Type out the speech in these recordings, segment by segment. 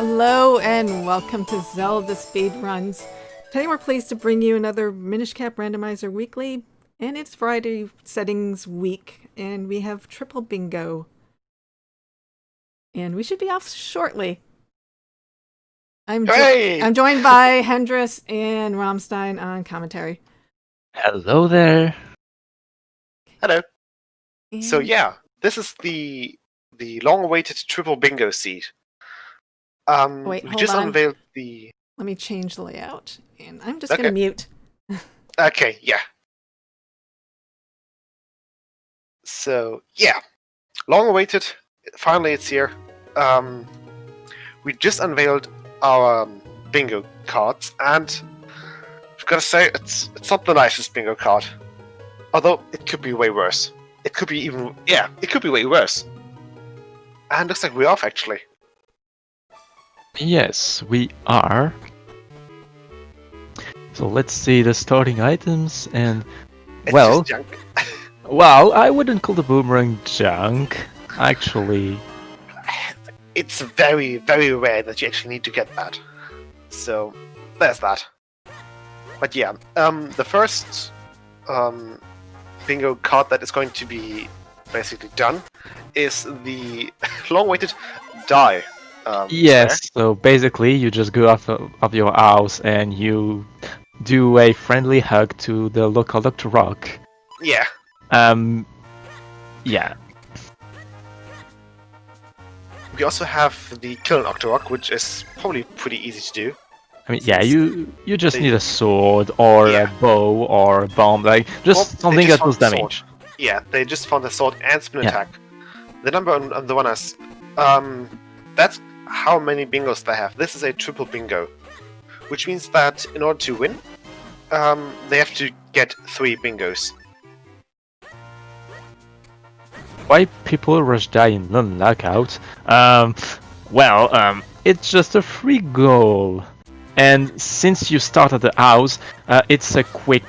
Hello and welcome to Zelda Speedruns. Today we're pleased to bring you another Minish Randomizer Weekly, and it's Friday Settings Week, and we have Triple Bingo. And we should be off shortly. I'm joined by Hendris and Rammstein on commentary. Hello there. Hello. And So yeah, this is the long-awaited Triple Bingo seed. Wait, we hold just on. unveiled the. Let me change the layout, and I'm just Okay. going to mute. Okay, yeah. So yeah, long-awaited. Finally, it's here. We just unveiled our bingo cards, and I've got to say it's not the nicest bingo card. Although it could be way worse. It could be way worse. And looks like we're off actually. Yes, we are. So let's see the starting items and It's well, just junk. well, I wouldn't call the boomerang junk. Actually, It's very, very rare that you actually need to get that. So, there's that. But yeah, the first bingo card that is going to be basically done is the long-awaited die. yes. So basically, you just go out of your house and you do a friendly hug to the local Dr. Rock. Yeah, Yeah. we also have the kill an Octorok, which is probably pretty easy to do. I mean, yeah, you just need a sword or Yeah. a bow or a bomb, like just Well, they something just that does found the sword. damage. Yeah, they just found the sword and spin Yeah. attack. The number on the one is, that's how many bingos they have. This is a triple bingo, which means that in order to win, they have to get 3 bingos. Why people rush die in non-knockout? It's just a free goal. And since you start at the house, it's a quick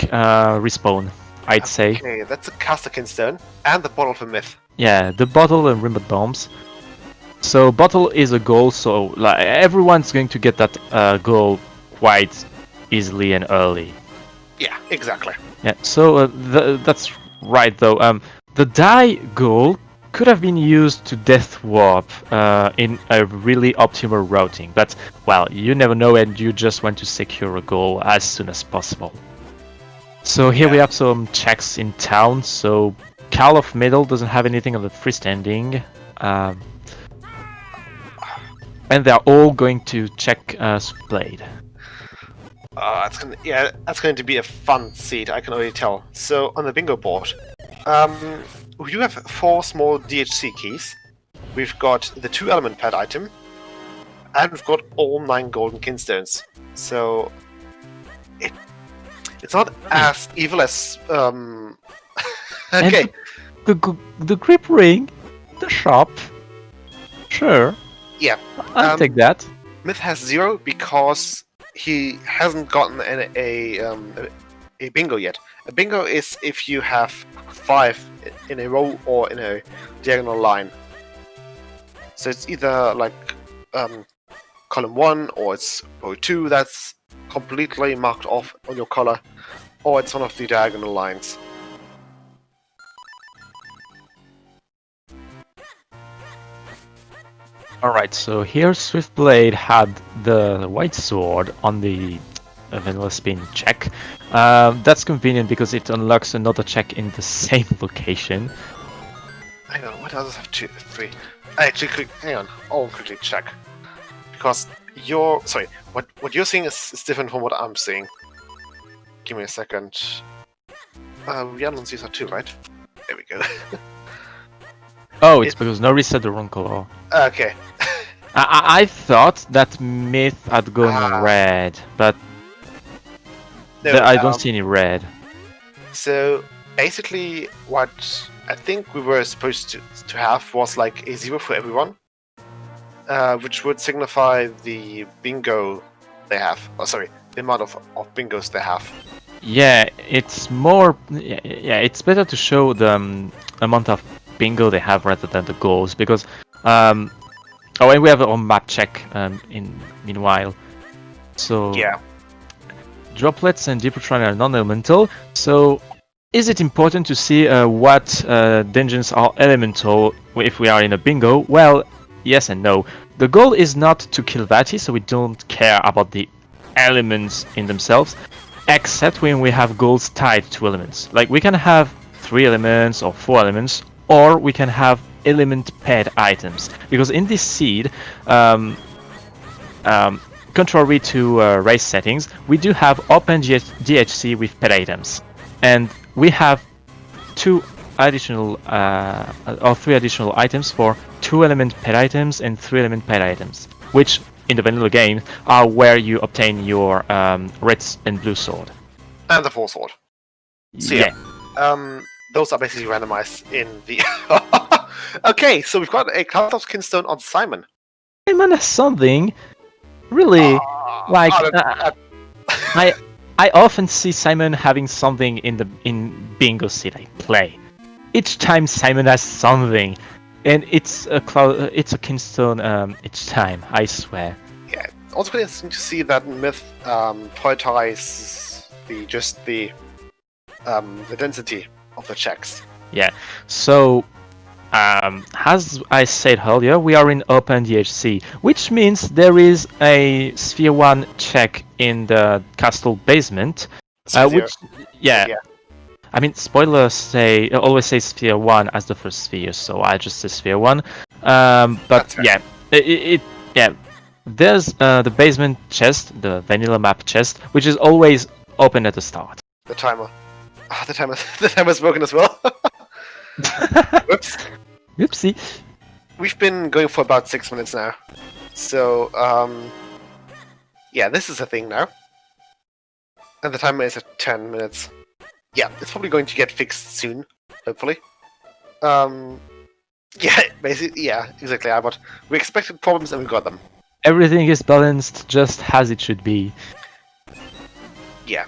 respawn, I'd say. Okay, that's a Casterkin Stone and the Bottle of a Myth. Yeah, the bottle and remote bombs. So bottle is a goal, so like everyone's going to get that goal quite easily and early. Yeah, exactly. Yeah, so that's right though. The die goal could have been used to death warp in a really optimal routing, but well, you never know, and you just want to secure a goal as soon as possible. So here we have some checks in town. So Cal of Middle doesn't have anything on the freestanding, and they're all going to check Blade. That's going to be a fun seed, I can already tell. So on the bingo board, we do have 4 small DHC keys. We've got the 2 element pad item, and we've got all 9 golden kinstones. So it's not as evil as okay. And the grip ring, the shop. Sure. Yeah. I'll take that. Myth has 0 because he hasn't gotten a bingo yet. A bingo is if you have 5 in a row or in a diagonal line. So it's either like column 1 or it's row 2 that's completely marked off on your color, or it's one of the diagonal lines. Alright, so here Swiftblade had the white sword on the vanilla spin check. That's convenient because it unlocks another check in the same location. Hang on, what others have 2, 3? Hang on, I'll quickly check. Because what you're seeing is different from what I'm seeing. Give me a second. These are 2, right? There we go. Oh, it's because Nori said the wrong color. Okay. I thought that Myth had gone red, but No, I don't see any red. So basically, what I think we were supposed to have was like a 0 for everyone, which would signify the bingo they have. Oh, sorry, the amount of bingos they have. Yeah, it's more. Yeah, it's better to show the amount of bingo they have rather than the goals, because Oh, and we have our map check in meanwhile. So Yeah. droplets and Deepotron are non-elemental. So is it important to see what dungeons are elemental if we are in a bingo? Well, yes and no. The goal is not to kill Vati, so we don't care about the elements in themselves, except when we have goals tied to elements. Like we can have 3 elements or 4 elements, or we can have element paired items. Because in this seed, contrary to race settings, we do have open DHC with pet items, and we have 2 additional or 3 additional items for 2 element pet items and 3 element pet items, which in the vanilla game are where you obtain your red and blue sword And the full sword. So yeah. those are basically randomized in the. Okay, so we've got a Cloud of Kinstone on Simon. Simon has something really like I often see Simon having something in bingo seat I play. Each time Simon has something, and it's a Kinstone each time. I swear. Yeah, also quite interesting to see that Myth prioritizes the density of the checks. Yeah. So, as I said earlier, we are in open DHC, which means there is a Sphere 1 check in the castle basement. Which, yeah. I mean, spoilers always say Sphere 1 as the first sphere, so I just say Sphere 1. But yeah, there's the basement chest, the vanilla map chest, which is always open at the start. The timer. The timer's broken as well. Whoops. Oopsie. We've been going for about 6 minutes now. So, yeah, this is a thing now. And the timer is at 10 minutes. Yeah, it's probably going to get fixed soon, hopefully. Yeah, basically, yeah, exactly. But we expected problems and we got them. Everything is balanced just as it should be. Yeah.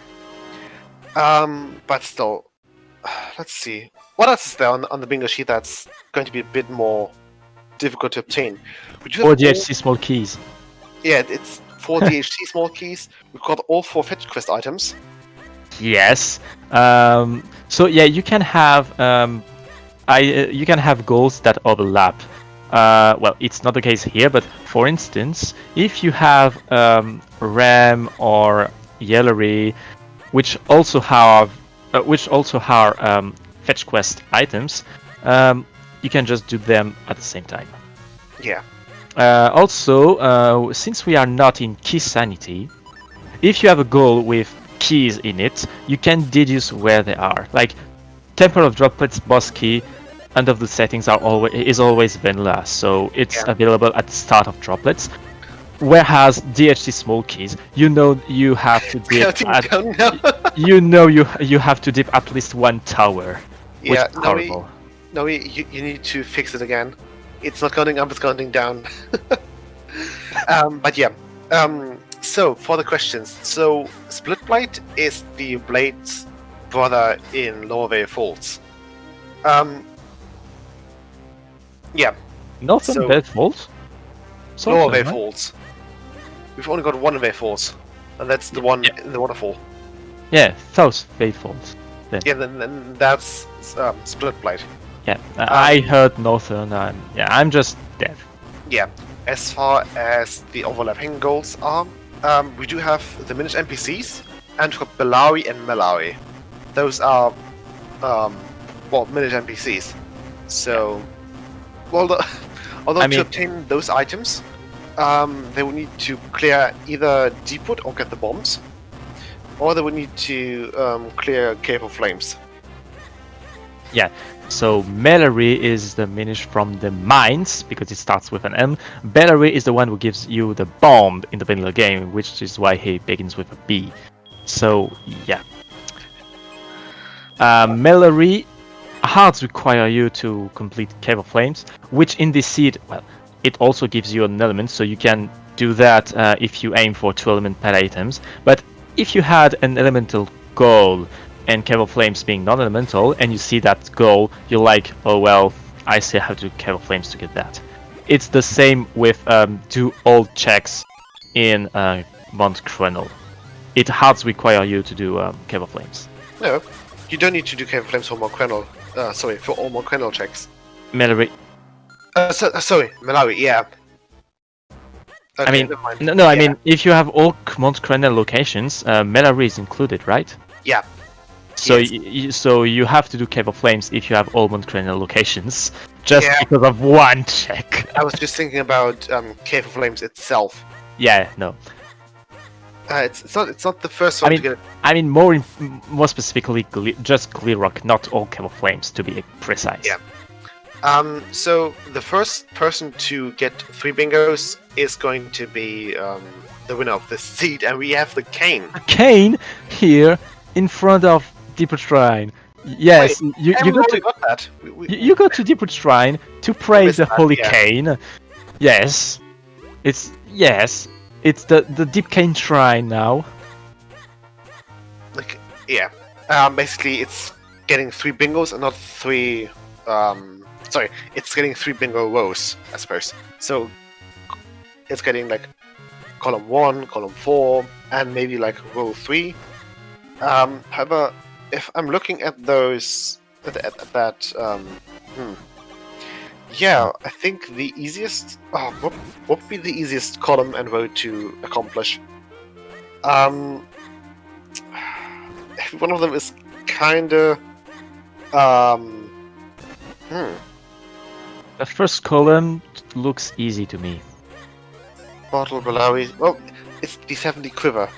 But still, let's see. What else is there on the bingo sheet that's going to be a bit more difficult to obtain? Or DHC small keys. Yeah, it's 4 DHC small keys. We've got all 4 fetch quest items. Yes. So yeah, you can have you can have goals that overlap. Well, it's not the case here, but for instance, if you have Ram or Yellery, which also are fetch quest items, you can just do them at the same time. Yeah. Also, since we are not in key sanity, if you have a goal with keys in it, you can deduce where they are. Like Temple of Droplets boss key under the settings is always vanilla, so it's available at the start of Droplets. Whereas DHC small keys, you know you have to dip you have to dip at least 1 tower. Yeah, which is horrible. No, you need to fix it again. It's not counting up, it's counting down. But yeah. So for the questions, so Split Blade is the Blade's brother in Lower Vale Falls. Yeah. Northern Vale Falls? Lower Vale Falls. We've only got one Vale Falls, and that's the one in the waterfall. Yeah, South Vale Falls. Yeah, then that's Split Blade. Yeah, I heard Northern, and yeah, I'm just dead. Yeah. As far as the overlapping goals are, we do have the Minish NPCs, and for Belawi and Melawi. Those are, Minish NPCs. So, although to obtain those items, they will need to clear either Deepwood or get the bombs, or they would need to clear Cave of Flames. Yeah, so Melary is the Minish from the mines, because it starts with an M. Bellary is the one who gives you the bomb in the vanilla game, which is why he begins with a B. So, yeah. Melary hearts require you to complete Cave of Flames, which in this seed, well, it also gives you an element, so you can do that if you aim for 2 element pet items. But if you had an elemental goal, and Cave of Flames being non-elemental, and you see that goal, you're like, oh well, I still have to do Cave of Flames to get that. it's the same with do all checks in Mount Crenel. It hard require you to do Cave of Flames. No, you don't need to do Cave of Flames for more Quenel. Sorry, for all more Quenel checks. Mallory. Sorry, Malawi, yeah. Okay, I mean, never mind. no, I mean, if you have all Mount Crenel locations, Mallory is included, right? Yeah. So, Yes. so you have to do Cave of Flames if you have all Mount Crenel locations, just Yeah. because of one check. I was just thinking about Cave of Flames itself. Yeah, no. It's not the first one I to mean, get. more specifically, just Gleerock, not all Cave of Flames, to be precise. Yeah. So the first person to get 3 bingos is going to be the winner of the seed, and we have the cane. Kane here in front of Deeper Shrine. Yes, you go to got that. you go to Deeper Shrine to praise missed the that, Holy yeah. Cane. Yes, it's the Deep Cane Shrine now. Like, yeah. Basically, it's getting 3 bingos and not 3. Sorry, it's getting 3 bingo rows, I suppose. So it's getting like column 1, column 4, and maybe like row 3. However, if I'm looking at those, at that, yeah, I think the easiest. What would be the easiest column and row to accomplish? Every one of them is kinda. The first column looks easy to me. Bottle Balawi. Well, it's the 70 quiver.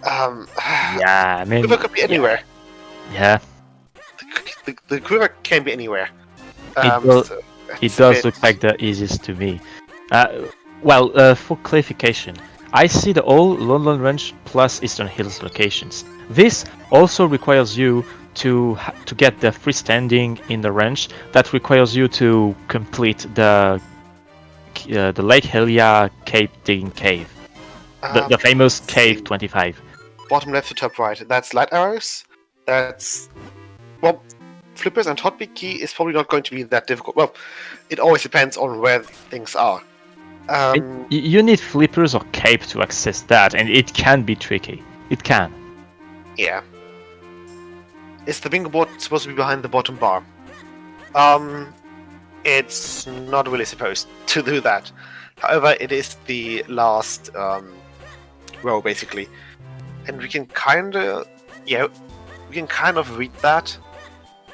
Yeah, I mean, Quiver could be anywhere. yeah, The quiver can be anywhere. It it's does a bit- look like the easiest to me. For clarification, I see the all London Range plus Eastern Hills locations. This also requires you to get the freestanding in the range. That requires you to complete the Lake Helia Cave Digging Cave, the famous Cave 25. Bottom left to top right. That's light arrows. That's flippers and hotbeat key is probably not going to be that difficult. Well, it always depends on where things are. You need flippers or cape to access that, and it can be tricky. It can. Yeah. Is the bingo board supposed to be behind the bottom bar? It's not really supposed to do that. However, it is the last row basically, and we can kind of read that.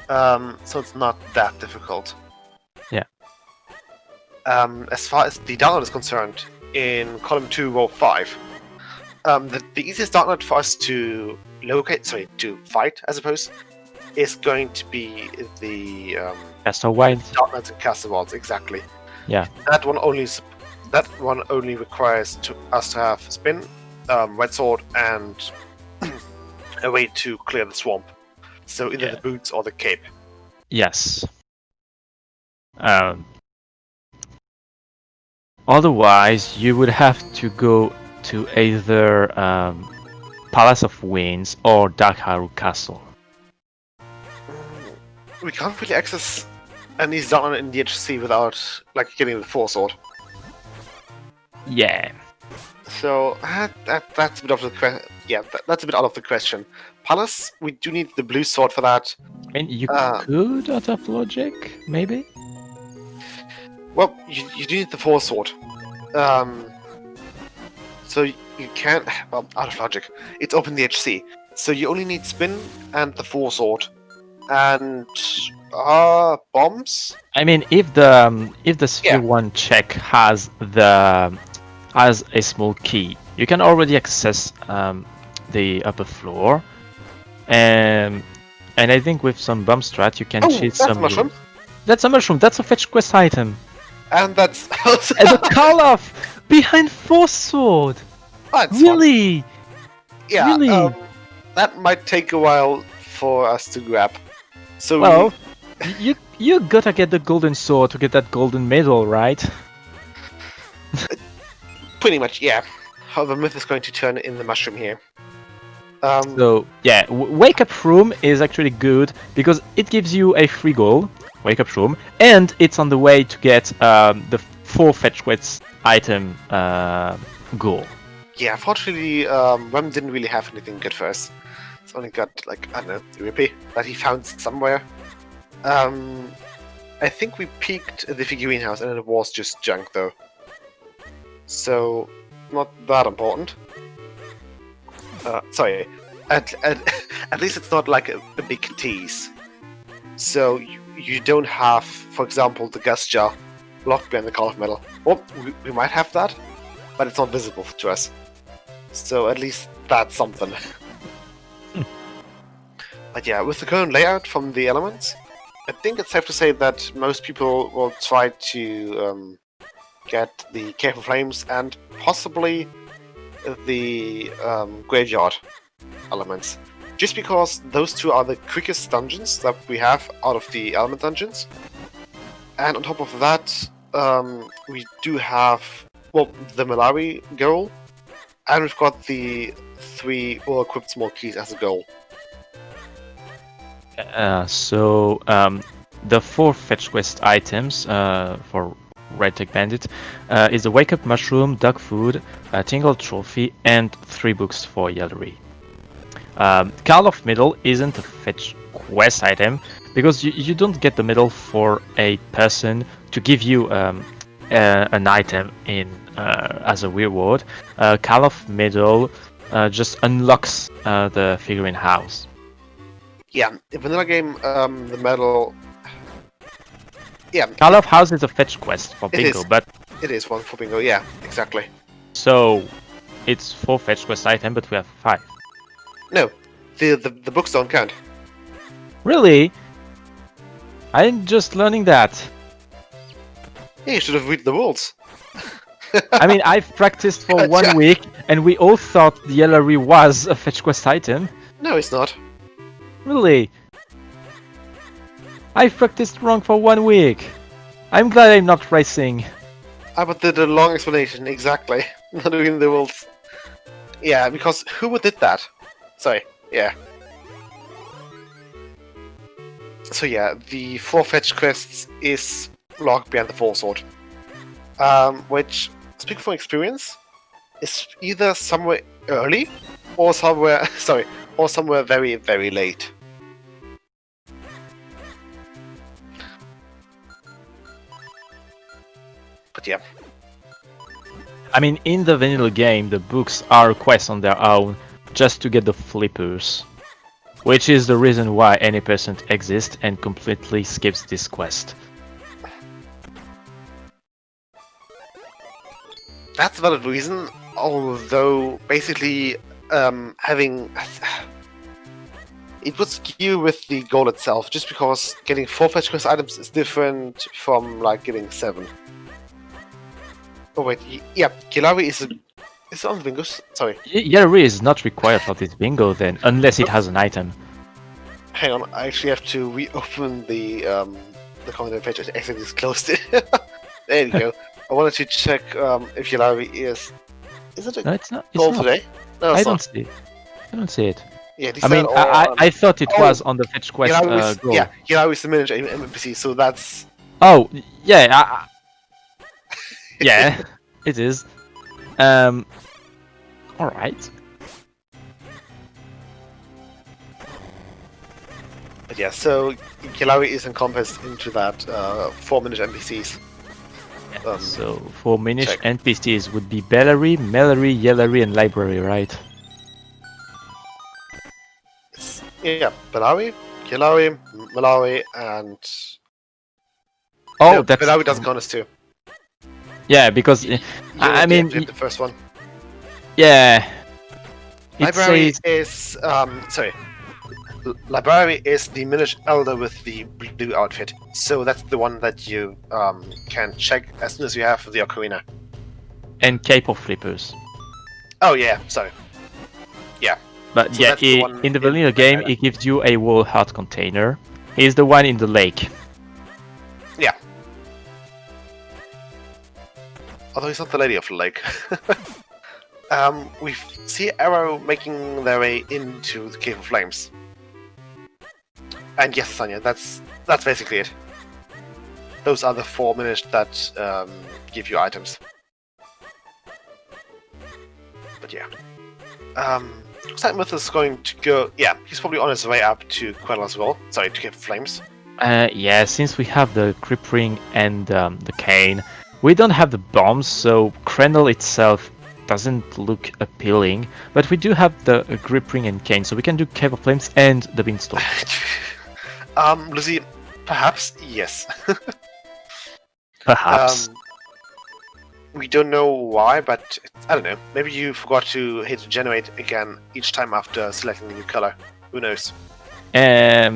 So it's not that difficult. Yeah. As far as the download is concerned, in column 2, row 5, the easiest download for us to fight, I suppose, is going to be the Castle Wild. downloads and Castle Walls, exactly. Yeah. That one only requires us to have spin, red sword, and a way to clear the swamp. So either the boots or the cape. Yes. Otherwise, you would have to go to either Palace of Winds or Dark Harrow Castle. We can't really access any down in the HC without getting the Force Sword. Yeah. So that's a bit of the that's a bit out of the question. Palace, we do need the blue sword for that. I mean, you could, out of logic, maybe? Well, you do need the Force Sword. So you can't. Well, out of logic, it's open the HC. So you only need spin and the Force Sword, and bombs. I mean, if the Sphere 1 check has a small key, you can already access the upper floor, and I think with some bomb strat you can cheat that's some. a mushroom. That's a mushroom. That's a fetch quest item. And that's And the call off behind Force Sword. that's fun. Really? Yeah. Really? That might take a while for us to grab. So Well, you gotta get the golden sword to get that golden medal, right? pretty much, yeah. How the myth is going to turn in the mushroom here. So yeah, Wake Up Room is actually good because it gives you a free goal, Wake Up Room, and it's on the way to get the 4 fetch quests item goal. Yeah, unfortunately, Rem didn't really have anything good for us. It's only got, like, I don't know, the rupee that he found somewhere. I think we peeked at the figurine house and it was just junk, though. So, not that important. Sorry. At least it's not like a big tease. So, you don't have, for example, the gas jar locked behind the Call of Metal. Well, we might have that, but it's not visible to us. So at least that's something. But yeah, with the current layout from the elements, I think it's safe to say that most people will try to get the Cave of Flames and possibly the Graveyard elements. Just because those two are the quickest dungeons that we have out of the element dungeons. And on top of that, we do have, well, the Malawi goal, and we've got the 3 well-equipped small keys as a goal. So the 4 fetch quest items for Red Tech Bandit is a Wake Up Mushroom, Dog Food, a Tingle Trophy, and 3 books for Yellery. Call of Medal isn't a fetch quest item because you don't get the medal for a person to give you an item in as a reward. Call of Medal just unlocks the figurine house. Yeah, in vanilla game, the medal. Yeah, Call of House is a fetch quest for bingo, but it is one for bingo. Yeah, exactly. So it's 4 fetch quest item, but we have 5. No, the books don't count. Really? I'm just learning that. Yeah, you should have read the rules. I mean, I've practiced for 1 week, and we all thought the Yellery was a fetch quest item. No, it's not. Really? I've practiced wrong for 1 week. I'm glad I'm not racing. But the long explanation, exactly. Not reading the rules. Yeah, because who did that? Sorry, yeah. So yeah, the 4 fetch quests is locked behind the 4 sword. Which, speaking from experience, is either somewhere early or somewhere or somewhere very, very late. But yeah. I mean, in the vanilla game, the books are quests on their own just to get the flippers. Which is the reason why any person exists and completely skips this quest. That's a valid reason, although basically having... It would skew with the goal itself, just because getting 4 fetch quest items is different from like getting 7. Oh wait, yeah, Kilawi is on the bingos? Sorry. Yellery is not required for this bingo then, unless it has an item. Hang on, I actually have to reopen the comment page. I accidentally closed it. There you go. I wanted to check if Yelawi is it a No, it's not. goal today? No, it's I don't not. see it. I don't see it. Yeah, I mean, I thought it was on the fetch quest goal. Yeah, Yelawi is the miniature NPC, so that's... Oh, yeah. Yeah, it is. Alright. But yeah, so Kilawi is encompassed into that 4 miniature NPCs. So 4 Minish check. NPCs would be Bellary, Mellery, Yellery, and Library, right? Yeah, Belawi, Kilawi, Malawi, and... Oh, no, that's... Belawi doesn't count as 2. Yeah, because I mean, the first one. yeah. It Library says... is sorry. Library is the Minish Elder with the blue outfit, so that's the one that you can check as soon as you have the Ocarina. And Cape of Flippers. Oh yeah, sorry. Yeah. But So yeah, that's the one in the in vanilla the game, island. it gives you a wall heart container. He's the one in the lake. Yeah. Although he's not the Lady of the Lake. We see Arrow making their way into the Cave of Flames. And yes, Sanya, that's basically it. those are the 4 Minish that give you items. But yeah. Looks like Myth is going to go... Yeah, he's probably on his way up to Quell as well. Sorry, to get flames. Yeah, since we have the grip ring and the cane, we don't have the bombs, so Krendel itself doesn't look appealing. But we do have the grip ring and cane, so we can do Cave of Flames and the Beanstalk. Lucy, perhaps yes. Perhaps. We don't know why, but I don't know. Maybe you forgot to hit generate again each time after selecting a new color. Who knows? It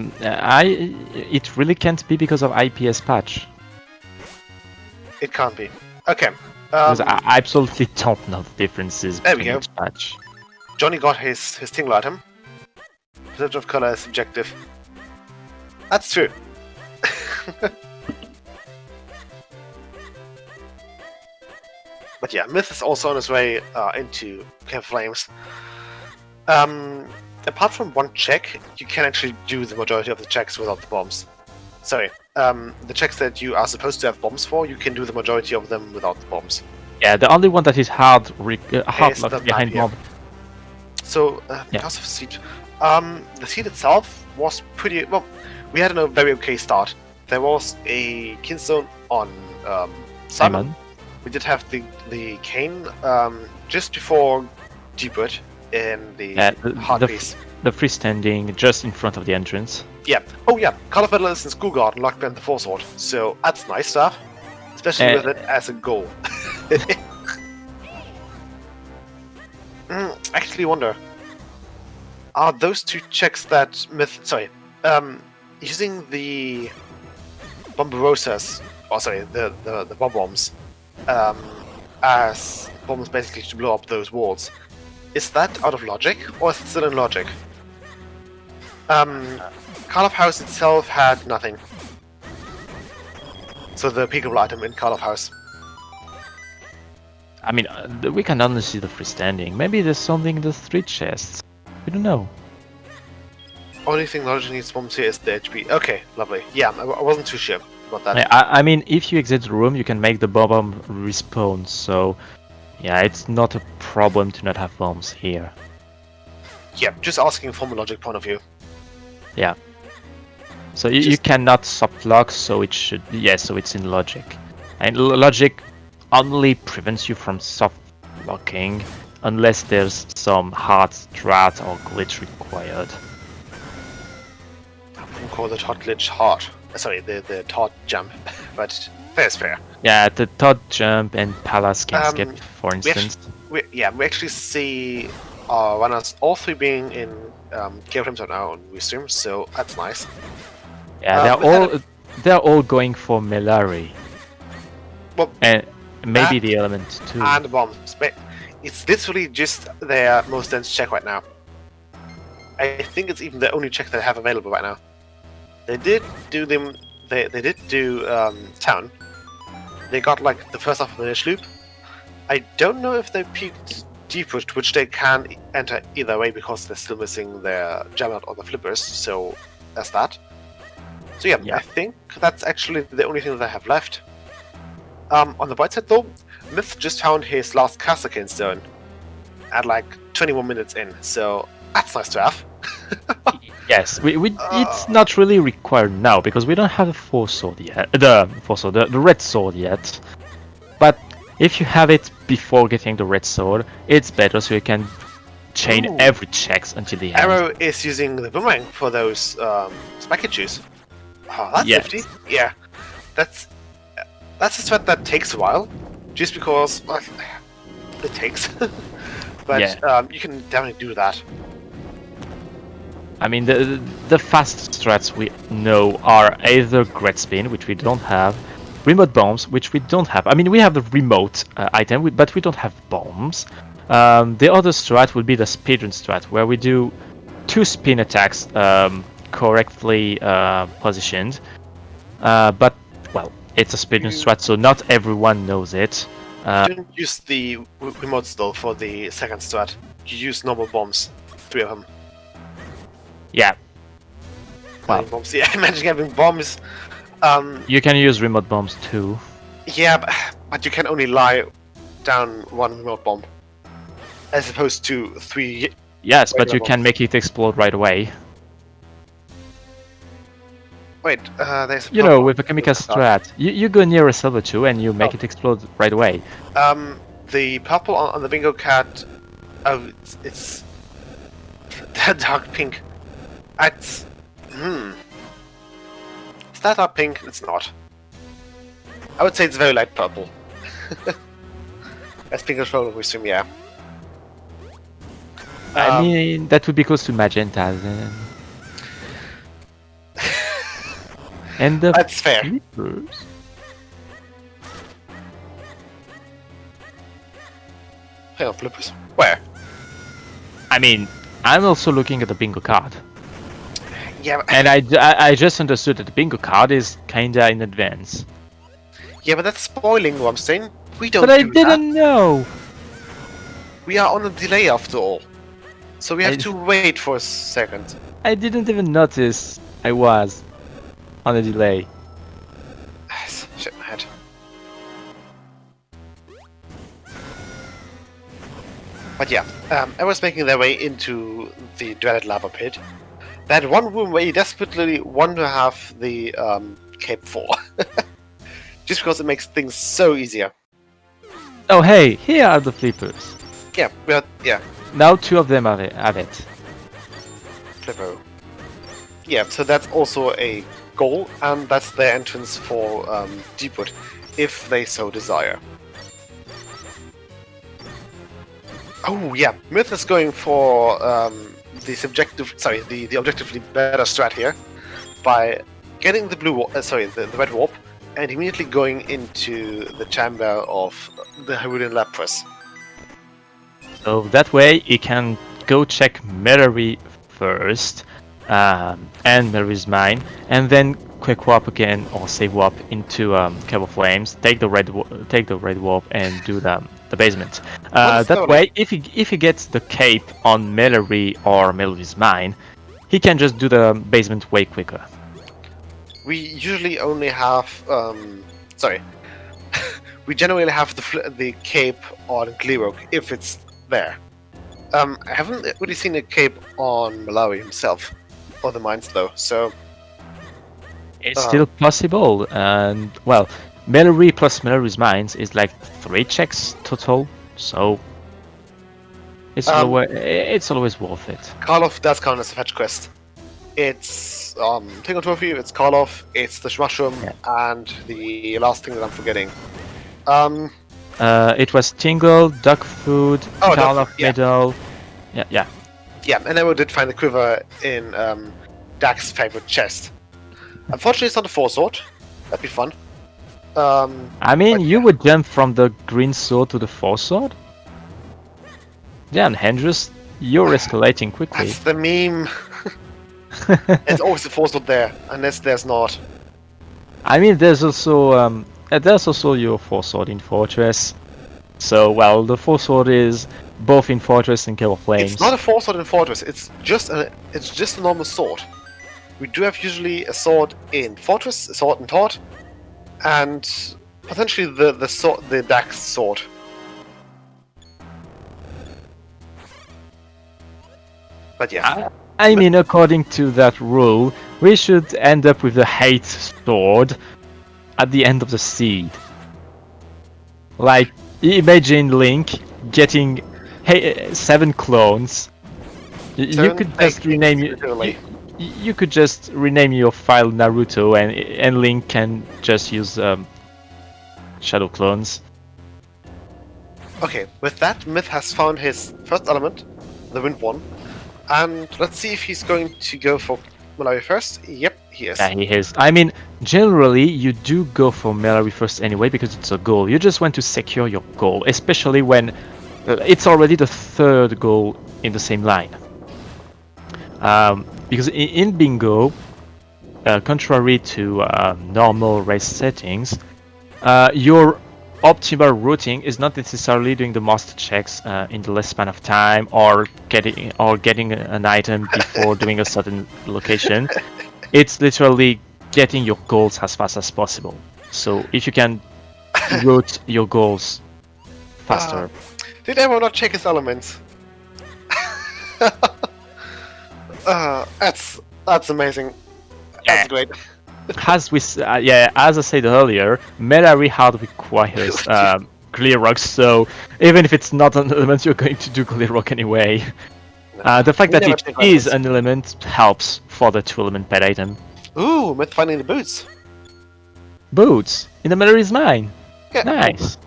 really can't be because of IPS patch. It can't be. Okay. Because I absolutely don't know the differences There we between go. each patch. Johnny got his tingle item. Percentage of color is subjective. That's true. But yeah, Myth is also on his way into Cave of Flames. Apart from one check, you can actually do the majority of the checks without the bombs. Sorry, the checks that you are supposed to have bombs for, you can do the majority of them without the bombs. Yeah, the only one that is hard Is luck the behind map, mob. So, because of seed, the seed itself was pretty well. We had a very okay start. There was a kinstone on Simon. We did have the cane just before Deepwood in the hard piece. The freestanding just in front of the entrance. Yeah. Oh yeah. Call of Battle is in Schoolgarden, locked behind the Forsword. So that's nice stuff, especially with it as a goal. Actually, wonder. Are those two checks that Myth? Sorry, using the Bombarosas, or sorry, the bomb bombs, as bombs basically to blow up those walls. Is that out of logic, or is it still in logic? Call of House itself had nothing. So the peekable item in Call of House. I mean, we can only see the freestanding. Maybe there's something in the 3 chests. We don't know. Only thing logic needs bombs here is the HP. Okay, lovely. Yeah, I wasn't too sure about that. I mean, if you exit the room, you can make the bomb respawn. So, yeah, it's not a problem to not have bombs here. Yeah, just asking from a logic point of view. Yeah. So you cannot soft lock, so it should. Yeah, so it's in logic, and logic only prevents you from soft locking unless there's some hard strat or glitch required. I wouldn't call the Todd glitch hard. Sorry, the Todd jump, but fair's fair. Yeah, the Todd jump and Palace can skip, for instance. We actually see our runners all 3 being in Cave of Flames right now on Restream, so that's nice. Yeah, they're all going for Melari. Well, and maybe the element too. And the bombs. It's literally just their most dense check right now. I think it's even the only check that I have available right now. They did do them. They did do town. They got like the first half of the Minish loop. I don't know if they peaked Deepwood, which they can enter either way because they're still missing their Jammer or the Flippers. So that's that. So yeah, I think that's actually the only thing that I have left. On the bright side though, Myth just found his last caster stone at like 21 minutes in, so that's nice to have. Yes, it's not really required now because we don't have the Force Sword yet. The Red Sword yet. But if you have it before getting the Red Sword, it's better so you can chain every checks until the end. Arrow is using the boomerang for those spiky juice. Oh, that's nifty. Yeah, that's a strat that takes a while, just because it takes. But you can definitely do that. I mean, the fast strats we know are either Great Spin, which we don't have, remote bombs, which we don't have. I mean, we have the remote item, but we don't have bombs. The other strat would be the speedrun strat, where we do 2 spin attacks correctly positioned. But, well, it's a speedrun strat, so not everyone knows it. You didn't use the remote still for the second strat. You use normal bombs, 3 of them. Yeah. Wow. Bombs. Yeah, imagine having bombs You can use remote bombs too. Yeah, but you can only lie down one remote bomb, as opposed to 3. Yes, but you bombs. can make it explode right away. Wait, there's. You know, with a kamikaze strat, you go near a silver 2 and you make it explode right away. The purple on the bingo card. Oh, it's dark pink. It's Is that dark pink? It's not. I would say it's very light purple. As pink control, we assume, yeah. I mean, that would be close to magenta then. And the That's fair. flippers. Hang on, flippers. Where? I mean, I'm also looking at the bingo card. Yeah, but, And I just understood that the bingo card is kinda in advance. yeah, but that's spoiling what I'm saying. We don't But I do didn't know! that. We are on a delay after all. So we have I- to wait for a second. I didn't even notice I was on a delay. Shit, my head. But yeah, I was making their way into the dreaded lava pit. That one room where you desperately want to have the cape for. Just because it makes things so easier. Oh hey, here are the flippers. Yeah, but yeah, Now 2 of them have it. Flippo. Yeah, so that's also a goal, and that's their entrance for Deepwood, if they so desire. Oh yeah, Myth is going for the objectively better strat here by getting the the red warp, and immediately going into the chamber of the Hyrulean Lapras. So that way he can go check Mallory first, and Mallory's mine, and then quick warp again or save warp into Cable Flames, take the red warp and do the basement. That way, if he gets the cape on Mallory or Mallory's mine, he can just do the basement way quicker. We usually only have we generally have the cape on Gleerock if it's there. I haven't really seen a cape on Malawi himself, or the mines though, so... It's still possible, and well, Mallory plus Mallory's mines is like 3 checks total, so it's always worth it. Karloff does count as a fetch quest. It's Tingle Trophy, it's Karloff, it's the mushroom, and the last thing that I'm forgetting. It was Tingle, Duck Food, Karloff Medal. Yeah. Yeah, and then we did find the quiver in Dak's favorite chest. Unfortunately, it's not a 4-sword. That'd be fun. I mean, you would jump from the green sword to the 4-sword? Yeah, and Hendrus, you're escalating quickly. That's the meme. There's always a 4-sword there, unless there's not. I mean, there's also your 4-sword in Fortress. So, well, the 4-sword is both in Fortress and Cable Flames. It's not a 4-sword in Fortress. It's just a normal sword. We do have usually a sword in Fortress, a sword in Taunt, and potentially the Dax sword. But yeah. I mean, according to that rule, we should end up with the hate sword at the end of the seed. Like, imagine Link getting 7 clones. You could just rename you could just rename your file Naruto, and Link can just use shadow clones. Okay, with that, Myth has found his first element, the wind one, and let's see if he's going to go for Malawi first. Yep, he is. Yeah, he is. I mean, generally you do go for Mallory first anyway because it's a goal. You just want to secure your goal, especially when it's already the 3rd goal in the same line. Because in bingo, contrary to normal race settings, your optimal routing is not necessarily doing the most checks in the less span of time, or getting an item before doing a certain location. It's literally getting your goals as fast as possible. So if you can route your goals faster. Did everyone not check his elements? That's amazing. That's great. As as I said earlier, melee rehard requires clear rock, so even if it's not an element, you're going to do clear rock anyway. The fact that it is an element helps for the 2-element pet item. Ooh, Myth finding the boots. Boots! In the melee is mine! Yeah. Nice!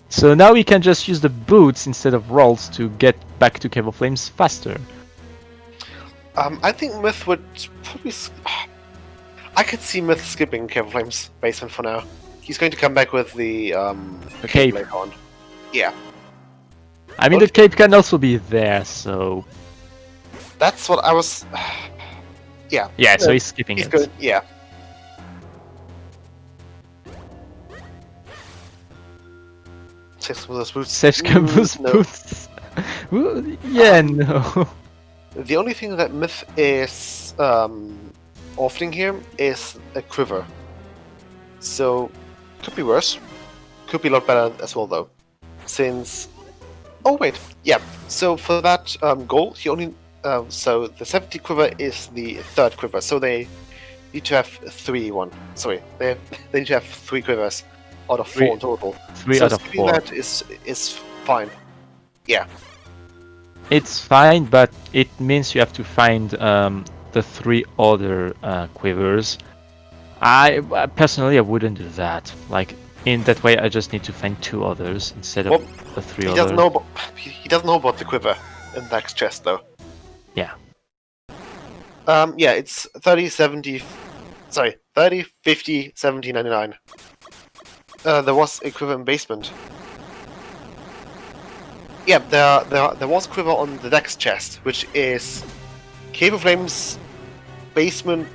So now we can just use the boots instead of rolls to get back to Cave of Flames faster. I think Myth would probably... I could see Myth skipping Cave of Flames basement for now. He's going to come back with the cape later on. Yeah. I mean, the cape can also be there, so... That's what I was... yeah. Yeah, so he's skipping he's it. Going... Yeah. Saves those boots. Saves those boots. Yeah, no. The only thing that Myth is offering here is a quiver. So, could be worse. Could be a lot better as well, though. Since... Oh, wait. Yeah. So, for that goal, he only... so, the 70 quiver is the 3rd quiver. So, they need to have 3 Sorry. They need to have 3 quivers out of 4 in total. 3 so out of 4. That is fine. Yeah. It's fine, but it means you have to find the 3 other quivers. I personally, I wouldn't do that. Like, in that way, I just need to find 2 others instead of the 3 others. He doesn't know about the quiver in that chest, though. Yeah. Yeah, it's 30, 70... Sorry, 30, 50, 70, 99. There was a quiver in basement. Yeah, there was a quiver on the next chest, which is Cave of Flames Basement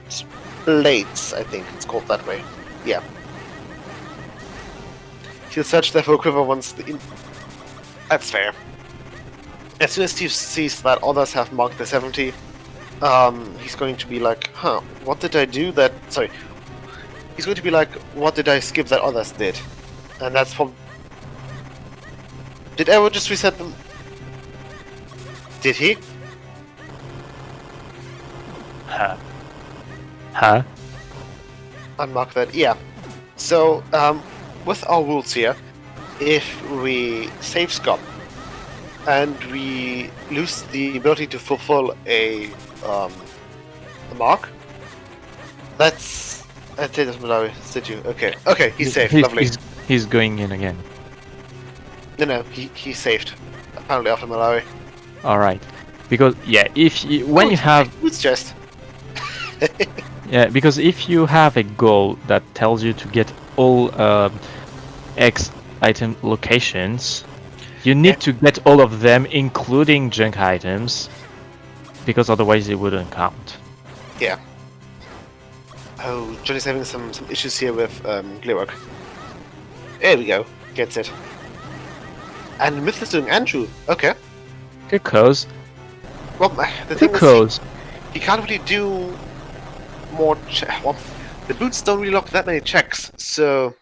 Blades, I think it's called that way. Yeah. He'll search there for a quiver once That's fair. As soon as he sees that others have marked the 70, he's going to be like, huh, what did I do that... Sorry. He's going to be like, what did I skip that others did? And that's from... Did Arrow just reset them? Did he? Huh? Unmark that, yeah. So, with our rules here, if we save Scott and we lose the ability to fulfill a mark, that's... Did you? Okay. Okay, he's safe, lovely. He's going in again. No, he saved. Apparently after Malawi. Alright. Because, yeah, if you... When you have... It's just... Yeah, because if you have a goal that tells you to get all X item locations, you need to get all of them, including junk items, because otherwise it wouldn't count. Yeah. Oh, Johnny's having some issues here with Gleerock. There we go. Gets it. And Myth is doing Andrew. Okay. Good cause. Well, the thing Good cause. is, he can't really do more well, the boots don't really lock that many checks, so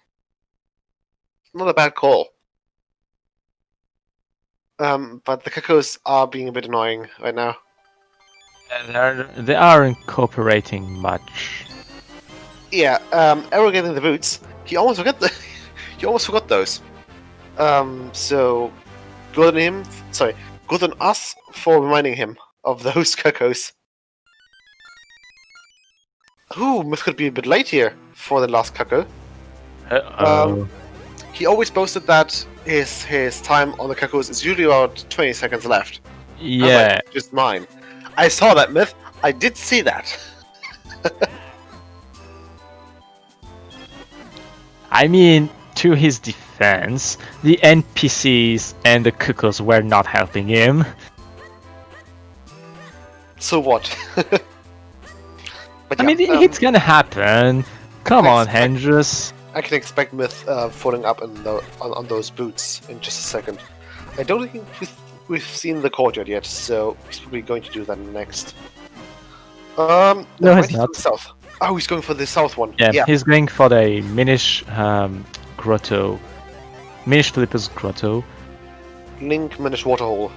not a bad call. But the Kakos are being a bit annoying right now. They aren't cooperating much. Yeah, Arrow getting the boots. He almost forgot those. So good on him. Sorry, good on us for reminding him of those Kakos. Ooh, Myth could be a bit late here for the last Kako. He always boasted that his time on the Kakos is usually about 20 seconds left. Yeah. Like, just mine. I saw that, Myth. I did see that. I mean, to his defense, the NPCs and the Kakos were not helping him. So what? But I mean, it's gonna happen. Come on, Hendrus. I can expect Myth falling up on those boots in just a second. I don't think we've seen the courtyard yet, so he's probably going to do that next. No, he's not. Himself. Oh, he's going for the south one. Yeah, he's going for the Minish grotto. Minish Flipper's grotto. Link Minish Waterhole.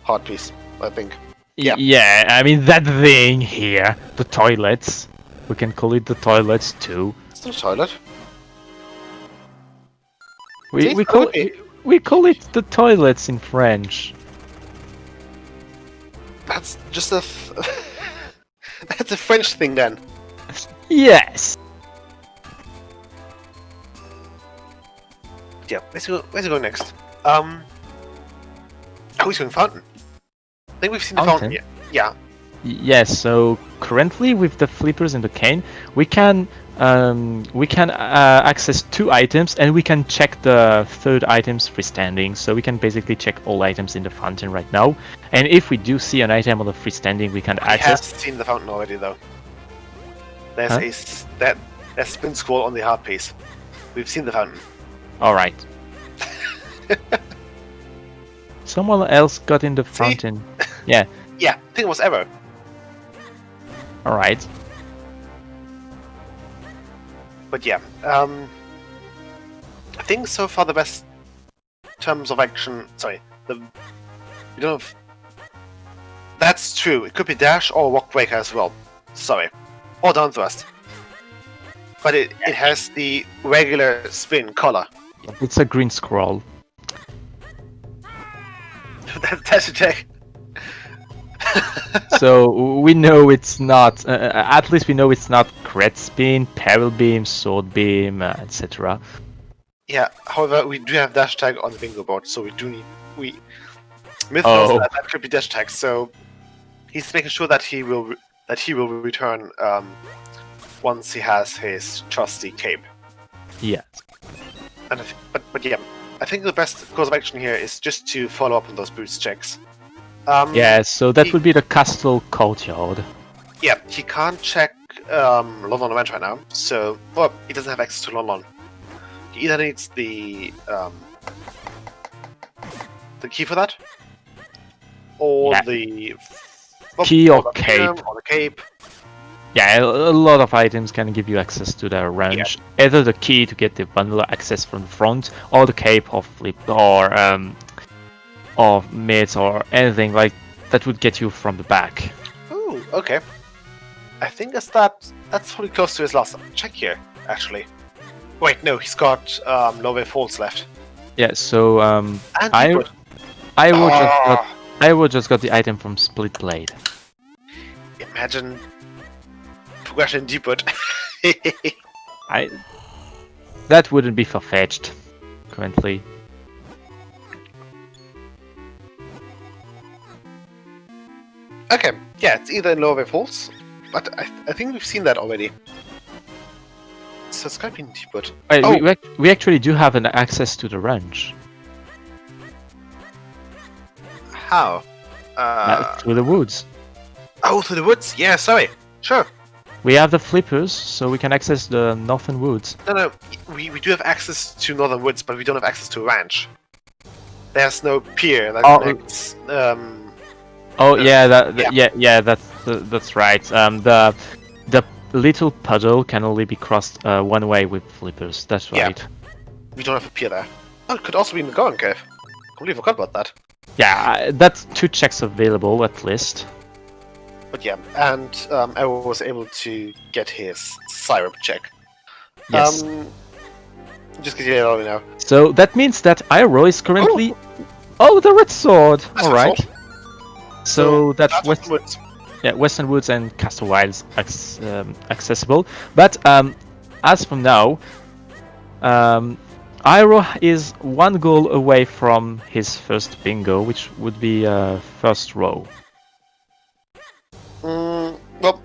Heart piece, I think. Yeah, I mean that thing here, the toilets. We can call it the toilets too. It's not a toilet. We call it the toilets in French. That's just a that's a French thing then. Yes. Yeah, where's he going next? Oh, he's going fountain. I think we've seen the fountain. Yeah. Yes. So currently, with the flippers and the cane, we can access 2 items, and we can check the third item's freestanding. So we can basically check all items in the fountain right now. And if we do see an item on the freestanding, we can access. I've seen the fountain already, though. There's a spin scroll on the heart piece. We've seen the fountain. All right. Someone else got in the fountain. Yeah. Yeah, I think it was Arrow. All right. But yeah, I think so far the best terms of action. Sorry, we don't have. That's true. It could be dash or rock breaker as well. Sorry, or down thrust. But it has the regular spin color. It's a green scroll. That's a check. So we know it's not. At least we know it's not crit spin, parallel beam, sword beam, etc. Yeah. However, we do have dash tag on the bingo board, so we do need Mythos that could be dash tag. So he's making sure that he will return once he has his trusty cape. Yeah. And but yeah, I think the best course of action here is just to follow up on those boost checks. Yeah, so that would be the castle courtyard. Yeah, he can't check London event right now, so he doesn't have access to London. He either needs the key for that, or the key or cape. Or the cape. Yeah, a lot of items can give you access to the range. Yeah. Either the key to get the bundle access from the front, or the cape or flip, or mids or anything like that would get you from the back. Ooh, okay. I think that's pretty close to his last check here, actually. Wait, no, he's got low falls left. Yeah, so I would just got the item from Split Blade. Imagine progression deepwood. That wouldn't be far-fetched currently. Okay, yeah, it's either in lower falls, but I think we've seen that already. So it's gotta be in deepwood. We actually do have an access to the range. How? Through the woods. Oh, through the woods? Yeah, sorry. Sure. We have the flippers, so we can access the northern woods. No, we do have access to northern woods, but we don't have access to a ranch. There's no pier that connects. That's right. The little puddle can only be crossed one way with flippers. That's right. Yeah. We don't have a pier there. Oh, it could also be in the Goron Cave. Completely forgot about that. Yeah, that's 2 checks available at least. But yeah, and Arrow was able to get his syrup check. Yes. Just because you already know. So that means that Iroh is currently. Oh, the red sword. All right. So that's Western Woods. Yeah, Western Woods and Castle Wilds accessible. But as from now, Iroh is 1 goal away from his first bingo, which would be first row. Well,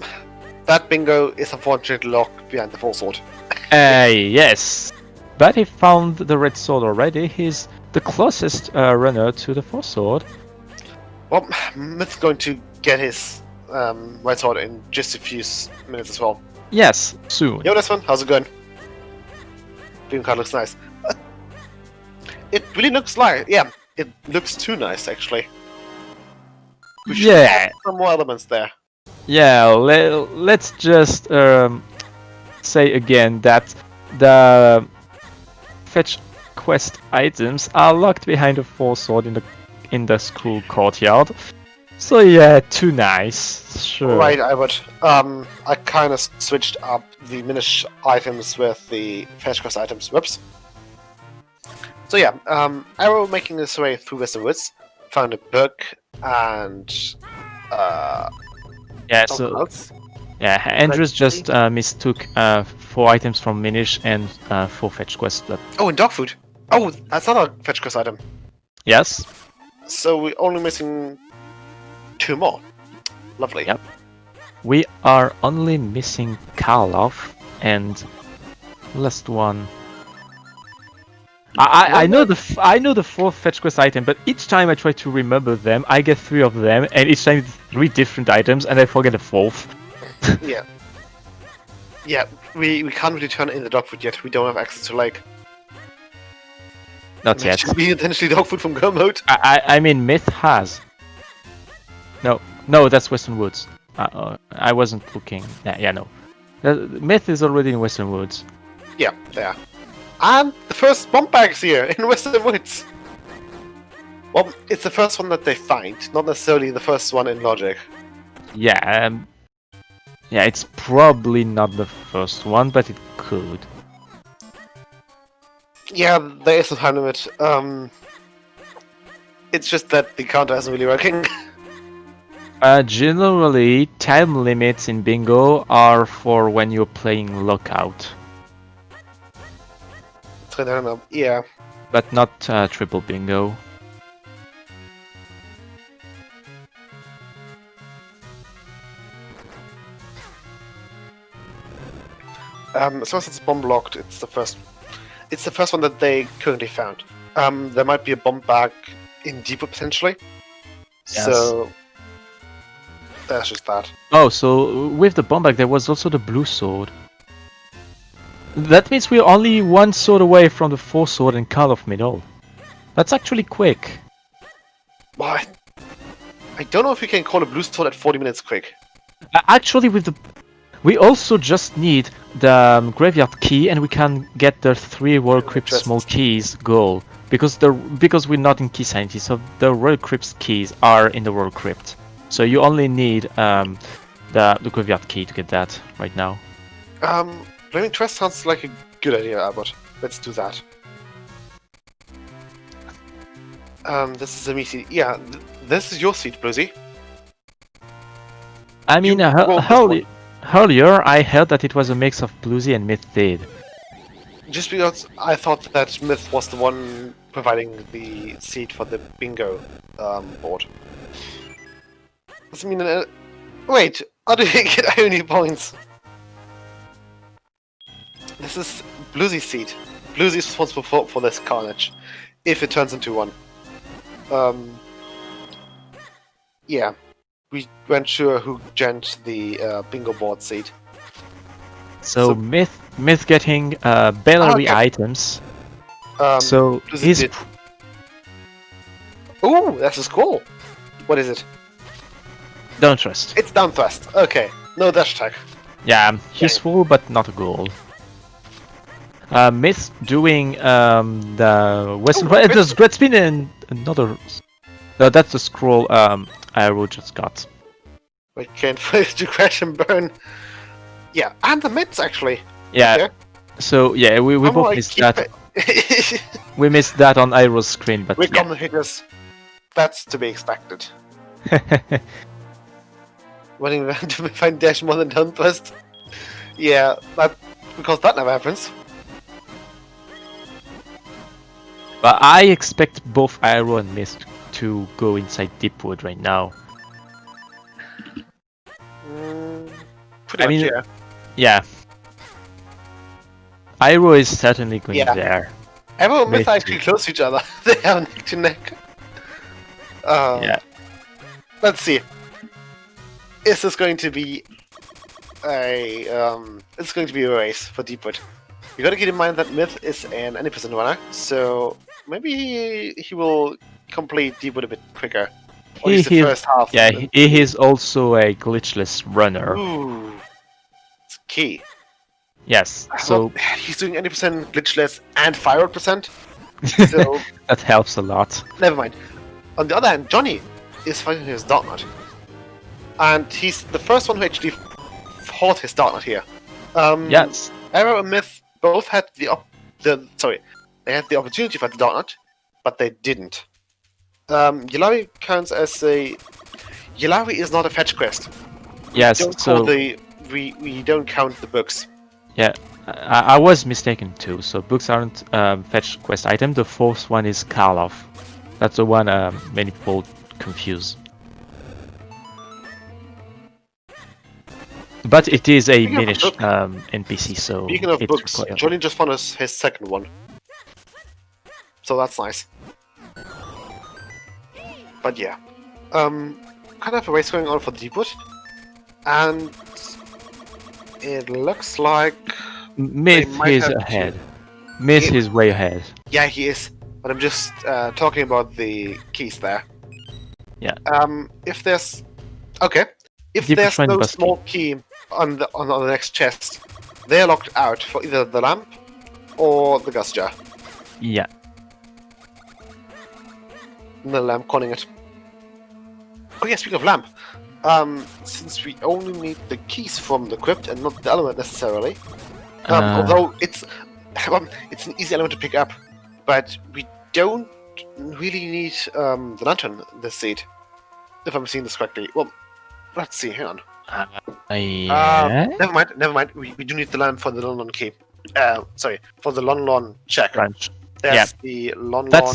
that bingo is unfortunately locked behind the full sword. Yes. But he found the red sword already. He's the closest runner to the four sword. Well, Myth's going to get his red sword in just a few minutes as well. Yes, soon. Yo, this one, how's it going? Dream card looks nice. It really looks like, yeah, it looks too nice actually. We should add some more elements there. Yeah, let's just say again that the fetch quest items are locked behind a 4-sword in the school courtyard. So yeah, too nice. Sure. Right, Albert. I kind of switched up the Minish items with the fetch quest items. Whoops. So yeah, Arrow making his way through Western Woods, found a book and Yeah. something So else. yeah, Andrews just mistook 4 items from Minish and 4 fetch quests. Oh, and dog food. Oh, that's not a fetch quest item. Yes. So we're only missing 2 more. Lovely. Yep. We are only missing Karloff and last one. I know the 4th fetch quest item, but each time I try to remember them, I get 3 of them, and each time it's 3 different items, and I forget the 4th. Yeah. Yeah, we can't really turn in the dog food yet. We don't have access to like. Not yet. Should be intentionally dog food from Go mode. I mean, Myth has. No, that's Western Woods. I wasn't looking. Yeah, no. Myth is already in Western Woods. Yeah, there. And the first bomb bag's here in Western Woods. Well, it's the first one that they find, not necessarily the first one in Logic. Yeah, yeah, it's probably not the first one, but it could. Yeah, there is a time limit. It's just that the counter isn't really working. Generally, time limits in bingo are for when you're playing lockout, Yeah. but not triple bingo. As long as it's bomb locked, it's the first. It's the first one that they currently found. There might be a bomb bag in Deepwood potentially. Yes. So that's just that. Oh, so with the bomb bag, there was also the blue sword. That means we're only 1 sword away from the 4-sword and Karloff middle. That's actually quick. Well, I don't know if you can call a blue sword at 40 minutes quick. Actually, we also just need the graveyard key, and we can get the 3 Royal Crypt small keys goal because we're not in Key Sanity, so the Royal Crypt keys are in the Royal Crypt. So you only need the graveyard key to get that right now. Blaming Trust sounds like a good idea, Albert. Let's do that. This is a me seat. Yeah, this is your seat, Bluesy. I mean, earlier I heard that it was a mix of Bluesy and Myth did. Just because I thought that Myth was the one providing the seat for the bingo board. Doesn't mean wait, how do you get only points? This is Bluesy's seat. Bluesy is responsible for this carnage, if it turns into one. Yeah, we weren't sure who gent the bingo board seat. So Myth getting Bellary Okay. items. So Bluesy he's did. Ooh, that's a scroll. What is it? don't trust. It's down thrust. Okay, no dash attack. Yeah, useful but not a goal. Myth doing the Western there's Great Spin and another. No, that's the scroll Arrow just got. We can't wait to crash and burn. Yeah, and the mids actually. Yeah. Okay. So yeah, we Come both on, missed keep that. it. We missed that on Arrow's screen, but We yeah. come hitters. That's to be expected. Running around to find dash more than down thrust. Yeah, that because that never happens. But I expect both Arrow and Mist to go inside Deepwood right now. Pretty I much, mean, yeah. Yeah. Arrow is certainly going Yeah. there. Everyone myth Myth are actually too. close to each other. They are neck to neck. Yeah. Let's see. Is this going to be a it's going to be a race for Deepwood? You gotta keep in mind that Myth is an any percent runner, so maybe he will complete Deepwood a bit quicker. Or at least the first half. Yeah, he is also a glitchless runner. Ooh, it's key. Yes. Well, So he's doing 80% glitchless and 500%. So that helps a lot. never mind. On the other hand, Johnny is fighting his Dark Knight, and he's the first one who actually fought his Dark Knight here. Yes. Arrow and Myth both had they had the opportunity for the Dark Knight, but they didn't. Yulawi counts as a Yulawi is not a fetch quest. Yes. We don't count the books. Yeah, I was mistaken too. So books aren't fetch quest item. The fourth one is Karlov. That's the one many people confuse. But it is a Speaking of Minish book- NPC, so Speaking of it's books, required. Johnny just found his second one, so that's nice. But yeah, kind of a race going on for the Deepwood, and it looks like Myth might is have to- ahead. Myth Yeah. is way ahead. yeah he is. But I'm just talking about the keys there. Yeah. If there's if Deep there's Shrine no Bus small key on the next chest, they're locked out for either the lamp or the gas jar. Yeah. The lamp calling it. Oh yeah, speaking of lamp, since we only need the keys from the crypt and not the element necessarily, although it's an easy element to pick up, but we don't really need the lantern in this seed, if I'm seeing this correctly. Well, let's see. Hang on. Yeah. Never mind. We do need the lamp for the Lon key. Sorry, for the Lon check. Crunch. There's the Lon. That's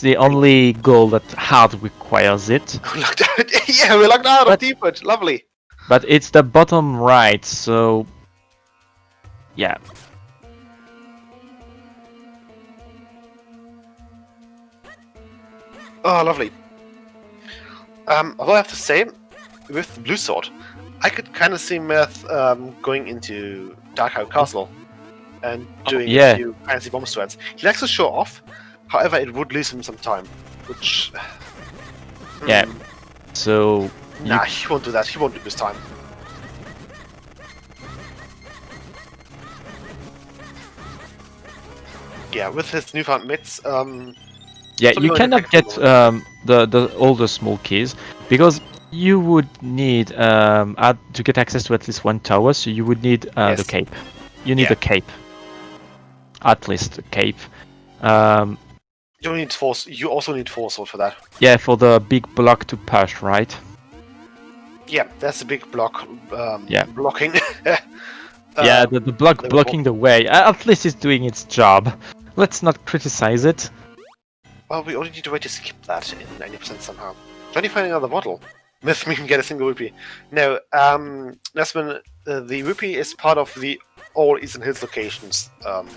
the only goal that hard requires it. Locked out. Yeah, we're locked out of Deepwood. Lovely. But it's the bottom right, so yeah. Oh, lovely. Although I have to say, with the blue sword, I could kind of see Meth going into Darkhouse Castle and doing yeah. a few fancy bomb sweats. He likes to show off, however, it would lose him some time, which... Yeah. So Nah, he won't do that. He won't lose time. Yeah, with his newfound mitts, yeah, So you you cannot pick get the the all the small keys because you would need to get access to at least one tower. So you would need the Yes. cape. You need Yeah. a cape, at least a cape. you need force. You also need force sword for that. Yeah, for the big block to push, right? Yeah, that's a big block. Yeah. Blocking. Yeah, the block Liverpool. blocking the way. At least it's doing its job. Let's not criticize it. Well, we only need to wait to skip that in 90% somehow. Johnny finding another bottle. Myth me can get a single rupee. No, Nesman, the rupee is part of the all Eastern Hills locations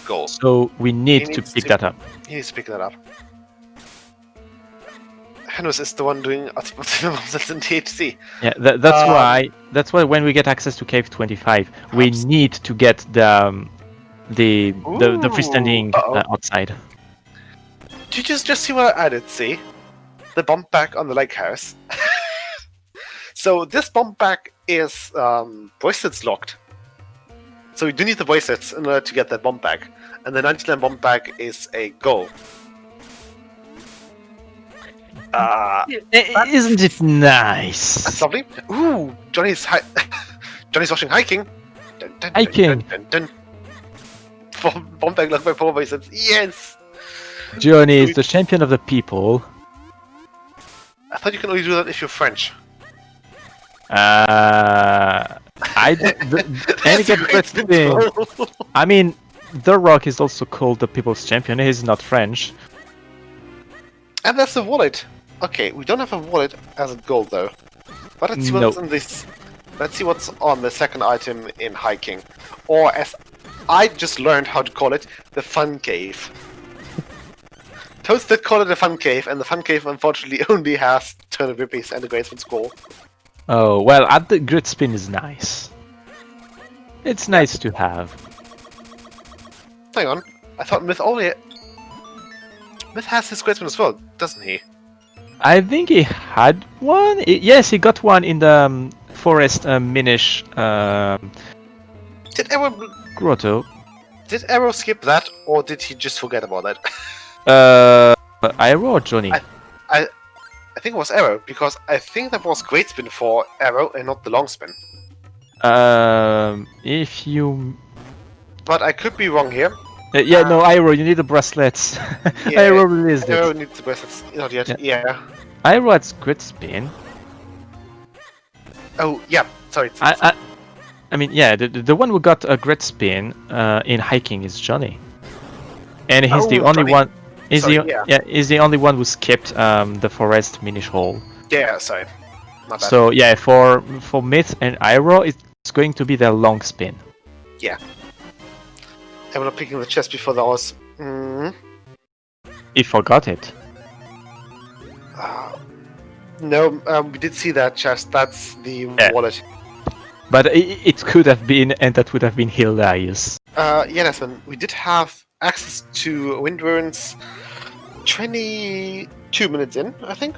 goal. So we need to needs pick to- that up. He needs to pick that up. Henus is the one doing that's in THC. Yeah, that's Um, why when we get access to Cave 25, we Abs- need to get the freestanding uh-oh. outside. Did you just see what I did? See the bump back on the lake house. So this bump back is bracelets locked. So we do need the bracelets in order to get that bump back, and the 99 bump back is a goal. Isn't it nice? That's lovely. Ooh, Johnny's Johnny's watching hiking. Dun, dun, Hiking. Dun, dun, dun. Bump back locked by 4 bracelets. Yes. Johnny is the champion of the people. I thought you can only do that if you're French. I That's get a great that spin thing. throw. I mean, The Rock is also called the people's champion. He's not French. And that's the wallet. Okay, we don't have a wallet as a goal though. But let's see what's No. in this. Let's see what's on the second item in hiking, or as I just learned how to call it, the fun cave. Toast did call it a fun cave, and the fun cave unfortunately only has turnip rupees and a great spin score. Oh well, at the grid spin is nice. It's nice to have. Hang on, I thought Myth only. Myth has his great spin as well, doesn't he? I think he had one. Yes, he got one in the forest Minish. Did everyone grotto. Did Arrow skip that, or did he just forget about that? Iroh or Johnny? I think it was Arrow, because I think that was Great Spin for Arrow and not the Long Spin. If you... But I could be wrong here. yeah, no, Iroh, you need the bracelets. Yeah, Iroh released Arrow it. needs the bracelets. Not yet. Yeah. Yeah. Iroh had Grid Spin. Oh, yeah. Sorry. I mean, yeah, the one who got a Grid Spin in hiking is Johnny. And he's the only Johnny. one... He's Sorry, he's the only one who skipped the forest Minish hole. Yeah, sorry. My bad. So yeah, for Myth and Iroh, it's going to be their long spin. Yeah. I'm not picking the chest before that was... He forgot it. No, we did see that chest. That's the wallet. But it could have been, and that would have been hilarious. Yeah, Desmond, we did have access to Wind Ruins 22 minutes in, I think.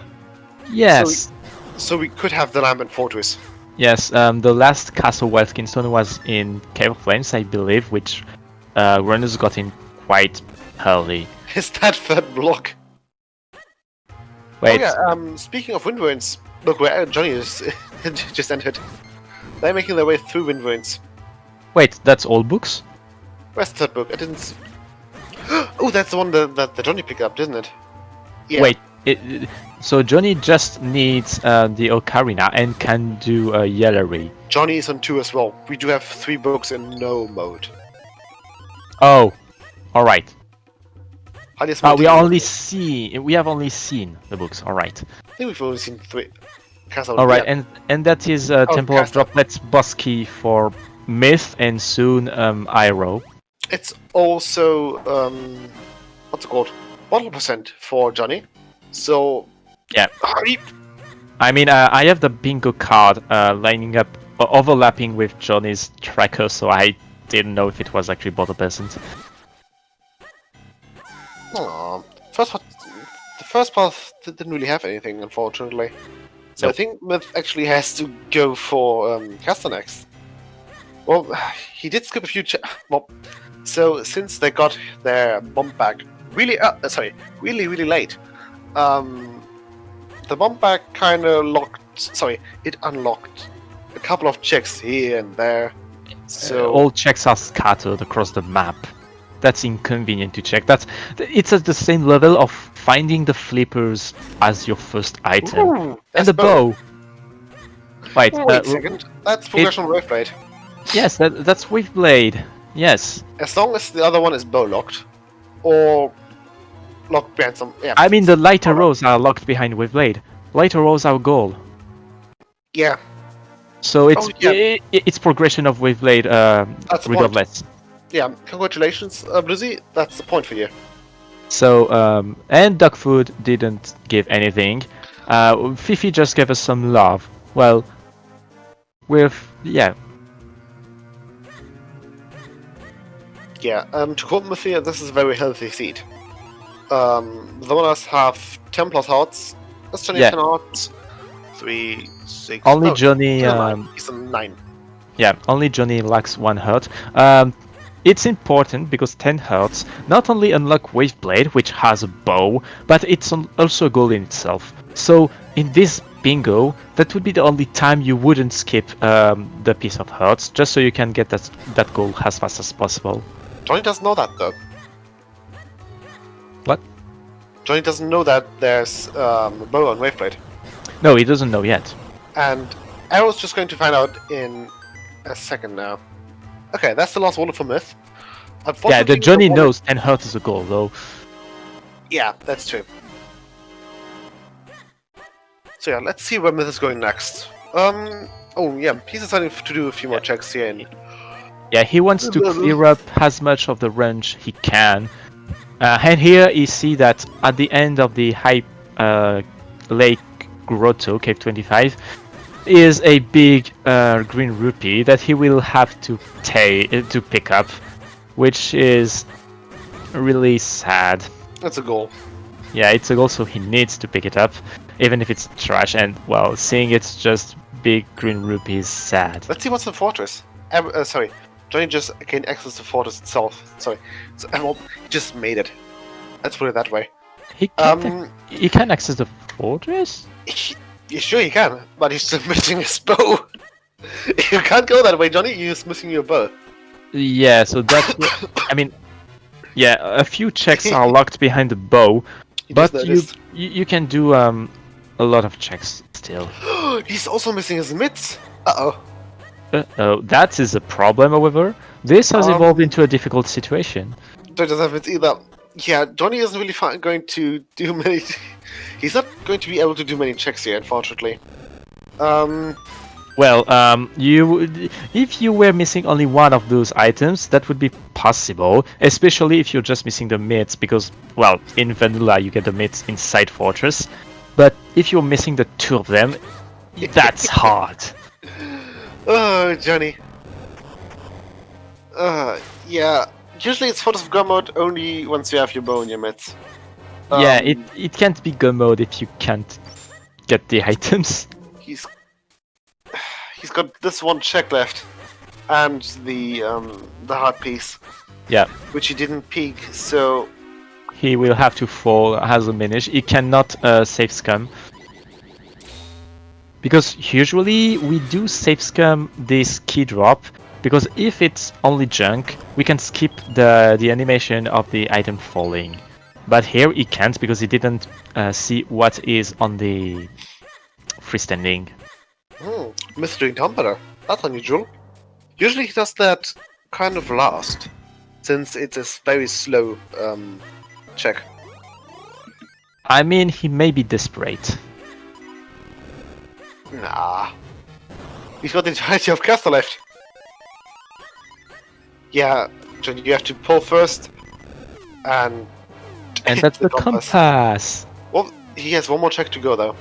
Yes. So we could have the Lambent Fortress. Yes, the last castle Wildkin Stone was in Cave of Flames, I believe, which runners got in quite early. Is that third block? Wait. Oh yeah, speaking of Wind Ruins, look where Johnny is just entered. They're making their way through Wind Ruins. Wait, that's all books? Where's the third book? I didn't see... Oh, that's the one that Johnny picked up, didn't it? Yeah. Wait, so Johnny just needs the Ocarina and can do a Yellery. Johnny is on 2 as well. We do have 3 books in no mode. Oh, alright. We have only seen the books, alright. I think we've only seen 3. Castle. Alright, Yeah. and that is Temple of Castle. Droplets boss key for Myth and soon Iroh. It's also what's it called? 100% for Johnny. So Yeah. hurry. I mean, I have the bingo card lining up, overlapping with Johnny's tracker, so I didn't know if it was actually both persons. Aw. The first path didn't really have anything, unfortunately. So Nope. I think Myth actually has to go for Caster next. Well, he did skip a few. Well, so since they got their bomb bag really late, the bomb bag kind of it unlocked a couple of checks here and there. So All checks are scattered across the map. That's inconvenient to check. It's at the same level of finding the flippers as your first item. Ooh, And that's the bow. Wait, Wait a second. That's progression Wave Blade. Yes, that's Wave Blade. Yes. As long as the other one is bow locked, or locked behind some. Yeah. I mean, the lighter rows are locked behind Wave Blade. Lighter rows are goal. Yeah. So it's Oh, yeah. it's progression of Wave Blade the point. regardless. Yeah. Congratulations, Bluesy. That's the point for you. So and Dog Food didn't give anything. Fifi just gave us some love. Well, Yeah. To quote Mathia, this is a very healthy seed. The others have 10 plus hearts. That's Johnny 10 hearts. 3, 6. Only oh, Johnny. He's on 9. Yeah, only Johnny lacks 1 heart. It's important because 10 hearts not only unlock Wave Blade, which has a bow, but it's also a goal in itself. So in this bingo, that would be the only time you wouldn't skip the piece of hearts, just so you can get that goal as fast as possible. Johnny doesn't know that though. What? Johnny doesn't know that there's a bow on Wave Blade. No, he doesn't know yet. And Arrow's just going to find out in a second now. Okay, that's the last wallet for Myth. Yeah, the Johnny knows 10 hearts is a goal, though. Yeah, that's true. So yeah, let's see where Myth is going next. Oh yeah, he's deciding to do a few more checks here. And Yeah, he wants to clear up as much of the range he can. And here you see that at the end of the High Lake Grotto, Cave 25, is a big green rupee that he will have to pick up, which is really sad. that's a goal. Yeah, it's a goal, so he needs to pick it up, even if it's trash. And well, seeing it's just big green rupee is sad. Let's see what's in the fortress. Johnny just gained access to Fortress itself. Sorry. So, well, he just made it. Let's put it that way. He can access the fortress? Yeah, sure he can, but he's still missing his bow. You can't go that way, Johnny. You're just missing your bow. Yeah, so that's... I mean, yeah, a few checks are locked behind the bow, but you can do a lot of checks still. He's also missing his mitts. Uh-oh. That is a problem, however. This has evolved into a difficult situation. Johnny doesn't have mitts either. Yeah, Johnny isn't really going to do many... He's not going to be able to do many checks here, unfortunately. Well, if you were missing only one of those items, that would be possible, especially if you're just missing the mitts, because, well, in vanilla you get the mitts inside Fortress, but if you're missing the two of them, that's hard. Oh, Johnny. Yeah. Usually it's Fortress of God mode only once you have your bow in your mitts. Yeah, it can't be go mode if you can't get the items. He's got this one check left, and the heart piece. Yeah. Which he didn't peek, so he will have to fall as a Minish. He cannot save scum. Because usually we do save scum this key drop, because if it's only junk, we can skip the animation of the item falling. But here he can't because he didn't see what is on the freestanding. Mr. doing Dumpeter. That's unusual. Usually he does that kind of last, since it's a very slow check. I mean, he may be desperate. Nah. He's got the entirety of caster left. Yeah, Johnny, you have to pull first, and that's the compass. Well, he has one more check to go, though.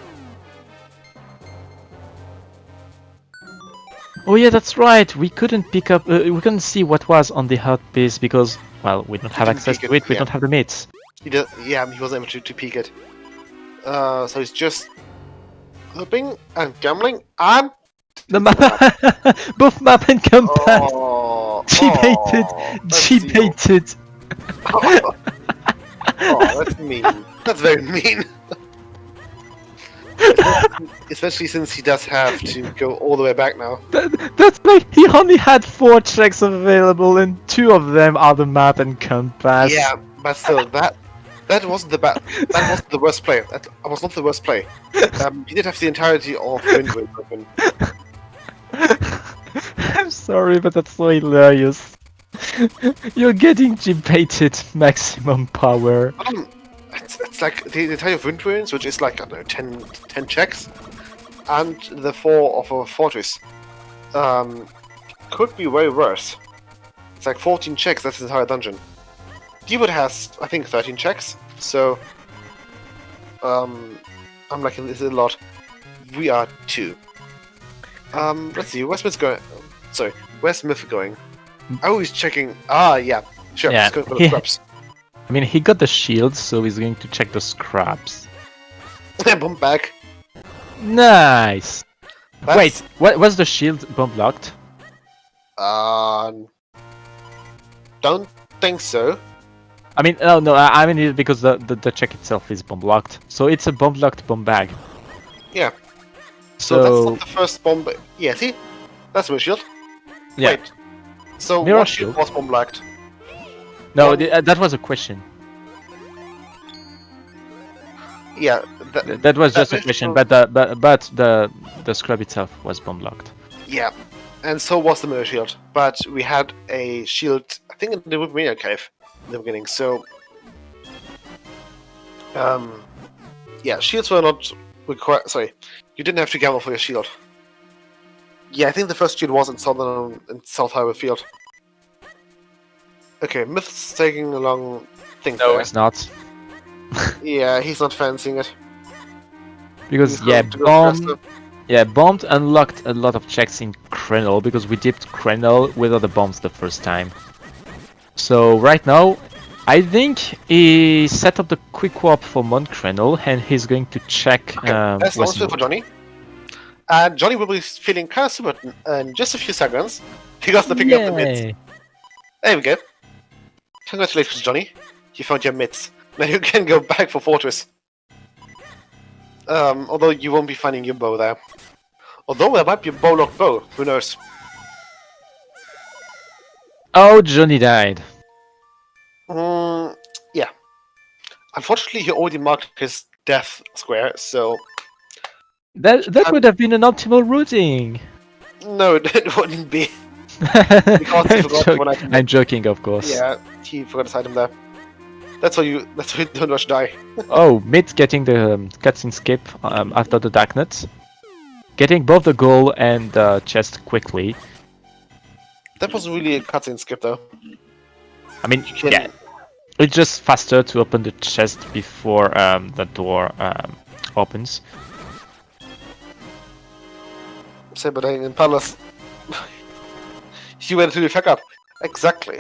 Oh yeah, that's right. We couldn't pick up. We couldn't see what was on the heart piece because, well, we don't have access to it. We don't have the mitts. He wasn't able to peek it. So he's just hoping and gambling and the map, both map and compass. G-baited. Oh, that's mean. That's very mean. Especially since he does have to go all the way back now. That's like he only had 4 checks available, and 2 of them are the map and compass. Yeah, but still, that wasn't that wasn't the worst play. That was not the worst play. He did have the entirety of Wind Waker open. I'm sorry, but that's so hilarious. You're getting G-baited maximum power. It's like the entirety of Wind Ruins, which is like, I don't know, 10 checks, and the 4 of a Fortress. Could be way worse. It's like 14 checks, that's the entire dungeon. D-Wood has, I think, 13 checks, so I'm liking this a lot. We are 2. Let's see, where's Smith going? Sorry, where's Smith going? Oh, he's checking. Ah, yeah. Sure, yeah, he's going for the scraps. I mean, he got the shield, so he's going to check the scraps. Bomb back. Nice! Wait, was the shield bomb locked? Don't think so. I mean, no, I mean it because the check itself is bomb locked. So it's a bomb locked bomb bag. Yeah. So that's not the first bomb. Yeah, see? That's my shield. Yeah. Wait. So Mirror what shield was bomb locked? No, that was a question. Yeah, that was just a question, but the scrub itself was bomb locked. Yeah, and so was the mirror shield. But we had a shield, I think, in the Woodmania cave in the beginning. So, yeah, shields were not required. Sorry, you didn't have to gamble for your shield. Yeah, I think the first shield was in South Highway Field. Okay, Myth's taking a long thing. No, it's not. Yeah, he's not fancying it. Because bombed unlocked a lot of checks in Krenel because we dipped Krenel without the bombs the first time. So right now, I think he set up the quick warp for Mount Krenel and he's going to check. Okay, that's also for Johnny. And Johnny will be feeling kind of super in just a few seconds because they're picking up the mitts. Yay. There we go. Congratulations, Johnny. You found your mitts. Now you can go back for Fortress. Although you won't be finding your bow there. Although there might be a bow-locked bow. Who knows? Oh, Johnny died. Yeah. Unfortunately, he already marked his death square, so... That would have been an optimal routing. No, it wouldn't be. Because he forgot one item. I'm joking, of course. Yeah, he forgot his item there. That's why you don't rush die. Oh, Mid getting the cutscene skip after the Darknet. Getting both the goal and the chest quickly. That was really a cutscene skip, though. I mean, You can- yeah. It's just faster to open the chest before the door opens. Same but in Palace. You went to the fuck up. Exactly.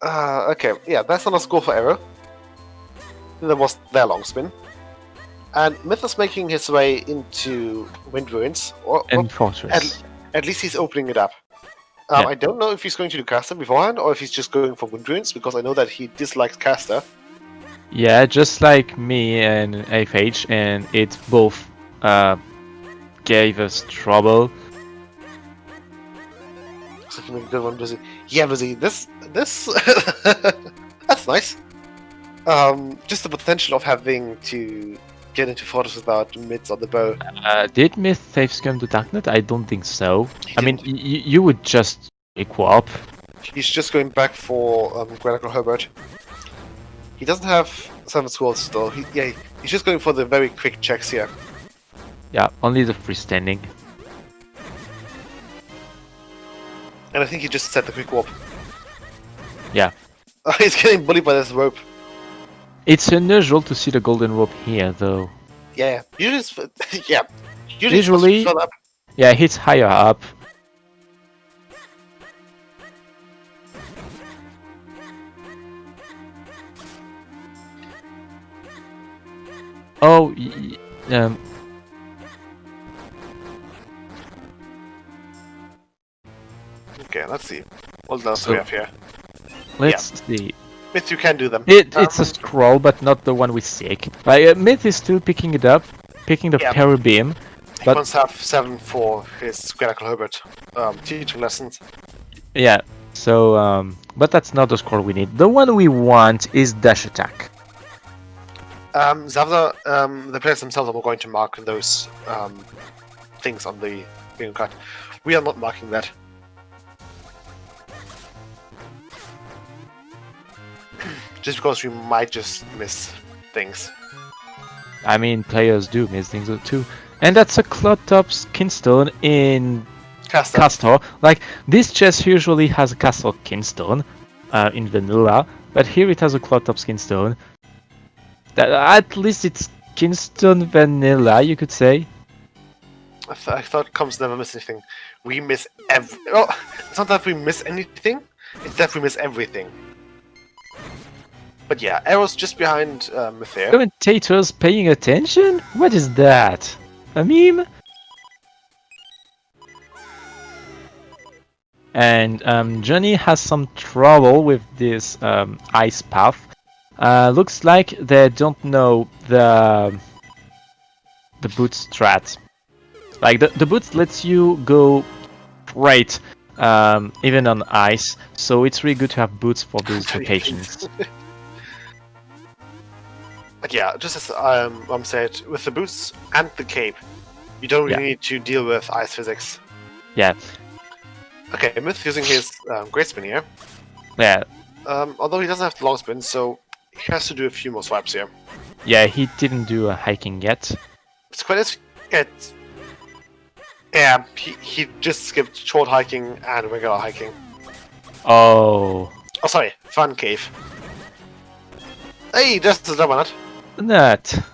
Okay, yeah, that's not a score for Arrow. That was their long spin. And Myth is making his way into Wind Ruins. And Fortress. At least he's opening it up. Yeah. I don't know if he's going to do Caster beforehand or if he's just going for Wind Ruins, because I know that he dislikes Caster. Yeah, just like me and FH, and it both gave us trouble. So he made a good one, Brizzy. Yeah, Brizzy, this that's nice. Just the potential of having to get into Fortress without mids on the bow. Did Myth safe scum the Darknet? I don't think so. He I mean, didn't. you would just equip. He's just going back for Granicle Herbert. He doesn't have 7 scrolls still. He's just going for the very quick checks here. Yeah, only the freestanding. And I think he just set the quick warp. Yeah. He's getting bullied by this rope. It's unusual to see the golden rope here, though. Yeah, usually it's, yeah. Usually Usually- it's up. Yeah, it's higher up. Oh, Okay, let's see. What else do So- we have here? let's see. Myth, you can do them. It's a scroll, but not the one we seek. Like, Myth is still picking it up, picking the Yeah. parry beam. He but- wants to have 7 for his Granicle Herbert teaching lessons. Yeah, so, but that's not the scroll we need. The one we want is dash attack. Zelda, the players themselves are going to mark those things on the bingo card. We are not marking that. Just because we might just miss things. I mean, players do miss things too. And that's a Cloud Top Skinstone in Caster. Castor. Like, this chest usually has a Castor Skinstone in vanilla, but here it has a Cloud Top Skinstone. At least it's Skinstone vanilla, you could say. I thought comms never miss anything. We miss every. Oh, it's not that we miss anything, it's that we miss everything. But yeah, Arrow's just behind Mythia. Commentators paying attention? What is that? A meme? And Johnny has some trouble with this ice path. Looks like they don't know the boots strat. Like the boots lets you go right even on ice, so it's really good to have boots for those locations. But yeah, just as said, with the boots and the cape, you don't really need to deal with ice physics. Yeah, Okay, Myth using his great spin here. yeah, Although he doesn't have the long spin, so he has to do a few more swipes here. yeah. He didn't do a hiking yet. It's quite yeah, he just skipped short hiking and regular hiking. Oh, Oh, sorry, fun cave. Hey, just a double nut. that.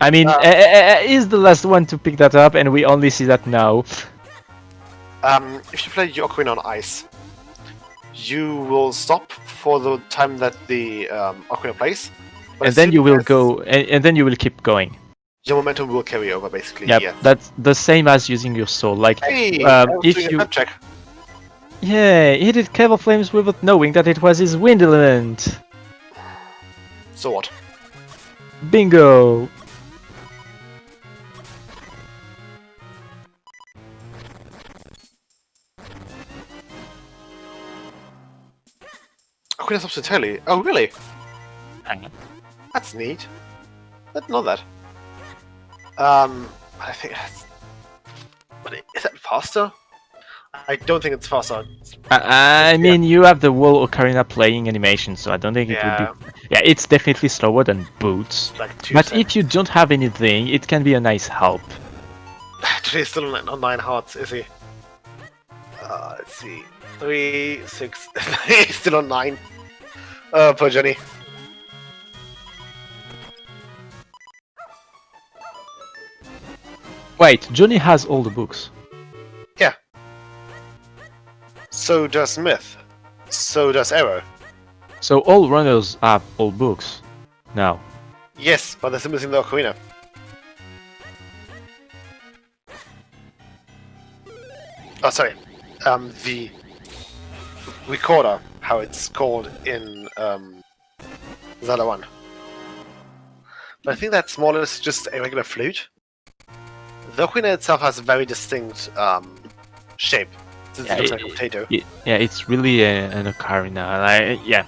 I mean, he's the last one to pick that up, and we only see that now. If you play your Ocarina on ice, you will stop for the time that the Ocarina plays. but And as then soon you will as- go, and then you will keep going. your momentum will carry over, basically. Yep, Yeah. that's the same as using your soul. Like, Hey, I was if doing a you, map check. yeah, he did Cable Flames without knowing that it was his wind element. So what? Bingo! Oh, that's entirely. Oh, really? Hang on. That's neat. I didn't know that. I think that's... But is that faster? I don't think it's faster. I mean, you have the whole Ocarina playing animation, so I don't think it would Yeah. be. Yeah, it's definitely slower than Boots. Like 2 But seconds. if you don't have anything, it can be a nice help. Actually, he's still on 9 hearts, is he? Let's see. 3, 6... he's still on 9. Poor Johnny. Wait, Johnny has all the books. Yeah. So does Myth. So does Arrow. So all runners have all books now. Yes, but they're still missing the Ocarina. Oh, sorry. The recorder, how it's called in Zelda 1. But I think that smaller is just a regular flute. The Ocarina itself has a very distinct shape, since Yeah, it looks like a potato. Yeah, it's really an Ocarina. Yeah.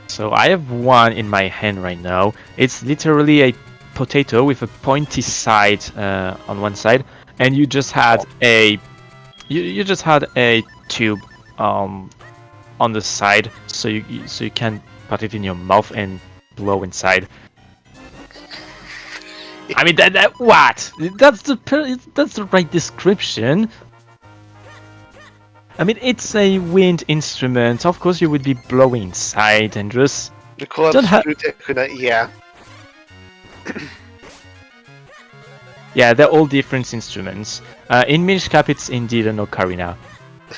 So I have one in my hand right now. It's literally a potato with a pointy side on one side, and you just had you just had a tube on the side, so you can put it in your mouth and blow inside. I mean that what? That's the right description. I mean, it's a wind instrument. Of course, you would be blowing inside and just The core Don't ha- flute Ocarina, yeah. yeah, they're all different instruments. In Minish Cap, it's indeed an ocarina.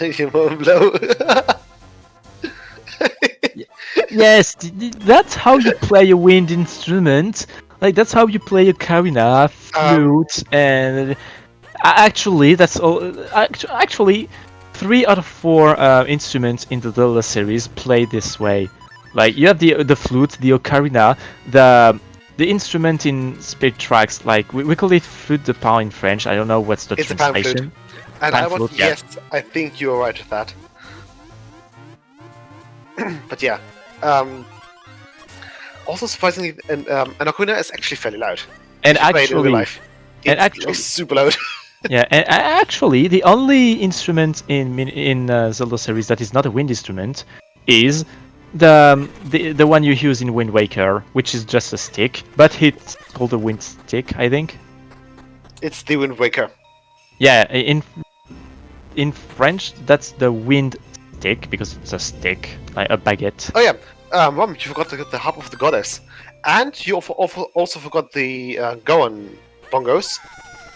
You won't blow. Yes, that's how you play a wind instrument. Like that's how you play ocarina, flute, and actually, that's all. Actually, 3 out of 4 instruments in the Zelda series play this way. Like you have the flute, the ocarina, the instrument in Spirit Tracks. Like we call it flûte de pan in French. I don't know what's the It's a pan flute. translation. And Pan I would, flute, yeah. yes, I think you are right with that. But yeah. Also, surprisingly, an ocarina is actually fairly loud. And If you play it in real actually, life, and it's actually- like super loud. yeah, and actually, the only instrument in Zelda series that is not a wind instrument is the one you use in Wind Waker, which is just a stick, but it's called a wind stick, I think. It's the Wind Waker. Yeah, in French, that's the wind stick because it's a stick, like a baguette. Oh yeah, Mom, you forgot the Harp of the Goddess. And you also forgot the Gohan bongos.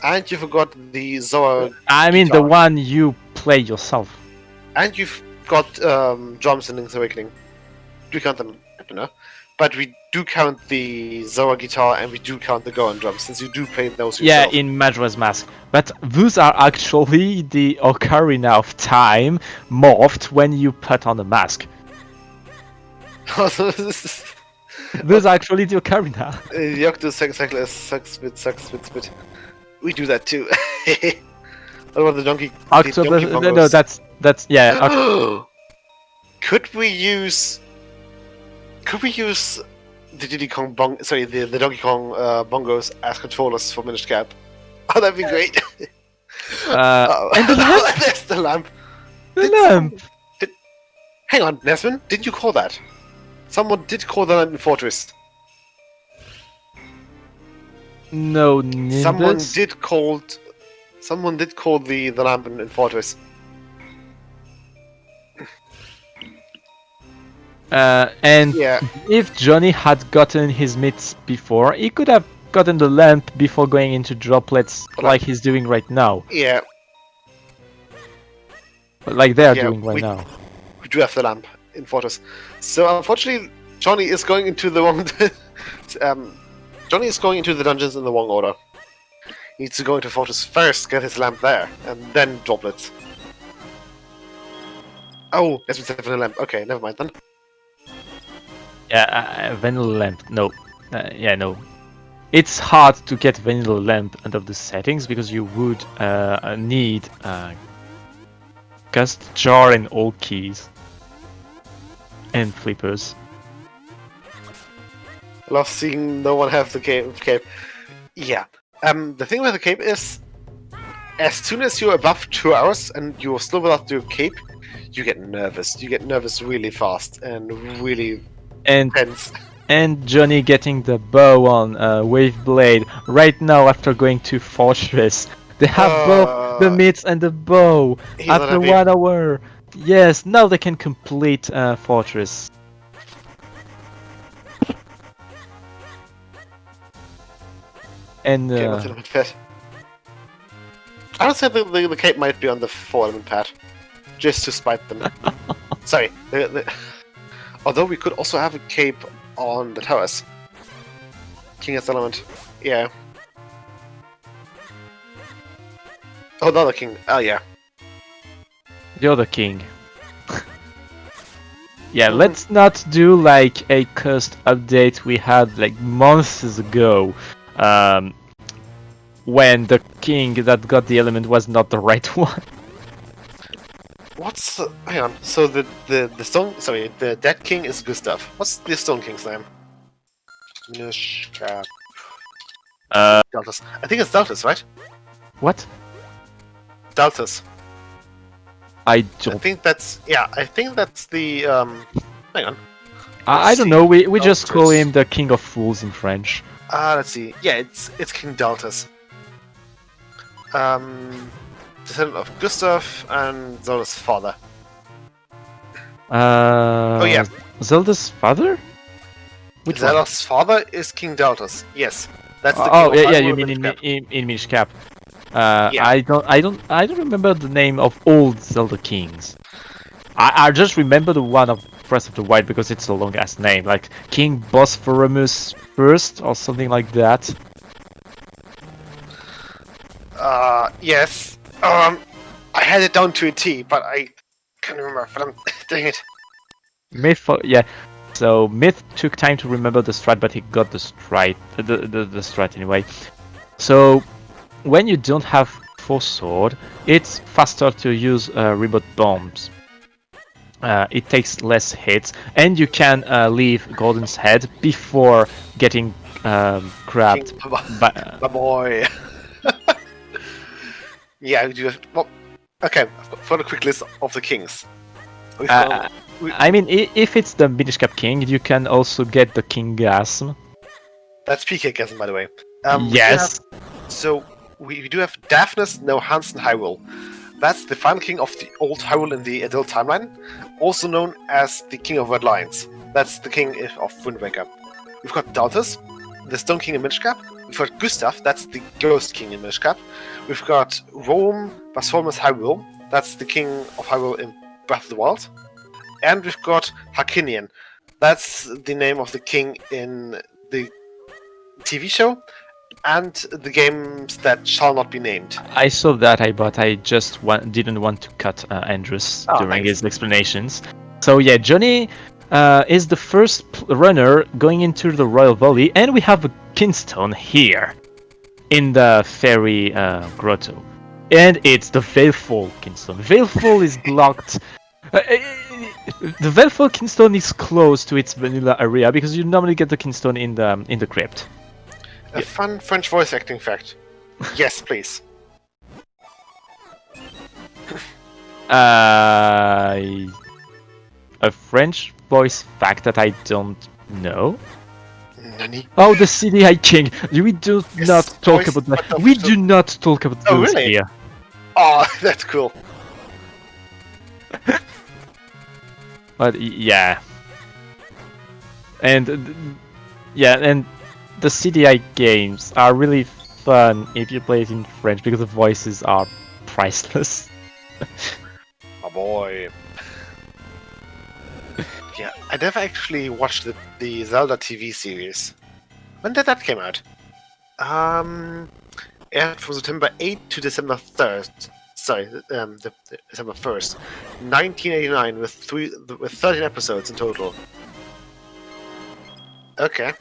And you forgot the Zoa. I mean, the guitar. one you play yourself. And you've got drums in Link's Awakening. Do you count them? I don't know. But we do count the Zoa guitar and we do count the Gohan drums, since you do play those Yeah, yourself. in Majora's Mask. But those are actually the Ocarina of Time morphed when you put on a mask. Those are actually the Ocarina. The Octo Cycle is sucks bit. We do that too. What about the donkey? October. The donkey No, bongos? that's yeah. Oc- Could we use the Diddy Kong the Donkey Kong bongos as controllers for Minish Cap? Oh, that'd be great. and the lamp. There's the lamp. The lamp. Hang on, Nesman, did you call that? Someone did call the lamp in Fortress. No, Nimbus. Someone did call the lamp in Fortress. And Yeah. if Johnny had gotten his mitts before, he could have gotten the lamp before going into droplets like he's doing right now. Yeah, Like they're Yeah, doing right we- now. we do have the lamp in Fortress. So unfortunately, Johnny is going into the wrong Johnny is going into the dungeons in the wrong order. He needs to go into Fortress first, get his lamp there, and then droplets. Oh, that's instead of a lamp. Okay, never mind then. Yeah, vanilla lamp. No. No. It's hard to get vanilla lamp under the settings because you would need cast jar and all keys and flippers. I love seeing no one have the cape. Yeah. The thing with the cape is, as soon as you're above 2 hours and you're still without your cape, you get nervous. You get nervous really fast and really tense. And Johnny getting the bow on Wave Blade right now after going to Fortress. They have both the mitts and the bow after 1 hour. Yes, now they can complete Fortress. And I don't think the cape might be on the 4-element pad, just to spite them. Sorry. Although we could also have a cape on the towers. King as element. Yeah. Oh, the other king. Oh, yeah. The other king. Yeah, let's not do like a cursed update we had like months ago. When the king that got the element was not the right one. What's hang on? So the dead king is Gustav. What's the stone king's name? Minish. Deltas. I think it's Deltas, right? What? Deltas. I don't. I think that's the hang on. I don't know. We just call him the king of fools in French. Let's see. Yeah, it's King Deltas. Descendant of Gustav and Zelda's father. Oh yeah, Zelda's father? Which Zelda's father is King Deltas. Yes, that's the. Oh yeah, you mean in Minish Cap. Yeah. I don't remember the name of old Zelda kings. I just remember the one of Breath of the Wild because it's a long ass name, like King Bosphorus First or something like that. Yes. I had it down to a T, but I can't remember. But dang it. Myth, yeah. So Myth took time to remember the strat, but he got the strat, the strat anyway. So when you don't have Force Sword, it's faster to use Rebot Bombs. It takes less hits, and you can leave Gordon's head before getting grabbed. My boy. Yeah, well, okay. I've got a quick list of the kings. I mean, if it's the Minish Cap King, you can also get the Kingasm. That's PK-gasm, by the way. Yes. We do have Daphnis No Hansen Hyrule. That's the final king of the old Hyrule in the adult timeline, also known as the King of Red Lions. That's the king of Wind Waker. We've got Daltus, the Stone King in Minish Cap. We've got Gustav, that's the Ghost King in Minish Cap. We've got Rome Basformus Hyrule, that's the King of Hyrule in Breath of the Wild. And we've got Harkinian, that's the name of the king in the TV show and the games that shall not be named. I saw that, but I just didn't want to cut Andrews during his explanations. So yeah, Johnny is the first runner going into the Royal Valley, and we have a Kinstone here in the Fairy Grotto. And it's the Veilful Kinstone. Veilful is blocked. The Veilful Kinstone is close to its vanilla area because you normally get the Kinstone in the crypt. A fun French voice acting fact. Yes, please. A French voice fact that I don't know. Nani? Oh, the CDI King. We do not talk about that. We do not talk about those really? here. Oh, that's cool. But yeah, and the CDI games are really fun if you play it in French because the voices are priceless. Oh boy. Yeah, I never actually watched the Zelda TV series. When did that came out? Yeah, from September 8th to December 3rd. Sorry, December 1st, 1989, with 13 episodes in total. Okay.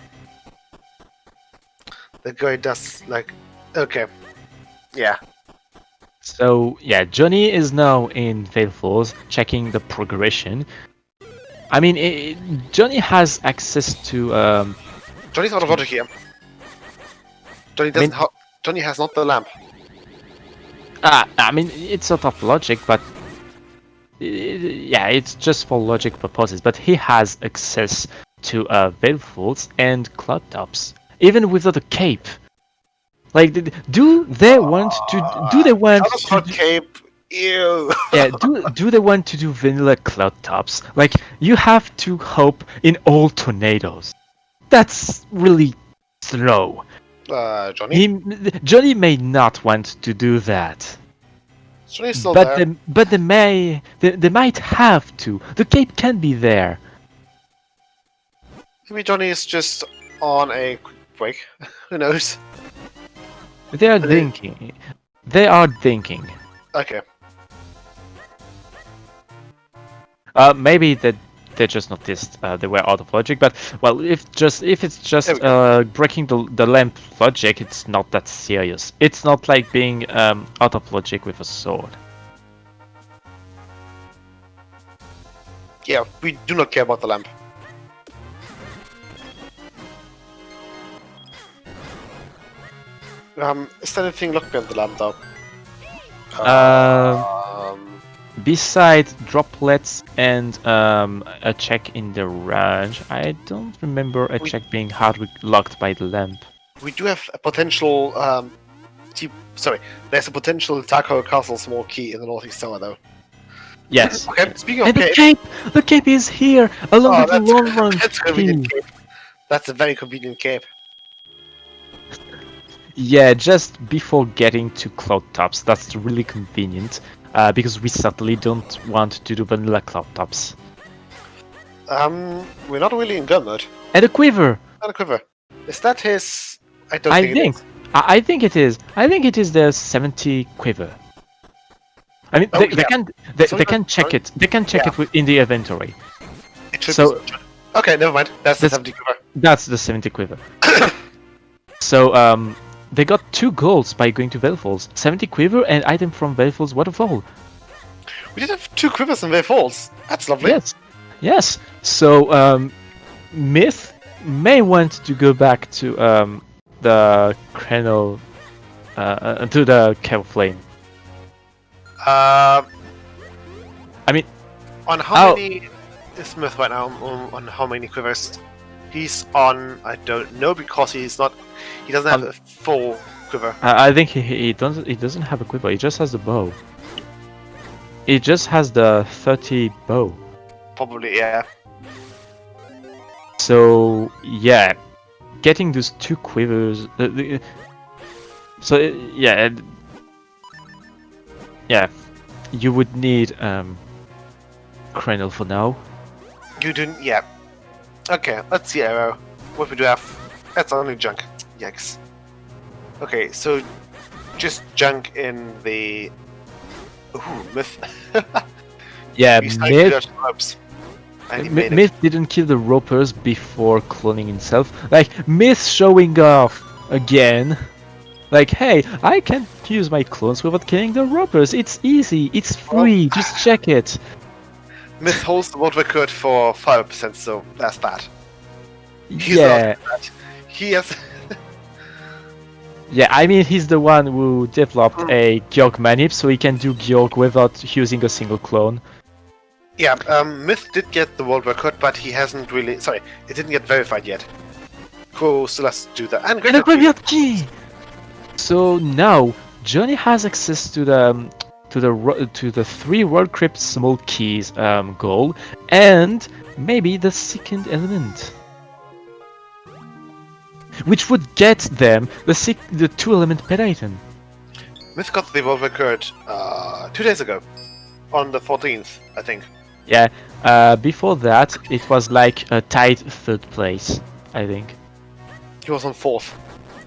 The guy does like. Okay. Yeah. So yeah, Johnny is now in Veil Falls, checking the progression. I mean, Johnny has access to. Johnny's out of logic here. Johnny doesn't. Johnny has not the lamp. I mean, it's sort of logic, but yeah, it's just for logic purposes. But he has access to Veil Falls and Cloud Tops, even without a cape. Like, do they want to? Do they want to? Cape. Ew. Yeah. Do they want to do vanilla Cloud Tops? Like, you have to hope in all tornadoes. That's really slow. Johnny. Johnny may not want to do that. Johnny's still But there. they might have to. The cape can be there. Maybe Johnny is just on a quick break. Who knows? They are thinking. They are thinking. Okay. Maybe that they just noticed they were out of logic. But well, if it's just breaking the lamp logic, it's not that serious. It's not like being out of logic with a sword. Yeah, we do not care about the lamp. Is there anything locked behind the lamp though? Besides droplets and a check in the range, I don't remember a check being hard locked by the lamp. We do have a potential. There's a potential Taco Castle small key in the Northeast Tower though. Yes. Okay, speaking of And cape, the cape is here along with the long run. That's a convenient cape. That's a very convenient cape. Yeah, just before getting to Cloud Tops, that's really convenient. Because we certainly don't want to do vanilla Cloud Tops. We're not really in gun mode. And a quiver. Not a quiver. Is that his? I don't I think. think. It is. I think it is. I think it is the 70 quiver. I mean, they can check it. They can check it in the inventory. It should So be, okay, never mind. That's the 70 quiver. that's the 70 quiver. So they got 2 golds by going to Veil Falls. 70 quiver and item from Veil Falls Waterfall. We did have 2 quivers in their falls. That's lovely. Yes. So Myth may want to go back to the Krenel, to the Cave Flame. I mean, on how many is Smith right now? On how many quivers? He's on. I don't know because he's not. He doesn't have a full quiver. I think he doesn't have a quiver. He just has the bow. He just has the 30 bow. Probably, yeah. So yeah, getting those 2 quivers. Yeah, you would need Krenel for now. You didn't, yeah. Okay, let's see, Arrow. What we do have? That's only junk. Yikes. Okay, so just junk in the. Ooh, Myth. Yeah, Myth didn't kill the ropers before cloning himself. Like, Myth showing off again. Like, hey, I can use my clones without killing the ropers. It's easy, it's free, just check it. Myth holds the world record for 5%, so that's that. Yeah. He has. Yeah, I mean, he's the one who developed a Georg manip, so he can do Georg without using a single clone. Yeah, Myth did get the world record, but he hasn't really. Sorry, it didn't get verified yet. Cool, so let's do that. And a graveyard key! So now, Johnny has access to the 3 World Crypt small keys goal, and maybe the second element. Which would get them the 2-element pet item. Myth got the world record 2 days ago, on the 14th, I think. Yeah, before that, it was like a tied 3rd place, I think. He was on 4th,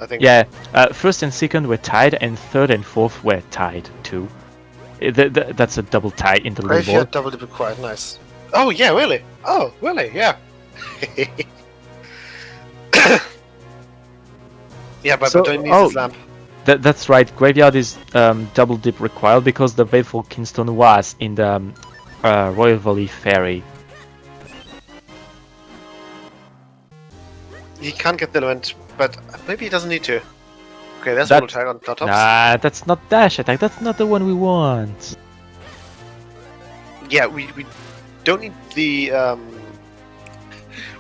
I think. Yeah, first and second were tied, and third and fourth were tied too. That's a double tie in the Graveyard leaderboard. double dip required, nice. Oh yeah, really? Oh, really? Yeah. Yeah, but So- don't need this lamp. That's right. Graveyard is double dip required because the faithful Kingston was in the Royal Valley Ferry. He can't get the element, but maybe he doesn't need to. Okay, there's That- one attack on tops. Nah, that's not dash attack. That's not the one we want. Yeah, we don't need the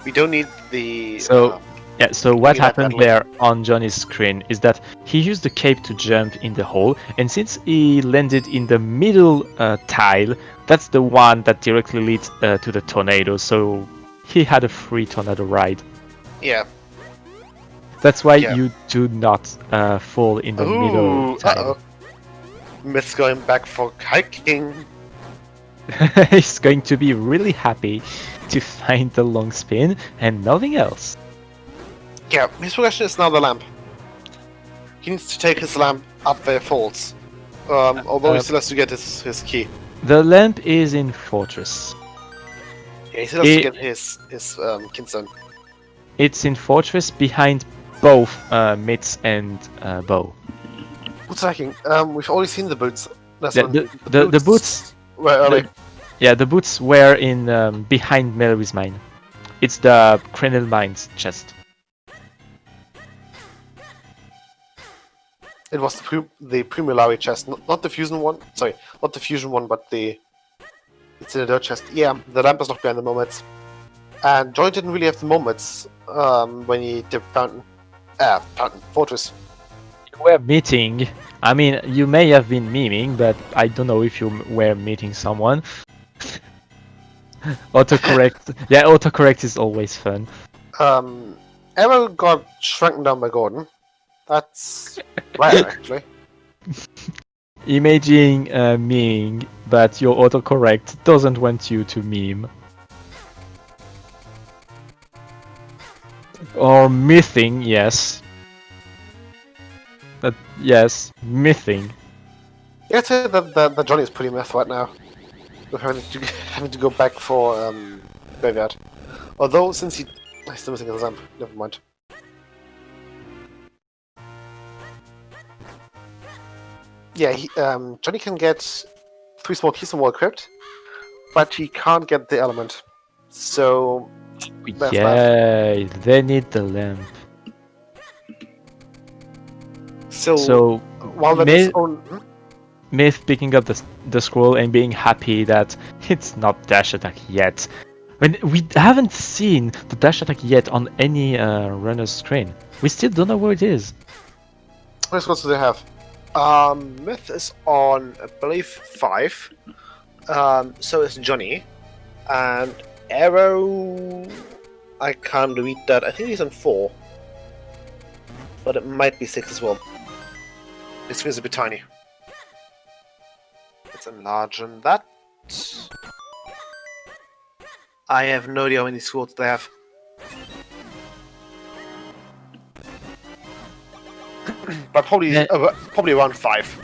we don't need the So- Yeah, so what Maybe that happened battle- there on Johnny's screen is that he used the cape to jump in the hole, and since he landed in the middle tile, that's the one that directly leads to the tornado, so he had a free tornado ride. yeah. That's why Yeah. you do not fall in the middle Ooh, tile. Myth's going back for hiking. He's going to be really happy to find the long spin and nothing else. Yeah, his progression is now the lamp. He needs to take his lamp up where it falls. Although he still has to get his key. The lamp is in Fortress. Yeah, he still has to It- get his Kinstone. It's in Fortress behind both Mitz and Bow. Boots hacking. We've already seen the boots. That's The boots, were early. yeah, the boots were in behind Mallory's mine. It's the Cranial Mines chest. It was the Primulari chest, not the fusion one. Sorry, not the fusion one, but it's in the dirt chest. Yeah, the lamp is not behind the moments. And Joy didn't really have the moments when he did Fountain Fortress. You were meeting. I mean, you may have been memeing, but I don't know if you were meeting someone. Autocorrect. Yeah, autocorrect is always fun. Arrow got shrunken down by Gordon. That's rare, actually. Imaging memeing, but your autocorrect doesn't want you to meme. Or mything, yes. But yes, mything. Yeah, I'd say that Johnny is pretty meth right now. With having to go back for Graveyard. Although, since he's still missing his lamp, never mind. Yeah, Johnny can get 3 small keys from Wall Crypt, but he can't get the element. So, that's Yeah, they need the lamp. So while that is own... Myth picking up the scroll and being happy that it's not dash attack yet. When we haven't seen the dash attack yet on any runner's screen. We still don't know where it is. What scrolls do they have? Myth is on, I believe, 5. So is Johnny. And Arrow... I can't read that. I think he's on 4. But it might be 6 as well. This screen is a bit tiny. Let's enlarge on that. I have no idea how many swords they have. But probably probably around 5.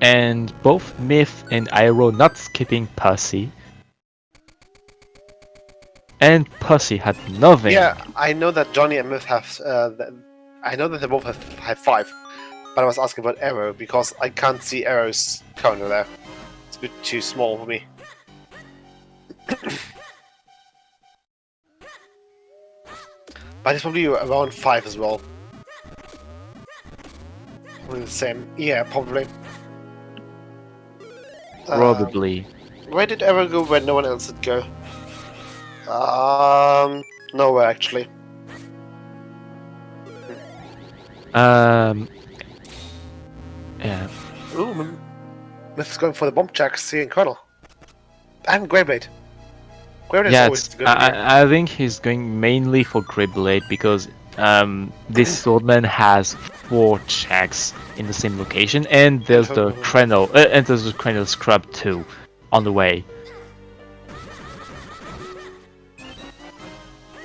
And both Myth and Iroh not skipping Pussy. And Pussy had nothing. Yeah, I know that Johnny and Myth have. I know that they both have 5. But I was asking about Arrow because I can't see Arrow's counter there. It's a bit too small for me. But it's probably around 5 as well. Probably the same. Yeah, probably. Probably. Where did Arrow go where no one else did go? Nowhere actually. Yeah. Ooh, Myth's going for the bomb jack, seeing Colonel. And Greyblade. Greyblade is Yeah, always good. I think he's going mainly for Greyblade because this swordman has 4 checks in the same location, and there's the Cranial Scrub too on the way.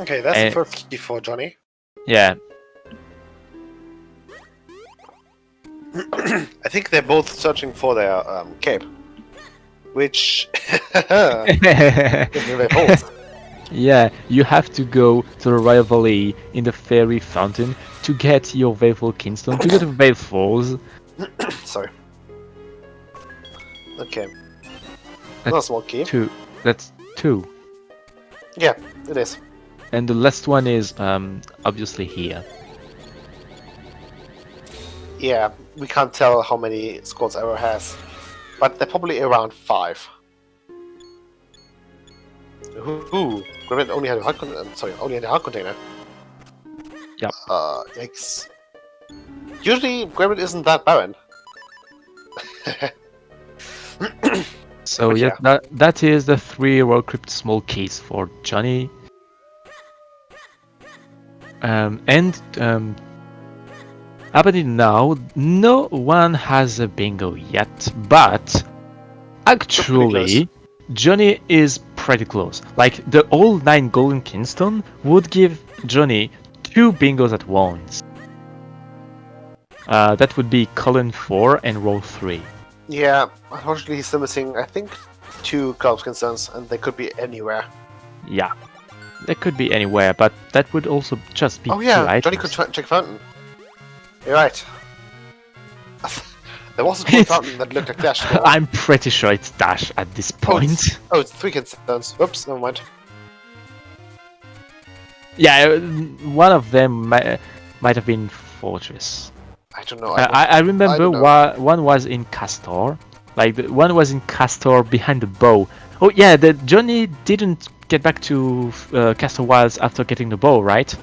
Okay, that's the first key for Johnny. Yeah, I think they're both searching for their cape, which is very false. Yeah, you have to go to the Royal Valley in the Fairy Fountain to get your Veilful Kingston, to get the Veilfuls. Sorry. Okay. Not a small key. That's two. Yeah, it is. And the last one is obviously here. Yeah, we can't tell how many squads Arrow has, but they're probably around 5. Ooh, Gravit only had a hard only had a hard container. Yep. Yikes. Usually, Gravit isn't that barren. So But yeah, that is the 3 Royal Crypt small keys for Johnny. Up until now, no one has a bingo yet, but actually, Johnny is pretty close. Like, the all 9 Golden Kingston would give Johnny 2 bingos at once. That would be column 4 and row 3. Yeah, unfortunately he's still missing, I think, 2 Cloud Concerns, and they could be anywhere. Yeah, they could be anywhere, but that would also just be Oh yeah, 2 items. Johnny could check Fountain. You're right. There was a fountain that looked like Dash. I'm pretty sure it's Dash at this point. Oh, it's 3 Concerns. Oops, never mind. Yeah, one of them might have been Fortress. I don't know. I remember don't know. one was in Castor. Like, one was in Castor behind the bow. Oh yeah, Johnny didn't get back to Castor Wilds after getting the bow, right?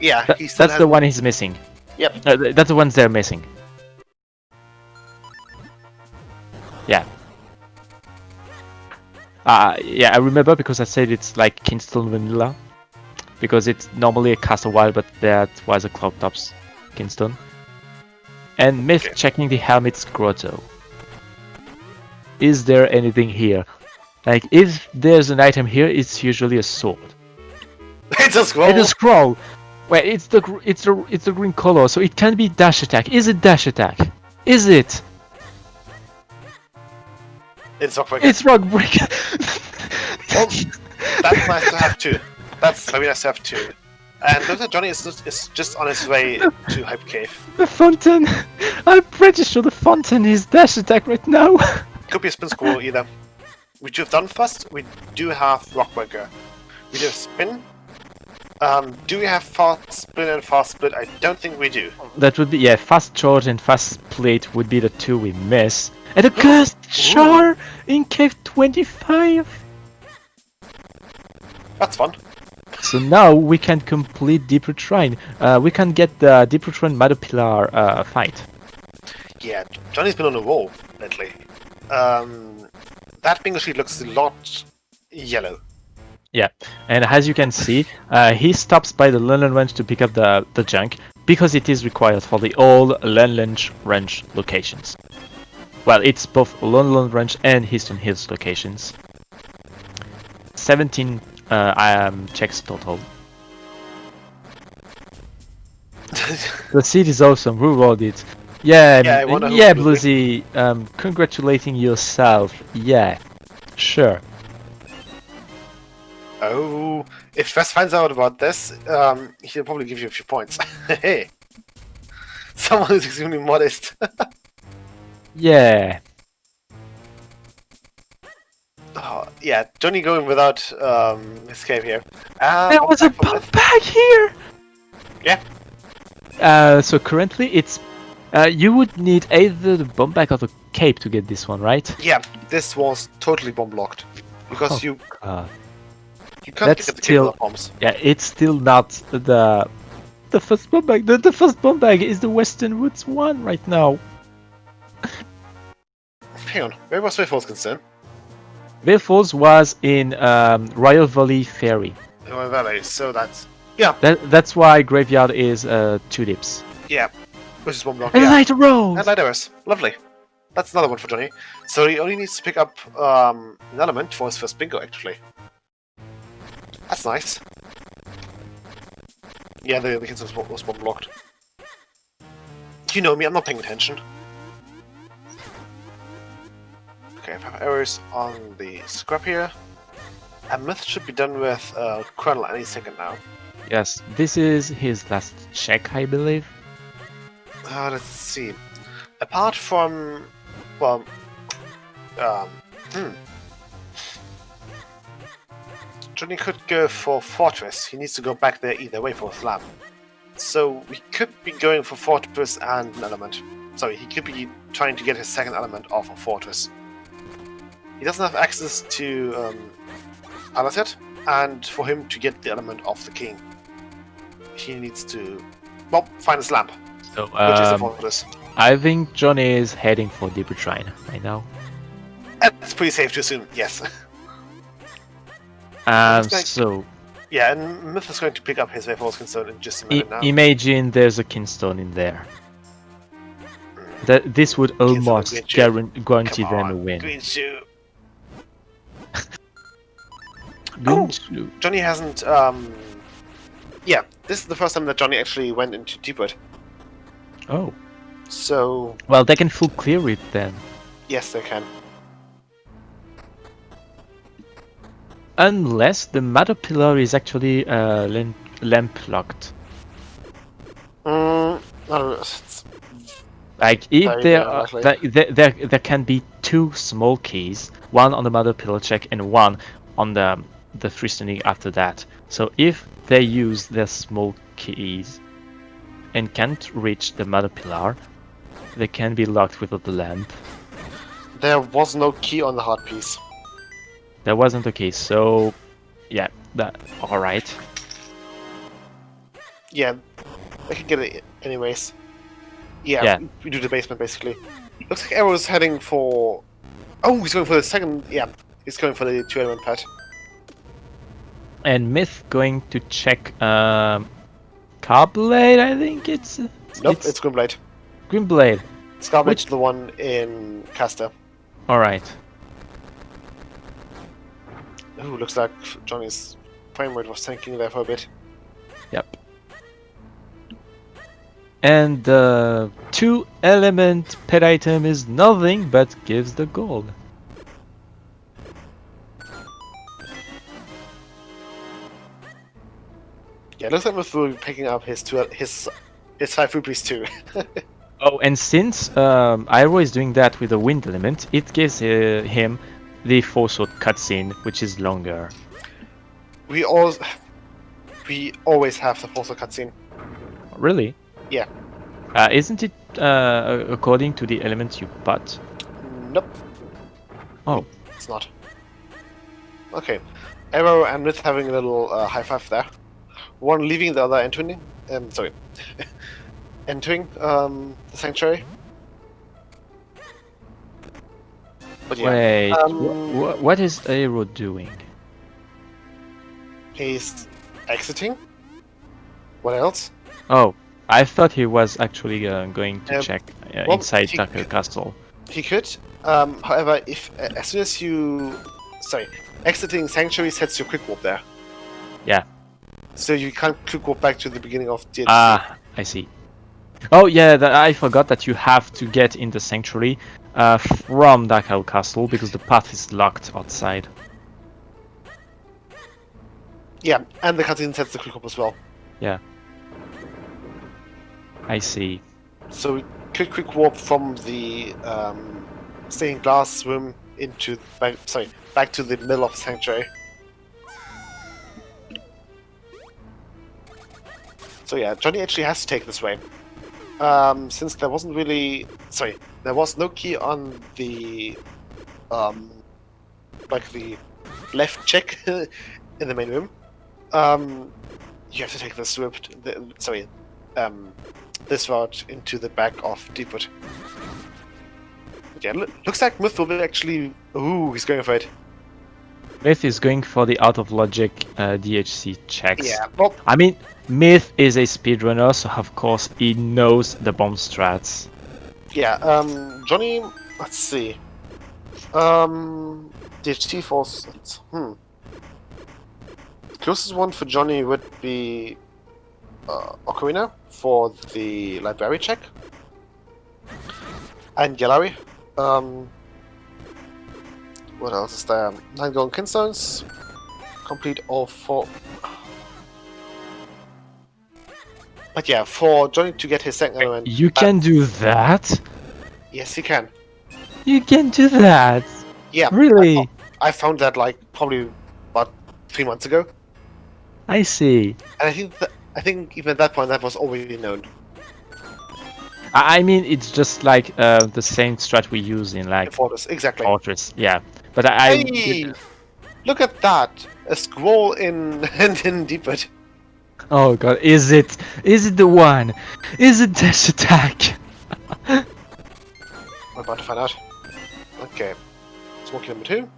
Yeah, he still that's the one he's missing. Yep. That's the ones they're missing. Yeah. Yeah, I remember because I said it's like Kingston Vanilla. Because it's normally a Castor Wild, but that was a Cloudtops Kingston. And Myth checking the Helmet's Grotto. Is there anything here? Like, if there's an item here, it's usually a sword. It's a scroll. It's a scroll. Well, it's the green color, so it can be dash attack. Is it dash attack? Is it? It's Rock Breaker. It's Rock Breaker. Well, that's nice to have 2. That's very nice to have 2. And looks like Johnny is just on his way to Hype Cave. The fountain. I'm pretty sure the fountain is dash attack right now. Could be a spin scroll either. Which you've done first. We do have Rock Breaker. We do have spin. Do we have fast spin and fast split? I don't think we do. That would be, yeah, fast charge and fast split would be the 2 we miss. And a Ghost Shower in Cave 25! That's fun. So now we can complete Deeper Shrine. We can get the Deeper Shrine Mother Pillar fight. Yeah, Johnny's been on a roll lately. That bingo sheet looks a lot yellow. Yeah, and as you can see, he stops by the London Range to pick up the junk, because it is required for the all London Range locations. Well, it's both London Range and Eastern Hills locations. 17 checks total. The seed is awesome, reward it. Yeah, Bluesy, congratulating yourself. Yeah, sure. Oh, if Fess finds out about this, he'll probably give you a few points. Hey, someone who's extremely modest. Yeah. Yeah, Johnny going without escape here. There was a bump back here! Yeah. So currently it's... you would need either the bomb back or the cape to get this one, right? Yeah, this was totally bomb blocked. Because you can't that's get the still, bombs. Yeah, it's still not the first bomb bag. The first bomb bag is the Western Woods one right now. Hang on, where was Wayfall's concerned? Wayfalls was in Royal Valley Ferry. Royal Valley, so that's... Yeah. That's why Graveyard is 2 dips. Yeah, which is one block. And yeah. Light Rose! And Light Arrows, lovely. That's another one for Johnny. So he only needs to pick up an element for his first bingo, actually. That's nice. Yeah, the kids was bomb blocked. You know me, I'm not paying attention. Okay, 5 arrows on the scrap here. And Myth should be done with Colonel any second now. Yes, this is his last check, I believe. Let's see. Apart from, well, Johnny could go for Fortress. He needs to go back there either way for a slam. So we could be going for Fortress and an element. Sorry, he could be trying to get his second element off of Fortress. He doesn't have access to Alaset, and for him to get the element of the king, he needs to, well, find a slam, So, which is a Fortress. I think Johnny is heading for Deeper Shrine right now. That's pretty safe to assume, yes. So, Yeah, and Myth is going to pick up his way force concern in just a minute now. imagine there's a Kinstone in there. This would almost guarantee them a win. Green shoe. Green shoe. Johnny hasn't. Yeah, this is the first time that Johnny actually went into Deepwood. Oh, So well, they can full clear it then. yes, they can. Unless the Mother Pillar is actually lamp locked. No, it's Like if Very there unlikely. there can be 2 small keys, one on the Mother Pillar check and one on the freestanding after that. So if they use their small keys and can't reach the Mother Pillar, they can be locked without the lamp. There was no key on the hard piece. That wasn't the case. So yeah, that all right. Yeah, they can get it anyways. Yeah, Yeah. we do the basement basically. Looks like Arrow's heading for. Oh, he's going for the second. Yeah, he's going for the 2-element pad. And Myth going to check Carblade, I think it's Nope, it's Grimblade. Grimblade. Scarblade's the one in Caster. Alright. Ooh, looks like Johnny's frame rate was tanking there for a bit. Yep. And the 2-element pet item is nothing but gives the gold. Yeah, looks like Myth will be picking up his 5 rupees too. Oh, and since Iroh is doing that with the wind element, it gives him the 4-sword cutscene, which is longer. we always have the Forza cutscene. Really? Yeah. Isn't it according to the element you bought? Nope, Oh, it's not. Okay, Arrow and Myth having a little high five there. One leaving, the other entering. Entering the sanctuary. But yeah, wait. What is Iroh doing? he's exiting. What else? Oh, I thought he was actually going to check well, inside he Darker could- Castle. He could. However, if as soon as you, exiting sanctuary sets your quick warp there. Yeah. So you can't quick warp back to the beginning of DLC. Ah, I see. Oh yeah, I forgot that you have to get in the sanctuary from Dark Castle because the path is locked outside. Yeah, and the cutscene sets the quick warp as well. Yeah. I see. So we could quick warp from the stained glass room into back to the middle of the sanctuary. So yeah, Johnny actually has to take this way. Since there wasn't really there was no key on the the left check in the main room. You have to take this route this route into the back of Deepwood. Yeah, looks like Myth will be actually. Ooh, he's going for it. Myth is going for the out of logic DHC checks. Yeah, well, I mean, Myth is a speedrunner, so of course he knows the bomb strats. yeah. Johnny, let's see. DHT force. Closest one for Johnny would be Ocarina for the library check, and Gallery. What else is there? 9 golden kinstones. Complete all 4. But yeah, for Johnny to get his second element. You can do that? Yes, he can. You can do that? Yeah. Really? I found that like probably about 3 months ago. I see. And I think even at that point that was already known. I mean, it's just like the same strat we use in like Fortress, exactly. Fortress, yeah. But I Hey! Look at that! A scroll in Deepwood. oh god, is it the one? Is it dash attack? We're about to find out. Okay. Smoky number 2.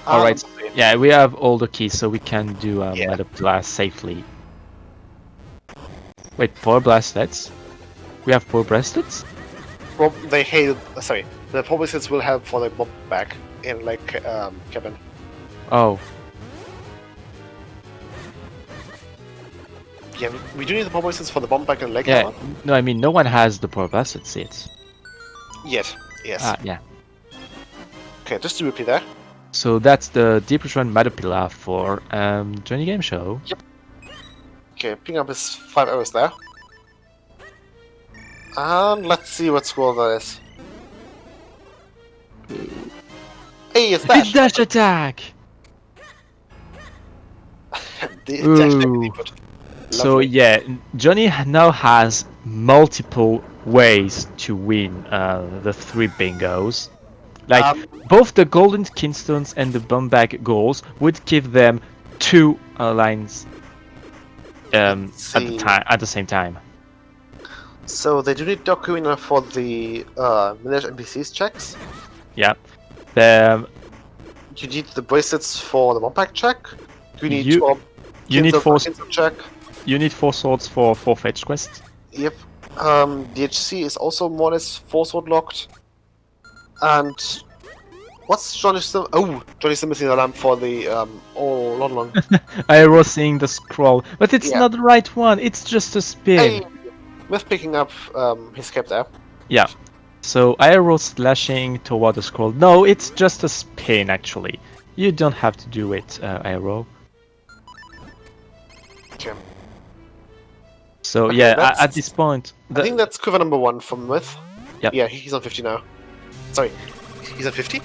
Alright, yeah, we have all the keys, so we can do Yeah. Meta Blast safely. Wait, 4 bracelets? We have 4 bracelets? Well, they hate. Sorry, the publicists will help for the bomb back in like cabin. Oh, Yeah, we do need the publicists for the bomb back in Lake yeah. Cabin. No, I mean, no one has the 4 bracelets yet. Yet, yes. Ah, yeah. Okay, just to repeat there. So that's the Deep Run Matapilla for Johnny Game Show. Okay, picking up his 5 arrows there. And let's see what scroll that is. Hey, it's It's Dash! dash attack! The Ooh. Dash technically put. So Lovely. yeah, Johnny now has multiple ways to win the 3 bingos. Like both the golden kinstones and the bomb bag goals would give them 2 lines at the same time. So they do need Documina for the Minish NPCs checks. Yeah. You need the bracelets for the Mompact check. You need you need 4 Kinstone check. you need 4 swords for 4 fetch quests. Yep. DHC is also more or less 4 sword locked. And what's Johnny still? Oh, Johnny's still missing the lamp for the long. I was seeing the scroll, but it's Yeah. not the right one. It's just a spin. Hey, with picking up his cap there. Yeah. So arrow slashing toward the scroll. No, it's just a spin actually. You don't have to do it, arrow. Okay. So Okay, yeah, that's- at this point, I think that's quiver number 1 from Myth. Yep. Yeah, he's on 50 now. Sorry, he's on 50?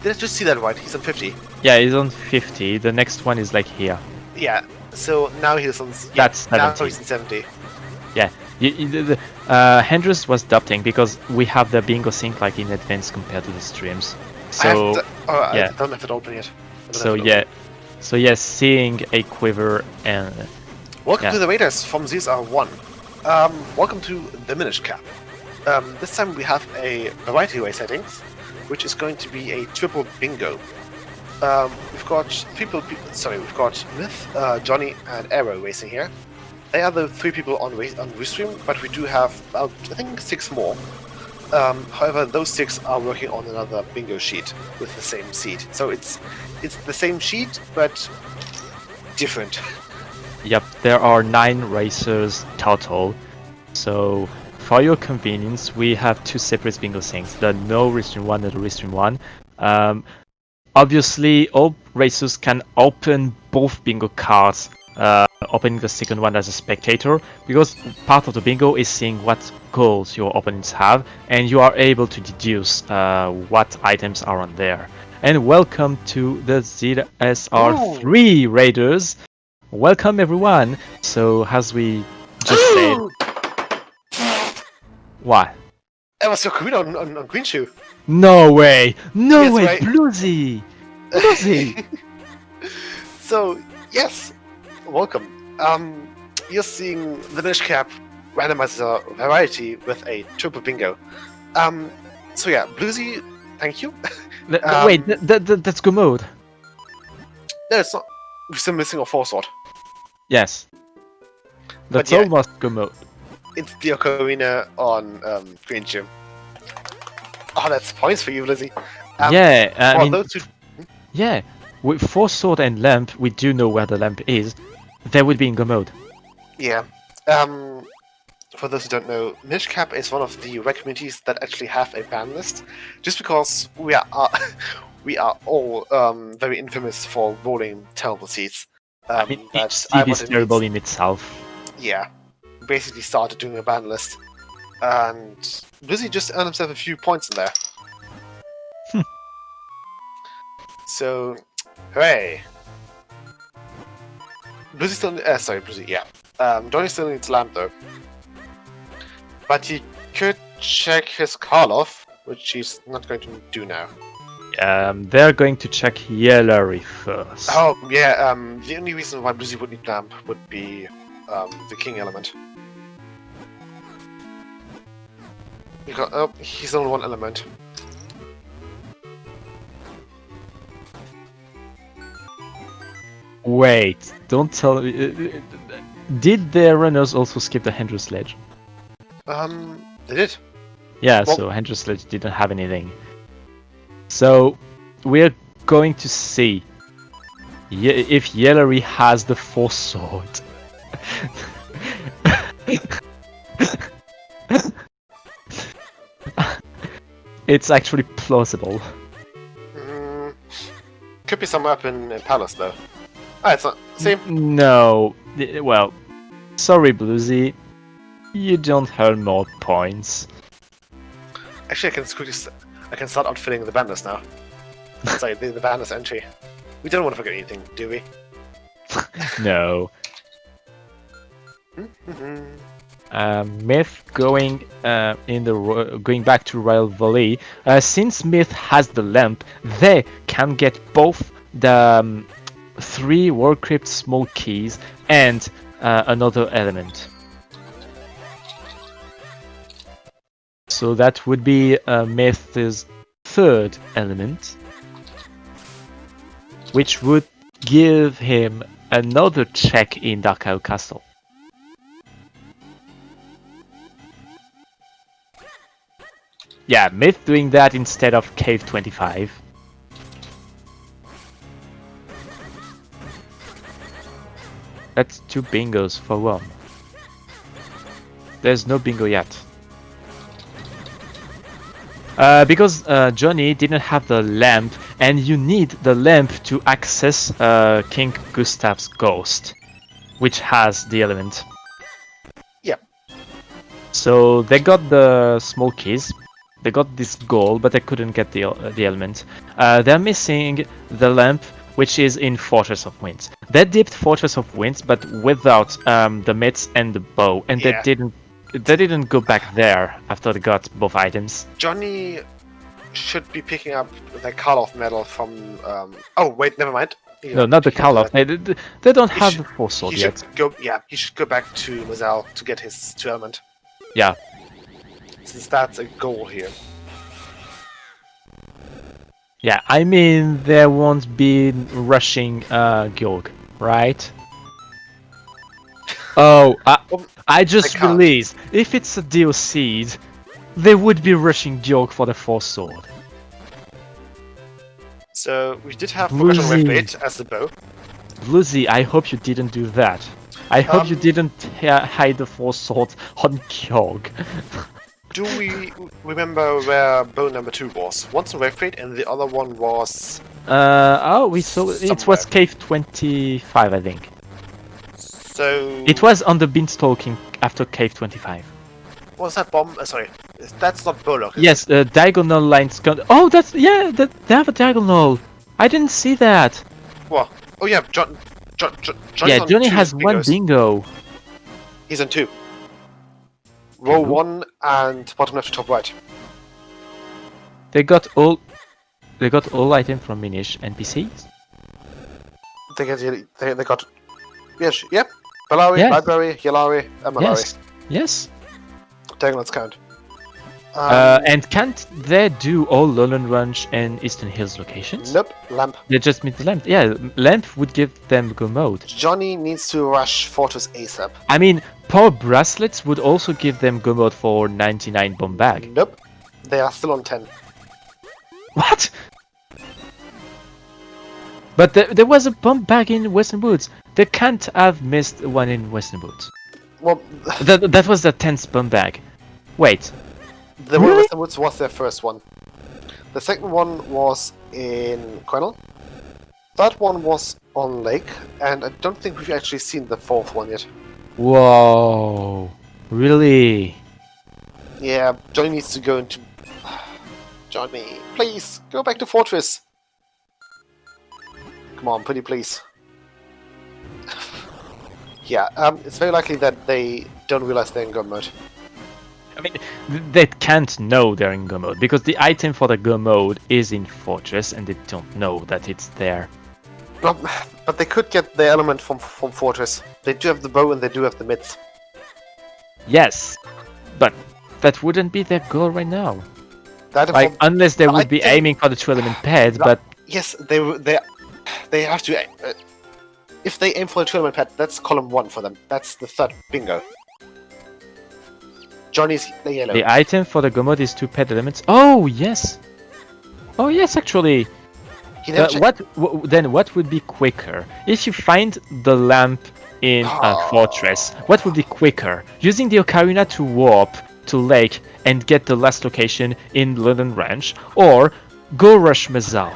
Did I just see that right? He's on 50. yeah, he's on 50. The next one is like here. Yeah, so now he's on... That's now 70. he's on 70. Yeah. Hendrix was doubting because we have the bingo sync like in advance compared to the streams. So I yeah. don't have it open yet. So yeah, seeing a quiver and Welcome Yeah. to the Raiders from ZR1. Welcome to the Minish Cap. This time we have a variety way settings, which is going to be a triple bingo. We've got we've got Myth, Johnny, and Arrow racing here. They are the 3 people on Restream, but we do have about, I think, 6 more. However, those 6 are working on another bingo sheet with the same seed. So it's the same sheet, but different. yep, there are 9 racers total. So for your convenience, we have 2 separate bingo things: the no restream 1 and the restream 1. Obviously, all racers can open both bingo cards. Opening the second one as a spectator, because part of the bingo is seeing what goals your opponents have, and you are able to deduce what items are on there. And welcome to the ZSR3 Raiders. Welcome everyone. So as we just said, what? That was your queen on Green Shoe. No way! No Yes, way! right. Bluesy! Bluesy! So yes, welcome. You're seeing the Minish Cap Randomizer variety with a triple bingo. So yeah, Bluesy, thank you. Wait, that's good mode. No, it's not. We're still missing a 4 sword. Yes. That's yeah. almost good mode. It's the Ocarina on Green Shoe. Oh, that's points for you, Bluesy. Yeah, I well, mean, those 2. yeah, with 4 sword and lamp, we do know where the lamp is. There would be in go mode. Yeah. for those who don't know, Minish Cap is one of the rare communities that actually have a ban list, just because we are we are all very infamous for rolling terrible seeds. I mean, each That's seed is terrible in itself. Yeah, basically started doing a ban list, and Lizzie just earned himself a few points in there. So, hooray! Blizzy still, sorry, Blizzy, yeah. Johnny still needs lamp though, but he could check his call-off, which he's not going to do now. They're going to check Yellary first. Oh yeah, the only reason why Blizzy would need lamp would be the king element. Because, oh, he's only one element. Wait, don't tell me. Did the runners also skip the Hendra Sledge? They did. Yeah, Well- so Hendra Sledge didn't have anything. So, we're going to see if Yellary has the Force Sword. It's actually plausible. Could be somewhere up in Palace though. Ah, it's not. See? No. Well, sorry, Bluesy. You don't earn more points. Actually, I can start outfitting the bandits now. Sorry, the bandits entry. We don't want to forget anything, do we? No. Myth going going back to Royal Valley. Since Myth has the lamp, they can get both the 3 War Crypt small keys and another element. So that would be Myth's 3rd element, which would give him another check in Dark Isle Castle. Yeah, Myth doing that instead of Cave 25. That's 2 bingos for 1. There's no bingo yet. Because Johnny didn't have the lamp, and you need the lamp to access King Gustav's ghost, which has the element. Yeah. So they got the small keys, they got this goal, but they couldn't get the element. They're missing the lamp, which is in Fortress of Winds. They dipped Fortress of Winds, but without the mitts and the bow, and Yeah. they didn't go back there after they got both items. Johnny should be picking up the call-off medal from. Oh wait, never mind. No, not the call-off. They don't He have should- the Force Sword He yet. should go. Yeah, he should go back to Mazal to get his 2 element, Yeah. since that's a goal here. Yeah, I mean, they won't be rushing Georg, right? Oh, I just They can't. realized, if it's a DLC, they would be rushing Georg for the Force Sword. So we did have Progression Bluesy. Wave Blade as the bow. Lucy, I hope you didn't do that. I hope you didn't hide the Force Sword on Georg. Do we remember where bow number 2 was? One's in Wave Blade and the other one was. Oh, we saw it was Somewhere. Cave 25, I think. So. It was on the Beanstalk after Cave 25. Was that bomb? Sorry, that's not Bullock. Yes, diagonal lines. Oh, that's they have a diagonal. I didn't see that. What? Oh yeah, Johnny's Yeah, on Johnny 2 has 1 bingos. bingo. He's on 2. Row Bingo? 1 and bottom left to top right. They got all items from Minish NPCs. They got. Yes, yep. Bellari, Yes. Library, Yellari, and Malari. Yes, yes. Diagonals count. And can't they do all Lowland Ranch and Eastern Hills locations? Nope, Lamp. They just meet the lamp. Yeah, lamp would give them go mode. Johnny needs to rush Fortress ASAP. I mean, power bracelets would also give them go mode for 99 bomb bag. Nope, they are still on 10. What? But there was a bomb bag in Western Woods. They can't have missed one in Western Woods. Well, That was the 10th bomb bag. Wait. the Really? one with the woods was their first one. The second one was in Quenel. That one was on Lake, and I don't think we've actually seen the fourth one yet. Whoa. Really? Yeah, Johnny needs to go into... Johnny, please, go back to Fortress! Come on, pretty please. Yeah, it's very likely that they don't realize they're in go mode. I mean, they can't know they're in go mode because the item for the go mode is in Fortress and they don't know that it's there. Well, but they could get the element from Fortress. They do have the bow and they do have the mitts. Yes, but that wouldn't be their goal right now. That Like, unless they I would be think- aiming for the 2-element pad, but Yes, they have to. If they aim for the 2-element pad, that's column 1 for them. That's the third bingo. Johnny's the yellow. the item for the go mode is 2 pad elements. Oh, yes! Oh, yes, actually. He never checked- Then what would be quicker? If you find the lamp in Fortress, what would be quicker? Using the Ocarina to warp to Lake and get the last location in London Ranch, or go rush Mazal?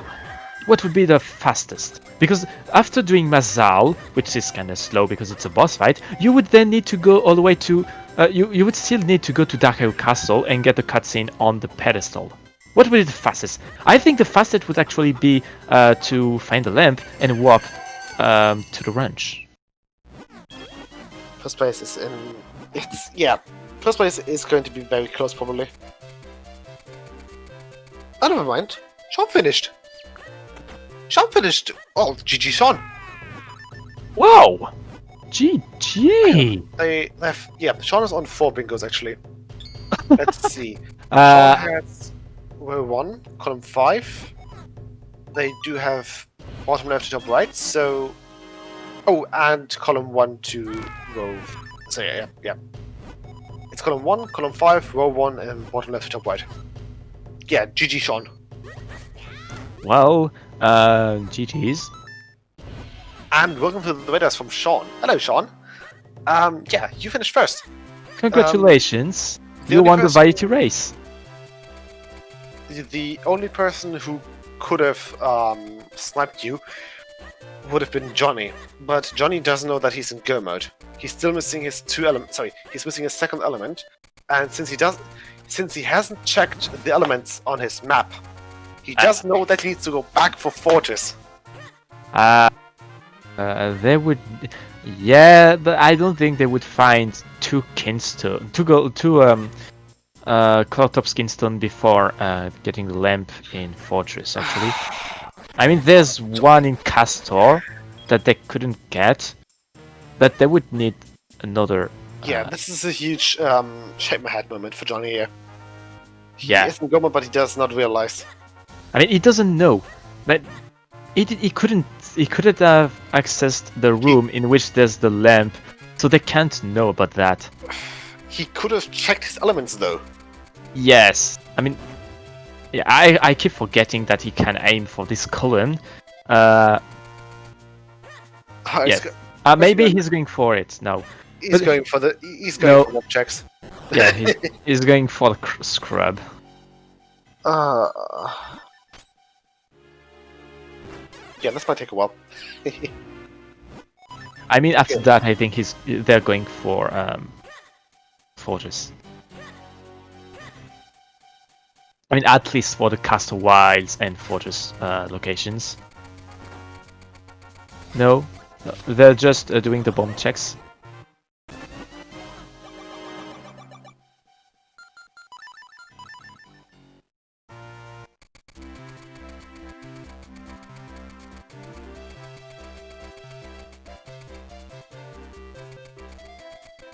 What would be the fastest? Because after doing Mazal, which is kind of slow because it's a boss fight, you would then need to go all the way to... you would still need to go to Dark Isle Castle and get the cutscene on the pedestal. What would be the fastest? I think the fastest would actually be to find the lamp and warp to the ranch. First place is in. It's yeah. First place is going to be very close, probably. Oh, never mind. Sean finished. Sean finished. Oh, GG, Sean. Wow! GG! They have. Yeah, Sean is on 4 bingos actually. Let's see. Sean Uh, has row 1, column 5. They do have bottom left to top right. So. Oh, and column 1 to row. So yeah. It's column 1, column 5, row 1, and bottom left to top right. Yeah, GG, Sean. well, GG's. And welcome to the videos from Sean. Hello, Sean. Yeah, you finished first. Congratulations! the You only won the person- variety race. The only person who could have sniped you would have been Johnny, but Johnny doesn't know that he's in go mode. He's still missing his he's missing his second element, and since he hasn't checked the elements on his map, he doesn't know that he needs to go back for Fortress. They would... Yeah, but I don't think they would find 2 Kinstone... two Cloudtop Skinstone before getting the lamp in Fortress, actually. I mean, there's one in Castor that they couldn't get, but they would need another... Yeah, this is a huge shake my head moment for Johnny here. He Yeah. is in go mode, but he does not realize. I mean, he doesn't know. But he couldn't have accessed the room in which there's the lamp, so they can't know about that. He could have checked his elements though. Yes, I mean, yeah, I keep forgetting that he can aim for this column. Yes. Maybe he's going for it now. He's going for for mob checks. Yeah, he's going for the scrub. Yeah, this might take a while. I mean, after that, I think they're going for Fortress. I mean, at least for the Castle Wilds and Fortress locations. No, they're just doing the bomb checks.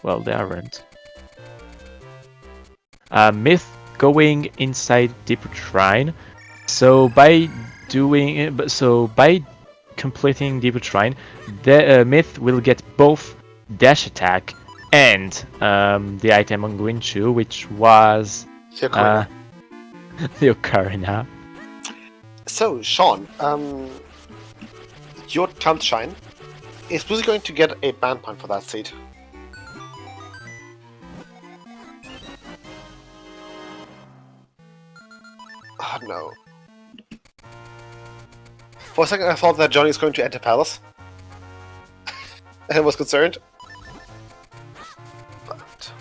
Well, they aren't. Myth going inside Deep Shrine. So by completing Deep Shrine, the Myth will get both dash attack and the item on Green Shoe, which was The Ocarina. the Ocarina. So, Sean, your Time to Shine is Boozy going to get a ban point for that seed? Oh no. For a second I thought that Johnny is going to enter Palace. And I was concerned. But...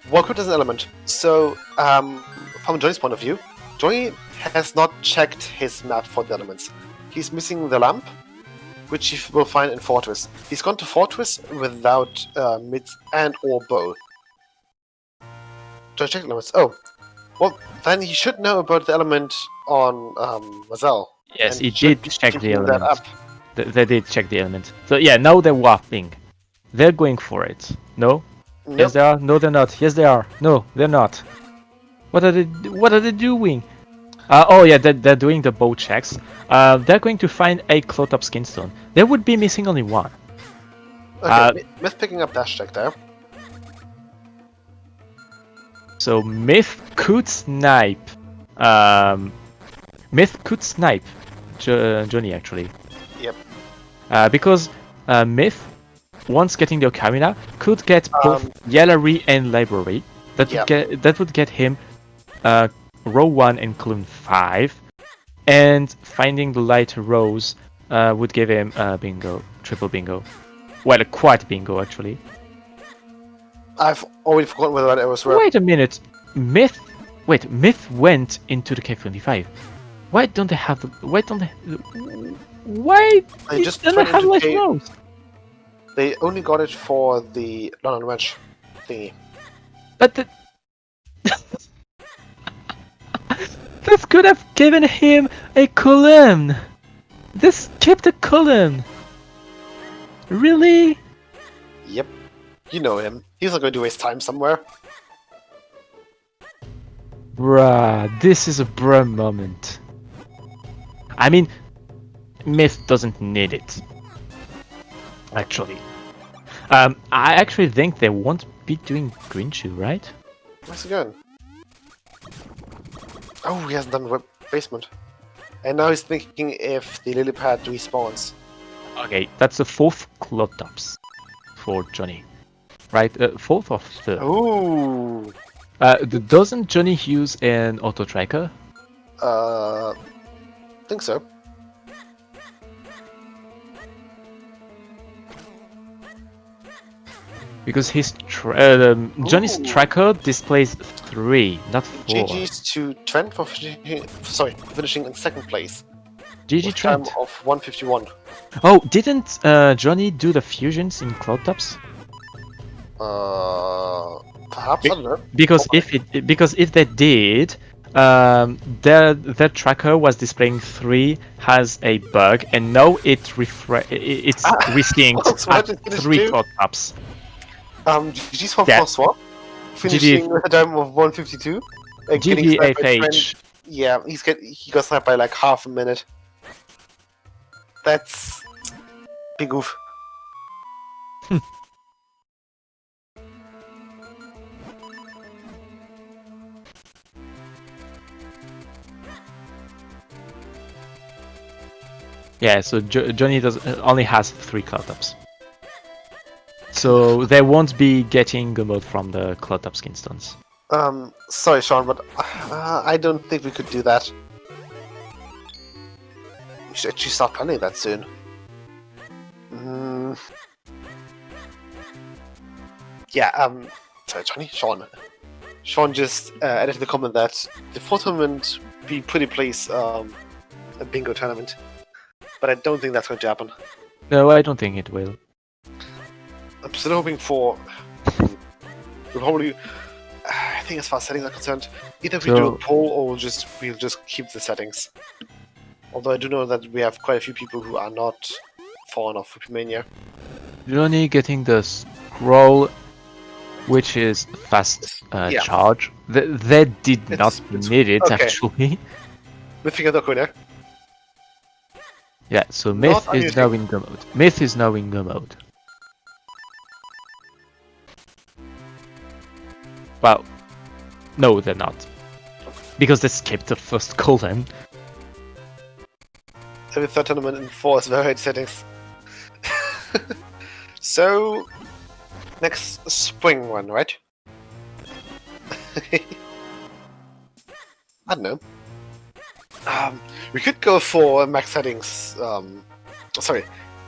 Walkout is an element. So, from Johnny's point of view, Johnny has not checked his map for the elements. He's missing the lamp, which he will find in Fortress. He's gone to Fortress without mids and or bow. Do I check the elements? Oh, well, then he should know about the element on Mazel. Yes, and he should did be check the picking that element. up. They did check the element. So yeah, now they're warping. They're going for it. No? Nope. Yes, they are. No, they're not. Yes, they are. No, they're not. What are they doing? Oh yeah, they're doing the bow checks. They're going to find a Clotop Skinstone. They would be missing only one. Okay, Myth picking up dash check there. So Myth could snipe. Myth could snipe Johnny actually. Yep. Because Myth, once getting the Ocarina, could get both Yellary and Library. That would get him row 1 and column 5, and finding the light rows would give him bingo, triple bingo. Well, quite bingo actually. I've already forgotten whether that was right. Wait a minute, Myth went into the Cave 25. Why don't they have the? Why They just don't went they have into light cave- rows? They only got it for the London Wedge thingy. But this could have given him a column. This skipped a column. Really? Yep. You know him. He's not going to waste time somewhere. Bruh, this is a bruh moment. I mean, Myth doesn't need it. Actually. I actually think they won't be doing Green Shoe, right? Where's he going? Oh, he hasn't done the basement. And now he's thinking if the lily pad respawns. Okay, that's the 4th Clotops for Johnny. Right? 4th or 3rd? Ooh. Doesn't Johnny use an auto tracker? Think so. Because his Johnny's Ooh. tracker displays 3, not 4. GG's to Trent for finishing in second place. GG With time Trent. of 151. Oh, didn't Johnny do the fusions in Cloudtops? Perhaps, I don't know. Because if they did, their tracker was displaying 3 has a bug, and now it's risking That's what at it is 3 too. Cloudtops. GG's for Yeah. François. Finishing with a time of 152. Getting sniped by Trent. GGFH. Yeah, he got sniped by like half a minute. That's big oof. Yeah, so Johnny only has 3 Cloudtops. So they won't be getting Gumbo from the Cloudtop Skinstones. Sorry, Sean, but I don't think we could do that. We should actually start planning that soon. Yeah, sorry, Johnny? Sean just added to the comment that the fourth tournament be pretty place a bingo tournament. But I don't think that's going to happen. No, I don't think it will. I'm still hoping for... we'll probably... I think as far as settings are concerned, either we do a poll or we'll just keep the settings. Although I do know that we have quite a few people who are not fallen off Wikimania. Johnny getting the scroll, which is fast charge. They did not need it, okay. actually. Mythic and Ocarina. Yeah, so Myth is now in go mode. Myth is now in go mode. Well, no, they're not. Because they skipped the first column. Every third tournament in 4 is varied settings. So, next spring one, right? I don't know. We could go for max settings. Sorry,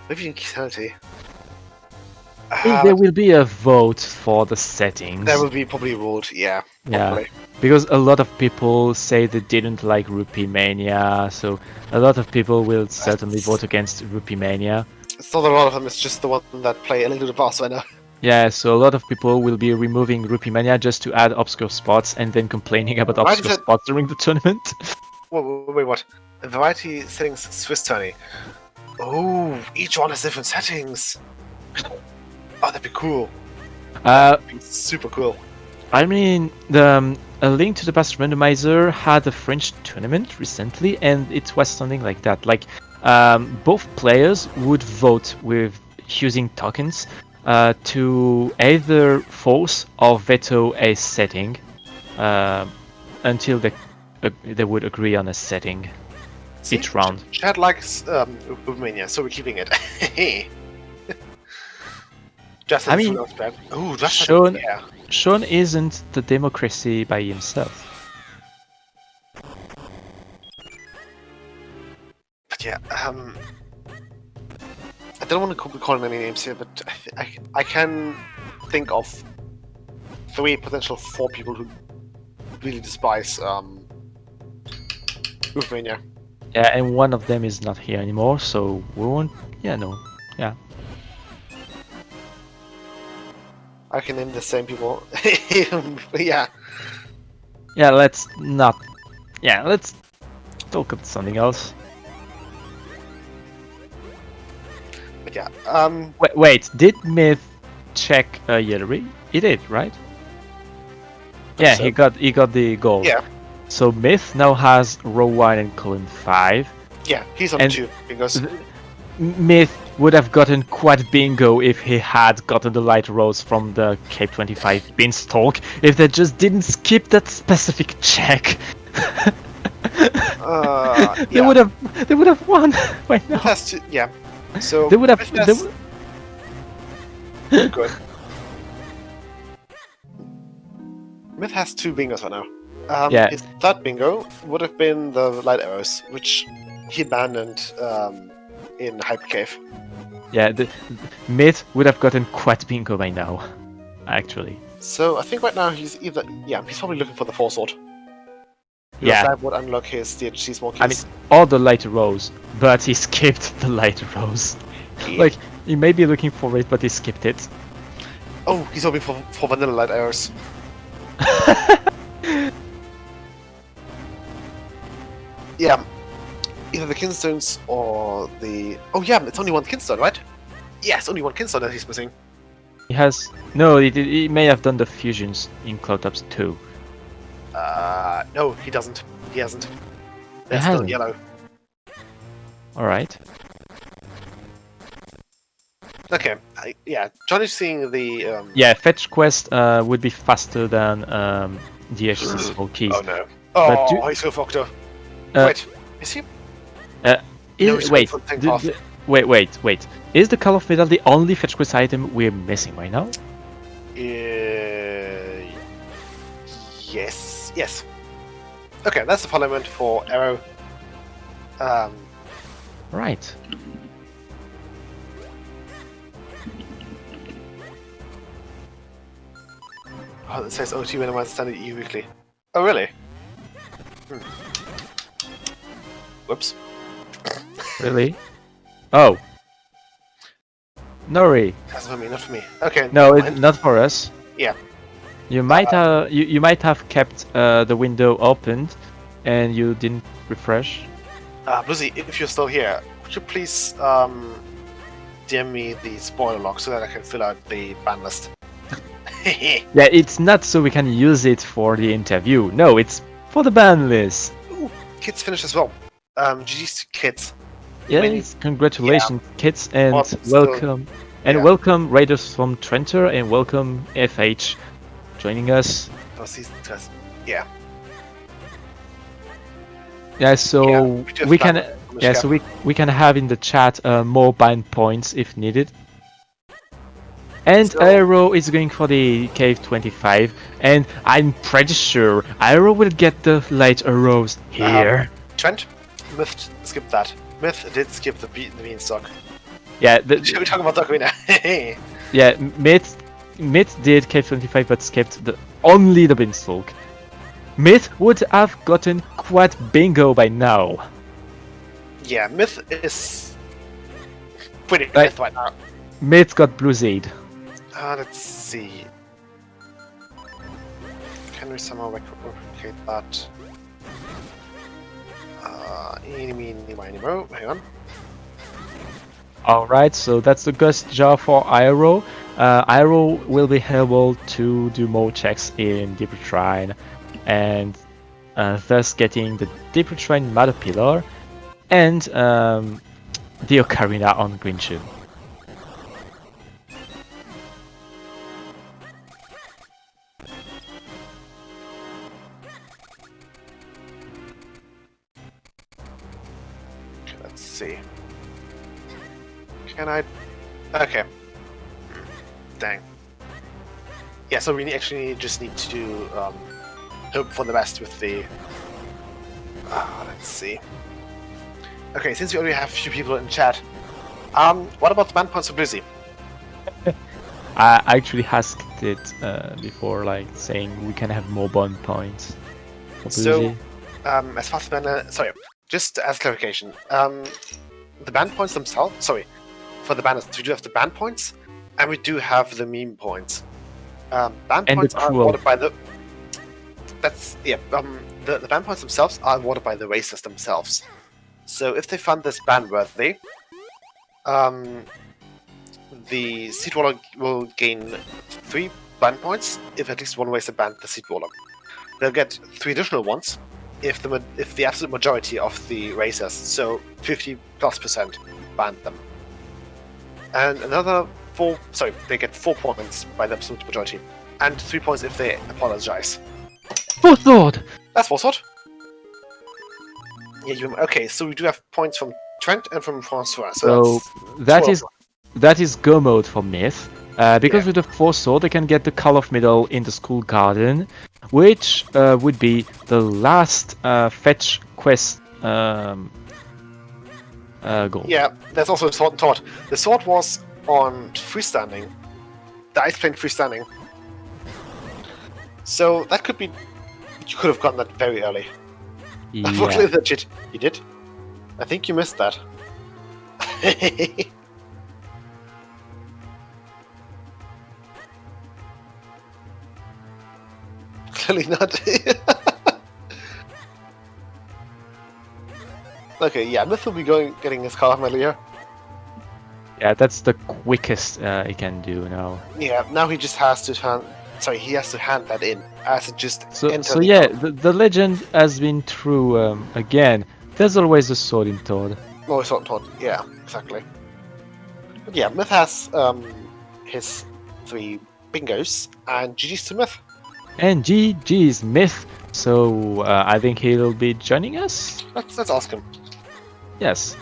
maybe in sanity. I think there will be a vote for the settings. There will be probably ruled, yeah. Probably. Because a lot of people say they didn't like Rupee Mania, so a lot of people will certainly vote against Rupee Mania. It's not a lot of them, it's just the one that play a little bit faster, I know. Yeah, so a lot of people will be removing Rupee Mania just to add obscure spots and then complaining about Why obscure does it- spots during the tournament. Wait, what? Variety settings Swiss tourney. Oh, each one has different settings. Oh, that'd be cool. That'd be super cool. I mean, A Link to the Past Randomizer had a French tournament recently, and it was something like that. Like, both players would vote with using tokens to either force or veto a setting until they would agree on a setting each round. Chad likes Romania, so we're keeping it. Justin, I mean, ooh, Justin, Sean, yeah. Sean isn't the democracy by himself. But yeah, I don't want to be calling any names here, but I can think of 4 people who really despise Romania. Yeah, and one of them is not here anymore, so we won't. Yeah, no. Yeah. I can name the same people. Yeah. Yeah, let's not. Yeah, let's talk about something else. But yeah. Wait, did Myth check Yellery? He did, right? Yeah, so. he got the goal. Yeah. So Myth now has row 1 and column 5. Yeah, he's on And 2 because Myth would have gotten quad bingo if he had gotten the light rows from the Cape 25 beanstalk, if they just didn't skip that specific check. They yeah. would have won right now. Has to, yeah. So They would have. Myth has- Good. Myth has 2 bingos right now. Yeah. His third bingo would have been the light arrows, which he abandoned in Hyper Cave. Yeah, the Myth would have gotten quad bingo by now, actually. So I think right now he's he's probably looking for the 4 sword. Because Yeah. that would unlock his DHC small keys. I mean, all the light rows, but he skipped the light rows. Like, he may be looking for it, but he skipped it. oh, he's hoping for vanilla light arrows. Yeah, either the kinstones or the. Oh yeah, it's only one kinstone, right? Yeah, it's only one kinstone that he's missing. He has no. He may have done the fusions in Cloudtops too. No, he doesn't. He hasn't. They're He still hasn't? yellow. All right. Okay, yeah, Johnny's seeing the. Yeah, fetch quest would be faster than DHC small keys. Oh no. But Oh, he's so fucked up. Uh, Wait, is he? Is, he's wait, going for the tank d- path. d- wait. Is the Call of Metal the only fetch quest item we're missing right now? Yes. Okay, that's the parliament for Arrow. Right. Oh, it says OT Randomizer Standard E weekly. Oh, really? Whoops. Really? Oh. Nori. That's for me, not for me. Okay. No, never it's mind. not for us. Yeah. You might you might have kept the window opened, and you didn't refresh. Bluesy, if you're still here, would you please DM me the spoiler log so that I can fill out the ban list? Yeah, it's not so we can use it for the interview. No, it's for the ban list. Ooh, kids finished as well. GG's to kids. Yes, congratulations, kids, and Well, still- welcome. And yeah. welcome Raiders from Trenter, and welcome FH joining us. For season test. Yeah. Yeah, so Yeah, we just we can ban from the yeah, chat. so we can have in the chat more ban points if needed. And So- Aero is going for the cave 25, and I'm pretty sure Aero will get the light arrows here. Trent, Myth skipped that. Myth did skip the beanstalk. Yeah, Should we talk about the Ocarina? yeah, Myth did cave 25 but skipped only the beanstalk. Myth would have gotten quad bingo by now. Yeah, Myth is pretty Right. Myth right now. Myth got blue Zed. Let's see. Can we somehow replicate that? Eeny, meeny, miny, mo. Hang on. Alright, so that's the ghost jar for Aero. Aero will be able to do more checks in Deeper Shrine, and thus getting the Deeper Shrine Mother Pillar and the Ocarina on Green Shoe. Okay, let's see. Can I? Okay. Dang. Yeah, so we actually just need to hope for the best with the. Let's see. Okay, since we already have a few people in chat, what about the band points for Blizzy? I actually asked it before, like saying we can have more bond points. For So, Bluesy. as far as the band, sorry, just as clarification, the band points themselves. Sorry, for the banners, we do have the band points, and we do have the meme points. Band And the points are cruel. awarded by the. That's yeah. The band points themselves are awarded by the racers themselves. So if they find this ban worthy, the Seed Waller will gain 3 band points if at least one racer banned the Seed Waller. They'll get 3 additional ones if the absolute majority of the racers, so 50+%, banned them. And another 4. Sorry, they get 4 points by the absolute majority, and 3 points if they apologize. Fourth Lord! That's Forsword. Yeah, okay. So we do have points from Trent and from Francois. So that's 12. that is go mode for Myth. Because Yeah. with the Fourth Sword they can get the Call of Middle in the School Garden, which would be the last fetch quest goal. Yeah, there's also a sword and Taught. The sword was on freestanding. The ice plane freestanding. So that could be. You could have gotten that very early. Unfortunately, Yeah. legit. You did? I think you missed that. Clearly not. Okay, yeah, Myth will be getting his Call of Metal here. Yeah, that's the quickest he can do now. Yeah, now he just has to hand. Sorry, he has to hand that in as it just So enters. yeah, the legend has been true again. There's always a sword in Toad. Oh, it's not Todd. Yeah, exactly. But yeah, Myth has his 3 bingos, and GG's to Myth. And GG's Myth. So I think he'll be joining us. Let's ask him. Yes.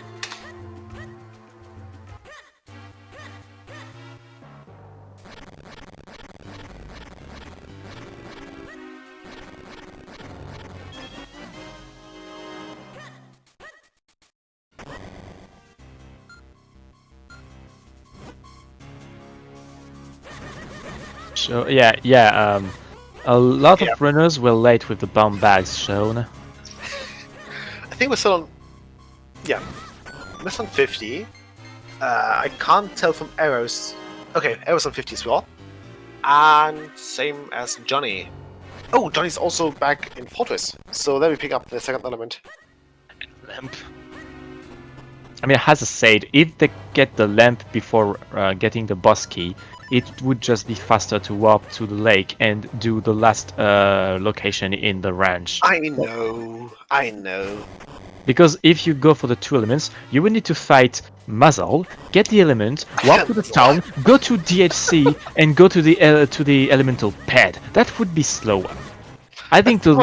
So yeah. A lot Yeah. of runners were late with the bomb bags shown. I think we're still on. Yeah, we're still on 50. I can't tell from arrows. Okay, arrows on 50 as well. And same as Johnny. Oh, Johnny's also back in Fortress. So there we pick up the second element. Lamp. I mean, as I said, if they get the lamp before getting the boss key, it would just be faster to warp to the lake and do the last location in the ranch. I know. Because if you go for the 2 elements, you would need to fight Muzzle, get the element, walk to the town, go to DHC, and go to the elemental pad. That would be slower. I think the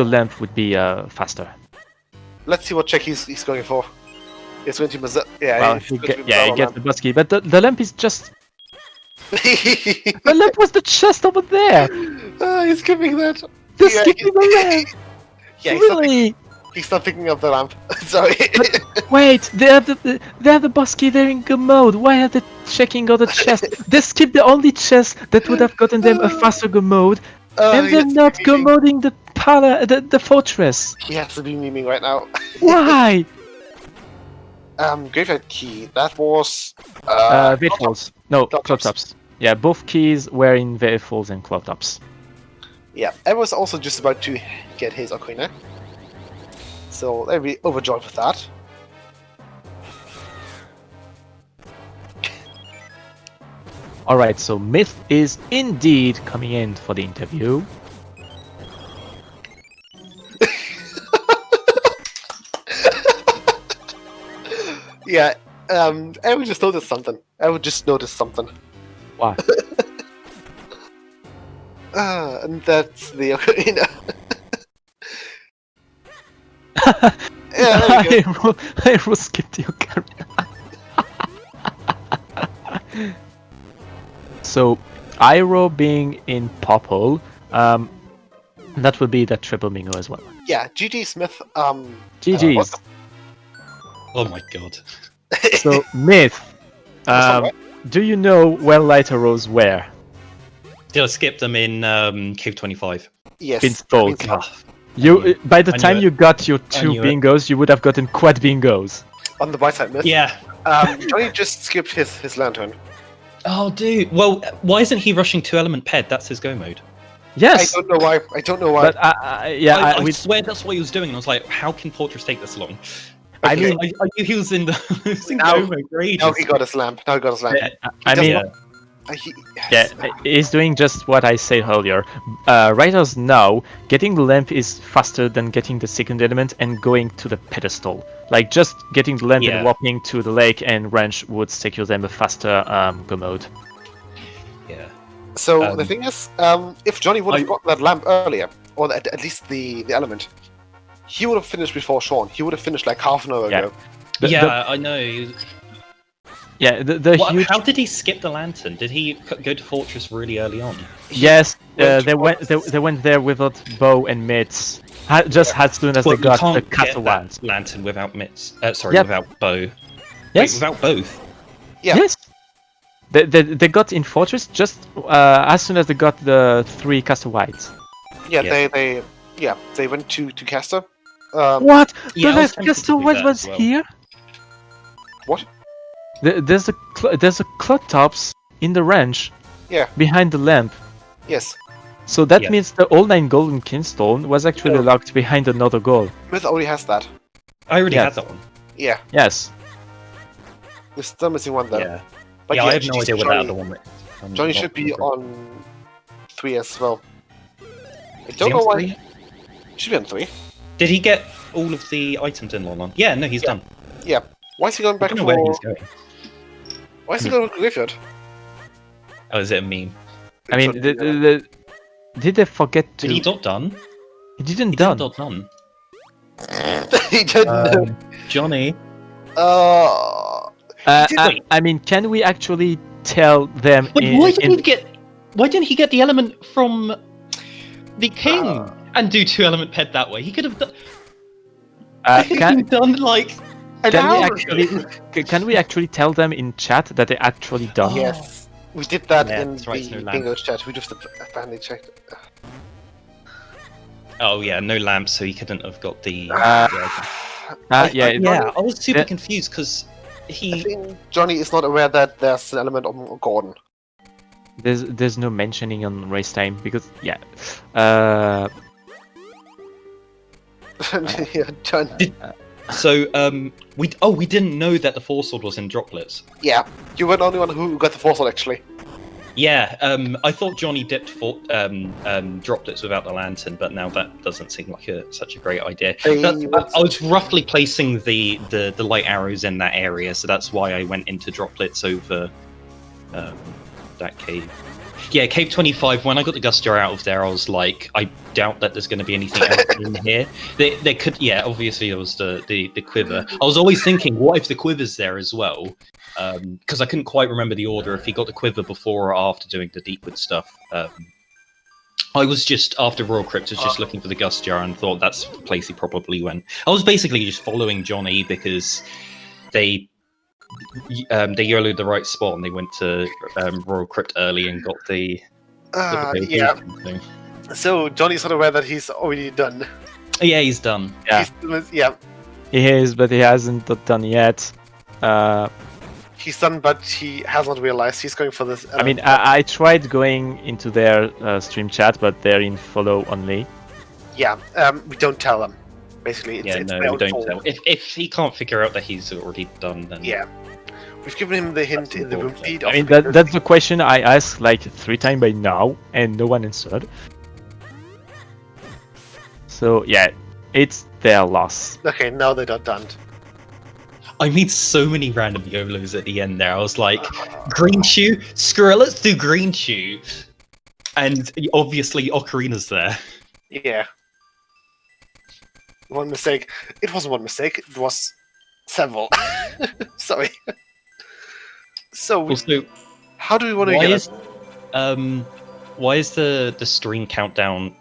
lamp would be faster. Let's see what check he's going for. He's going to Well, he gets the boss key, but the lamp is just The lamp was the chest over there. He's skipping that. They're Yeah, skipping the lamp. Yeah, Really? he's not picking up the lamp. Sorry. Wait, they have the boss key. They're in good mode. Why are they checking out the chest? They skipped the only chest that would have gotten them a faster go mode, and they're not go moding the fortress. He has to be memeing right now. Why? Graveyard key. That was Vehicles. No, Cloud cloud tops. tops. Yeah, both keys were in vehicles and cloud tops. Yeah, I was also just about to get his Ocarina. So they'll be overjoyed with that. Alright, so Myth is indeed coming in for the interview. Yeah, I would just notice something. What? And that's the Ocarina. Yeah, there you go. I skipped the Ocarina. So, Iroh being in purple, that would be that triple bingo as well. Yeah, GG Smith, GG's. Oh my god. So, Myth, alright. do you know where light arrows were? Did I skip them in Cave 25? Yes. Installed. Ah, You, by the I knew time it. you got your two knew it. bingos, you would have gotten quad bingos. On the bright side, Myth. yeah. Johnny just skipped his lantern. Oh, dude. Well, why isn't he rushing 2-element ped? That's his go mode. Yes, I don't know why. but I we swear that's what he was doing, and I was like, how can Fortress take this long? I Okay. mean, I knew he was in the Now- go mode for ages. Now he got his lamp. Yeah. I mean, Yeah. yeah, he's doing just what I said earlier. Right as now, getting the lamp is faster than getting the second element and going to the pedestal. Like, just getting the lamp Yeah. and walking to the lake and ranch would secure them a faster go mode. Yeah. So the thing is, if Johnny would have gotten that lamp earlier, or at least the element, he would have finished before Sean. He would have finished like half an hour Yeah. ago. I know. The huge... How did he skip the lantern? Did he go to Fortress really early on? Yes, went they went there without bow and mitts. Just as soon as Well, they got you the can't castle get wands. that lantern without mitts. Sorry, Yep. without bow. Yes, Wait, without both. Yeah. yes. They got in fortress just as soon as they got the 3 castle whites. Yeah, Yeah. they went to Castor. What? Yeah, I The was tempted to castle do white that was as well. here. What? There's a clock tops in the ranch. Yeah. Behind the lamp. Yes. So that Yeah. means the all 9 golden kinstone was actually Oh. locked behind another goal. Myth already has that. I already Yes. had that one. Yeah, Yes. we're still missing one there. Yeah. But yeah, I have no GG idea what that Johnny, other one is. Johnny should be on 3 as well. I Is don't he know on why. 3? Should be on 3. Did he get all of the items in Lon? Yeah, no, he's done. Yeah. Why is he going I back don't know where for? he's going. Why is he going to Graveyard? Oh, is it a meme? I mean, did they forget to? Did he dot done? He didn't He done. didn't dot done. he didn't. Johnny. I mean, can we actually tell them? But why didn't he get the element from the king and do 2-element ped that way? He could have done. Can done like. can we actually tell them in chat that they actually done? Yes, we did that Yeah, in that's right, the no lamp. bingo chat. We just apparently checked. Oh yeah, no lamp, so he couldn't have got the. Yeah. I was super Yeah. confused because I he. think Johnny is not aware that there's an element on Gordon. There's no mentioning on race time because Yeah, John. So we didn't know that the Force Sword was in droplets. Yeah, you were the only one who got the force sword actually. Yeah, I thought Johnny dipped for droplets without the lantern, but now that doesn't seem like such a great idea. I was roughly placing the light arrows in that area, so that's why I went into droplets over that cave. Yeah, Cape 25, when I got the Gust Jar out of there, I was like, I doubt that there's going to be anything else in here. There could, yeah, obviously there was the quiver. I was always thinking, what if the quiver's there as well? Because I couldn't quite remember the order, if he got the quiver before or after doing the Deepwood stuff. I was just, after Royal Crypt, was just looking for the Gust Jar and thought that's the place he probably went. I was basically just following Johnny because they YOLO'd the right spot and they went to Royal Crypt early and got the yeah. thing. So Johnny's not aware that he's already done. Yeah, he's done. Yeah. Yeah. He is, but he hasn't done yet. He's done, but he hasn't realized he's going for this. I mean, I tried going into their stream chat, but they're in follow only. Yeah, we don't tell them. Basically, it's Yeah, it's no, their we own don't fault. tell. If he can't figure out that he's already done, then Yeah. We've given him the hint in the room feed. I mean, that's the question I asked like 3 times by now, and no one answered. So yeah, it's their loss. Okay, now they're not done. I made so many random YOLOs at the end there. I was like, green shoe? Screw it, let's do green shoe. And obviously Ocarina's there. Yeah. One mistake. It wasn't one mistake, it was several. Sorry. So, Also, how do we want to why get is why is the stream countdown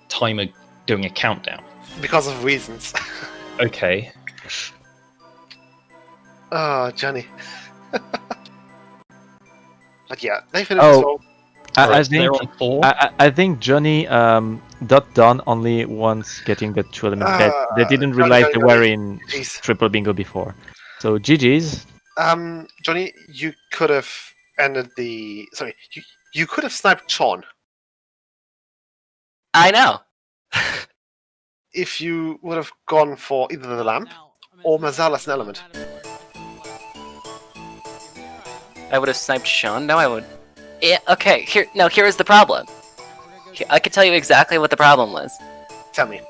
timer doing a countdown? Because of reasons. Okay. Oh, Johnny. But yeah, they finished as well. I They're think on 4. I think Johnny got done only once getting the 2 element pet. They didn't realize they were in Jeez. triple bingo before. So GG's. Johnny, you could have ended the. Sorry, you could have sniped Sean I know. if you would have gone for either the lamp or Mazal as an element. I would have sniped Sean. No, I would. Yeah. Okay. Here is the problem. I could tell you exactly what the problem was. Tell me.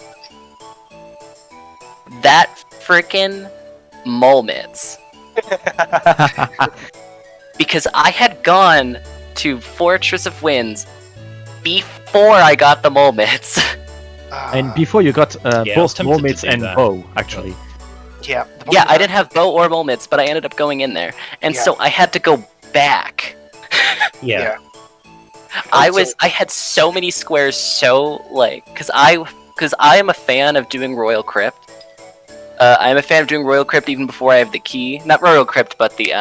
That frickin' mole mitts. Because I had gone to Fortress of Winds before I got the mole mitts. And before you got I was both tempted to Momits do and that. Bow, actually. Yeah. Yeah, I didn't have bow or mole mitts, but I ended up going in there, and Yeah. so I had to go back. Yeah. I had so many squares, so like, because I am a fan of doing Royal Crypt. I'm a fan of doing Royal Crypt even before I have the key. Not Royal Crypt, but the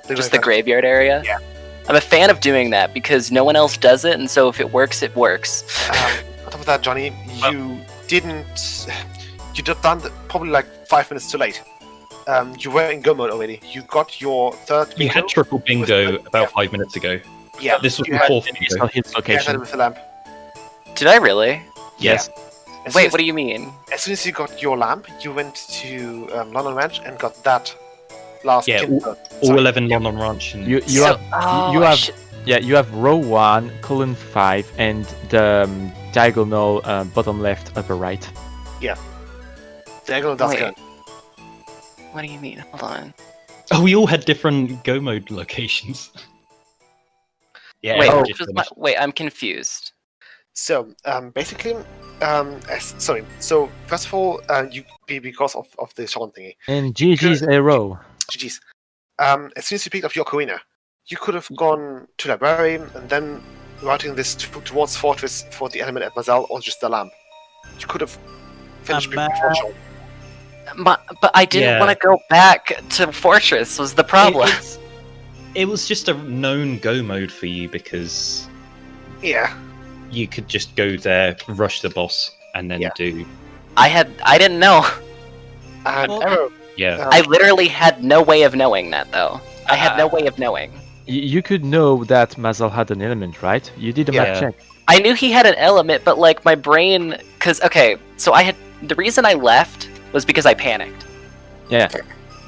just the graveyard area. Yeah. I'm a fan of doing that because no one else does it, and so if it works, it works. On top of that, Johnny, you didn't. You did done probably like 5 minutes too late. You were in go mode already. You got your third. You had triple bingo about 5 minutes ago. Yeah. This was you the had- fourth It's bingo. not his Yeah, that location. with the lamp. Did I really? Yes. As soon Wait, as- what do you mean? As soon as you got your lamp, you went to London Ranch and got that last. Yeah, All 11 London Ranch. And You So- have you I have should- yeah you have row 1, column 5, and the diagonal bottom left, upper right. Diagonal dust Wait. gun. What do you mean? Hold on. Oh, we all had different go mode locations. Yeah. Wait, everyone which just was my, finished. wait, I'm confused. So basically, so first of all, because of the Sean thingy. And GG's a row. GG's. As soon as you picked up your Ocarina, you could have gone to library and then routing this towards Fortress for the element at Mazal or just the lamp. You could have finished before Sean. But I didn't Yeah. want to go back to Fortress. Was the problem? It was just a known go mode for you because Yeah. you could just go there, rush the boss, and then Yeah. do. I didn't know. And Well- Arrow. Yeah. I literally had no way of knowing that though. I had no way of knowing. You could know that Mazal had an element, right? You did a map Yeah. check. I knew he had an element, but like my brain, okay, so the reason I left was because I panicked. Yeah.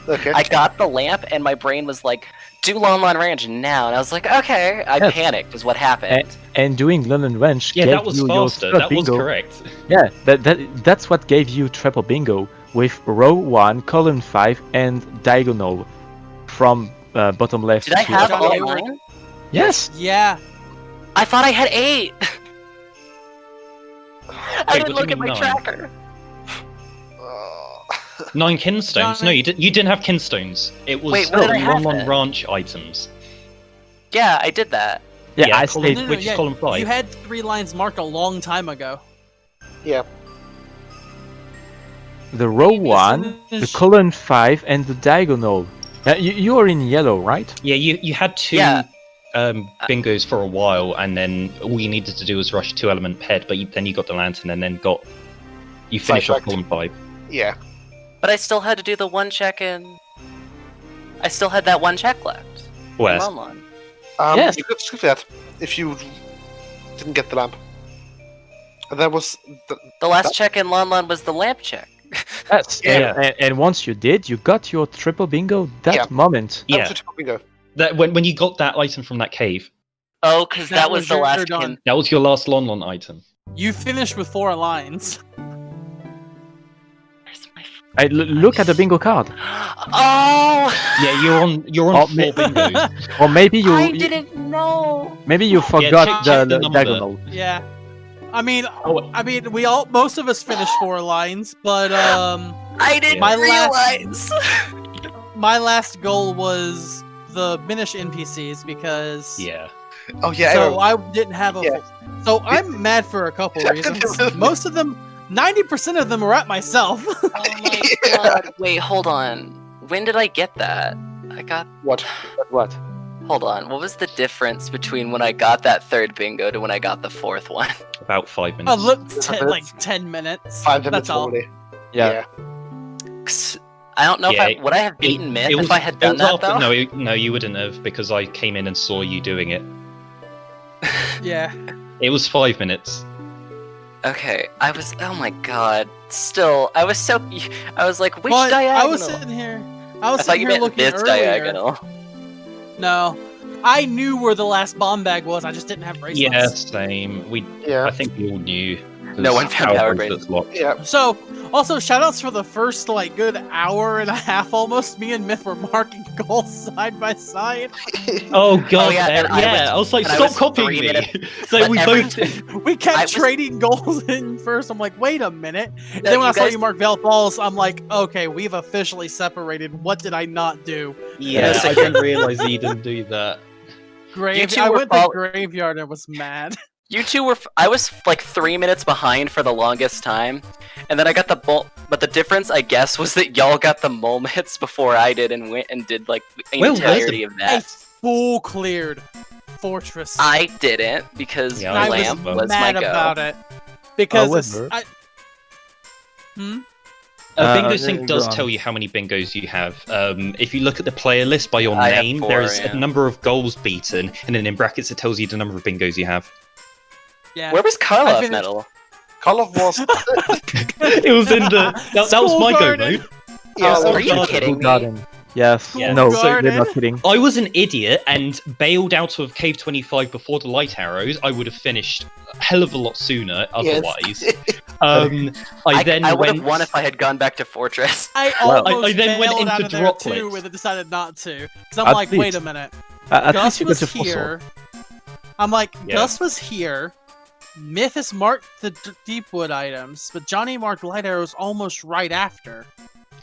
Okay. I got the lamp and my brain was like, do Lon Lon Ranch now, and I was like, okay. I Yes. panicked is what happened. And doing London Ranch Yeah, gave that was you your faster. third That was bingo. correct. Yeah, that's what gave you triple bingo with row 1, column 5, and diagonal from bottom left Did I to have upper all right. nine? Yes. Yeah. I thought I had 8. I didn't what look do at you my mean 9? tracker. 9 kinstones? No, you didn't have kinstones. It was Wait, what did I have Lon then? Ranch items. Yeah, I did that. Yeah, I column, stayed. which is column 5. You had 3 lines marked a long time ago. Yeah. The row 1, the column 5, and the diagonal. You are in yellow, right? Yeah, you had 2 Yeah. bingos for a while, and then all you needed to do was rush 2-element ped, but then you got the lantern, and then you finished off Sidetracked. column 5. Yeah. But I still had to do the 1 check in. I still had that 1 check left. Where? Lon Lon. Yes. You could skip that if you didn't get the lamp. And that was The last check in Lon Lon was the lamp check. Yes. Yeah. And once you did, you got your triple bingo that Yeah. moment. that Yeah, was the triple bingo. that when you got that item from that cave, Oh, because that was the your last done. in. that was your last Lon Lon item. You finished with 4 lines. Where's my Look at the bingo card. Oh! Yeah, you're on Oh, 4 bingos. Or maybe you. I didn't know. Maybe you forgot check the the number. diagonal. Yeah. I mean, Oh. most of us finished 4 lines, but I didn't My realize. my last goal was the Minish NPCs because Yeah. Oh yeah. so Arrow. I didn't have a Yeah. so I'm mad for a couple reasons. Most of them, 90% of them were at myself. Oh my god. Wait, hold on. When did I get that? I got. What? What? Hold on. What was the difference between when I got that 3rd bingo to when I got the 4th one? About 5 I minutes. looked like 10 minutes. 5 minutes That's all. only. Yeah. 'Cause I don't know Yeah, if I would I have beaten Myth It was- if I had it done was that after- though. No, you wouldn't have, because I came in and saw you doing it. Yeah. It was 5 minutes. Okay, I was. Oh my god. Still, I was so. I was like, which But diagonal? I was sitting here. I was I thought sitting you here meant looking this earlier. diagonal. No, I knew where the last bomb bag was. I just didn't have bracelets. Yeah, same. Yeah. I think we all knew. No one found our power bracelets locked. Yeah. So, also shoutouts for the first like good hour and a half almost. Me and Myth were marking goals side by side. Oh god, yeah, and yeah. I was like, and I stop was copying 3 me. minutes- So but we every- both. We kept I was- trading goals in first. I'm like, wait a minute. And No, then when you I saw guys- you mark Vale Falls, I'm like, okay, we've officially separated. What did I not do? Yeah, so I didn't realize you didn't do that. Graveyard. two I were went to fol- graveyard and was mad. You two were. I was like 3 minutes behind for the longest time, and then I got the But the difference, I guess, was that y'all got the moments before I did, and went and did like the Well, entirety of I that. full cleared Fortress. I didn't because Yeah, I Lamp was was my mad go. about it because However- Bingo okay, Sync go does on. tell you how many bingos you have. If you look at the player list by your I have name, 4, there's yeah. a number of goals beaten, and then in brackets it tells you the number of bingos you have. yeah. Where was I Karlov finished- Metal? Karlov was. It was in the. That was School my go garden. mode. Yes. Are you Garden. kidding me? Garden. Yes. Yeah. No, Garden. we're not kidding. I was an idiot and bailed out of Cave 25 before the light arrows. I would have finished a hell of a lot sooner otherwise. I then I would went. have won if I had gone back to Fortress. I Well, almost I then went bailed out into of there droplets. too, but decided not to. Because I'm At like, least. wait a minute. At Gus least you got was your full sword. here. I'm like, Yeah. Gus was here. Myth has marked the Deepwood items, but Johnny marked light arrows almost right after.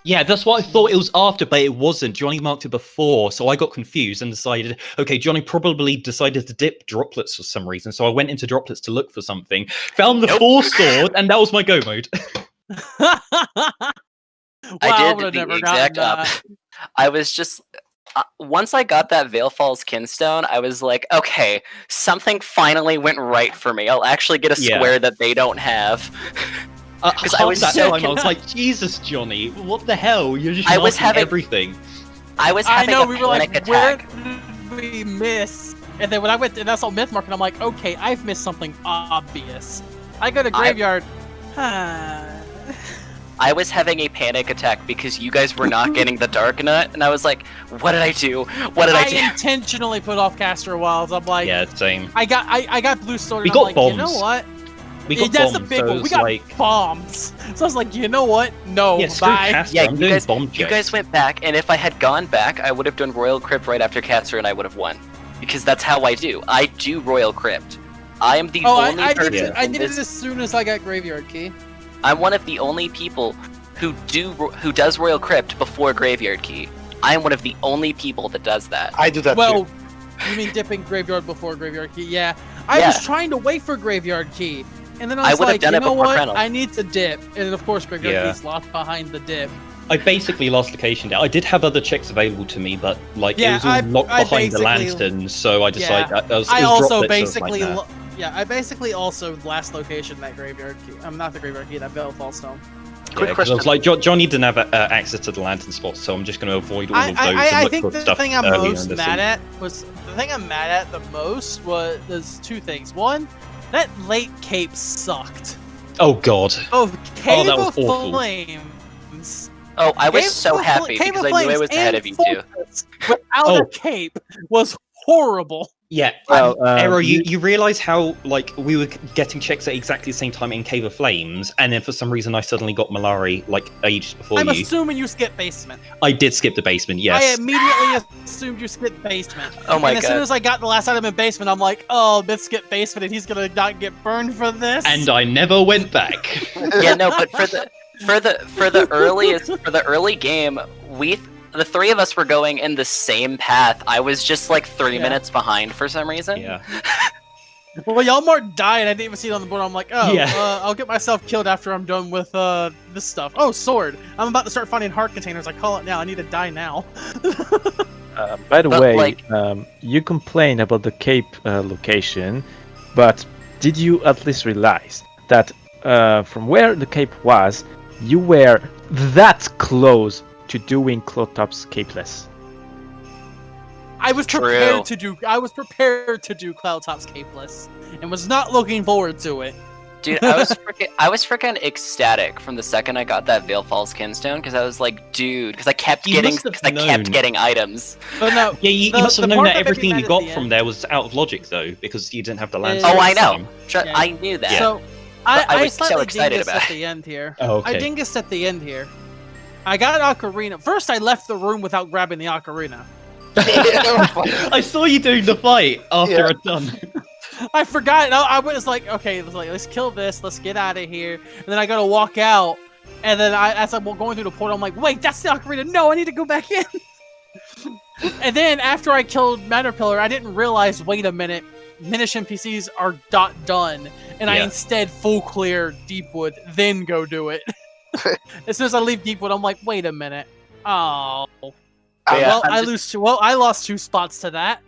Yeah, that's what I thought it was after, but it wasn't. Johnny marked it before, so I got confused and decided, okay, Johnny probably decided to dip droplets for some reason, so I went into droplets to look for something, found the Nope. Force Sword, and that was my go mode. Wow, I would've did the never exact gotten up. I was just once I got that Vale Falls Kinstone, I was like, okay, something finally went right for me. I'll actually get a Yeah. square that they don't have. 'Cause I Half was that so time, I was like, Jesus, Johnny, what the hell? You're just I was marking having- everything. I was I having know, a we were panic like, where attack. did we miss? And then when I went and I saw Myth mark, and I'm like, okay, I've missed something obvious. I go to graveyard. I was having a panic attack because you guys were not getting the Dark Nut, and I was like, what did I do? What did I do? intentionally put off Caster Wilds. I'm like, Yeah, same. I got Blue Sword. We and I'm got like, you know bombs. what? We got that's bombs, the big so one. it's We got like, bombs. So I was like, you know what? No, yeah, screw bye. Caster, Yeah, I'm you doing guys- bomb You checks. guys went back, and if I had gone back, I would have done Royal Crypt right after Caster, and I would have won. Because that's how I do. I do Royal Crypt. I am the Oh, only I person. did it. I in did it this- as soon as I got Graveyard Key. I'm one of the only people who does Royal Crypt before Graveyard Key. I am one of the only people that does that. I do that Well, too. you mean dipping Graveyard before Graveyard Key? Yeah. I was trying to wait for Graveyard Key, and then I was would've like, done you it know before what? Krennel. I need to dip, and then of course Graveyard Yeah. Key's locked behind the dip. I basically last location down. I did have other checks available to me, but like Yeah, it was all locked I behind the basically- lantern, so I decided Yeah. it was I dropped also it, so I was basically, like, nah. I basically also last location that Graveyard Key. I'm not the Graveyard Key, that Veilfall Stone. Quick Yeah, 'cause I was question. like, Johnny didn't have access to the lantern spots, so I'm just going to avoid all of those and I look think for the stuff thing I'm earlier most in the mad scene. at was the thing I'm mad at the most was there's two things. One, that late cape sucked. Oh god. Both Cave that was of awful. Flames. Oh, I was Cave so of happy Cave because of I knew I Flames was ahead and of you too. Fortress without Oh. a cape was horrible. Yeah, Well, Arrow, you realize how like we were getting checks at exactly the same time in Cave of Flames, and then for some reason I suddenly got Malari like ages before I'm you. assuming you skipped basement. I did skip the basement, I yes. immediately assumed you skipped basement. Oh my And as soon god. as I got the last item in basement, I'm like, oh, Myth skipped basement and he's gonna not get burned for this. And I never went back. Yeah, no, but for the early game, the three of us were going in the same path. I was just like 3 Yeah. minutes behind for some reason. Yeah. Well, y'all marked died. I didn't even see it on the board. I'm like, oh, Yeah. I'll get myself killed after I'm done with this stuff. Oh, sword. I'm about to start finding heart containers. I call it now. I need to die now. By the But, way, like- you complain about the cape location, but did you at least realize that from where the cape was, you were that close to doing Clotop's capeless? I was True. prepared to do Cloudtop's capeless and was not looking forward to it. Dude, I was freaking ecstatic from the second I got that Veil Falls Kinstone because I was like, dude, because I kept You getting must have known. items. But no, Yeah, you The- must have the known part that that made me everything mad you at got the from end- there was out of logic though, because you didn't have the Yeah. lantern. Oh, I this know. time. Yeah. I knew that. So But I I was so slightly excited dingus about at it. the end here. Oh, I okay. dingus at the end here. I got Ocarina. First, I left the room without grabbing the Ocarina. I saw you doing the fight after Yeah. I'd done. I forgot. I was like, okay, let's kill this. Let's get out of here. And then I gotta walk out. And then as I'm going through the portal, I'm like, wait, that's the Ocarina. No, I need to go back in. And then after I killed Matterpillar, I didn't realize, wait a minute, Minish NPCs are done. And I Yeah. instead full clear Deepwood, then go do it. As soon as I leave Deepwood, I'm like, wait a minute. Oh. Yeah, Well, I lost 2 spots to that.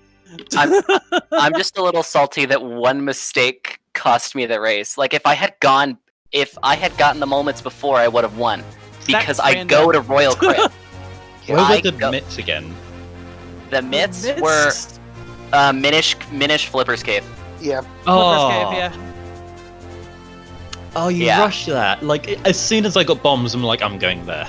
I'm just a little salty that one mistake cost me the race. Like if I had gotten the moments before, I would have won because That's I go to random. Royal Crypt. Where I were the go- mitts again? The myths were Minish Flipper's Cave. Yeah. Flipper's Cave, yeah. Oh, you Yeah. rushed that. Like as soon as I got bombs, I'm like, I'm going there.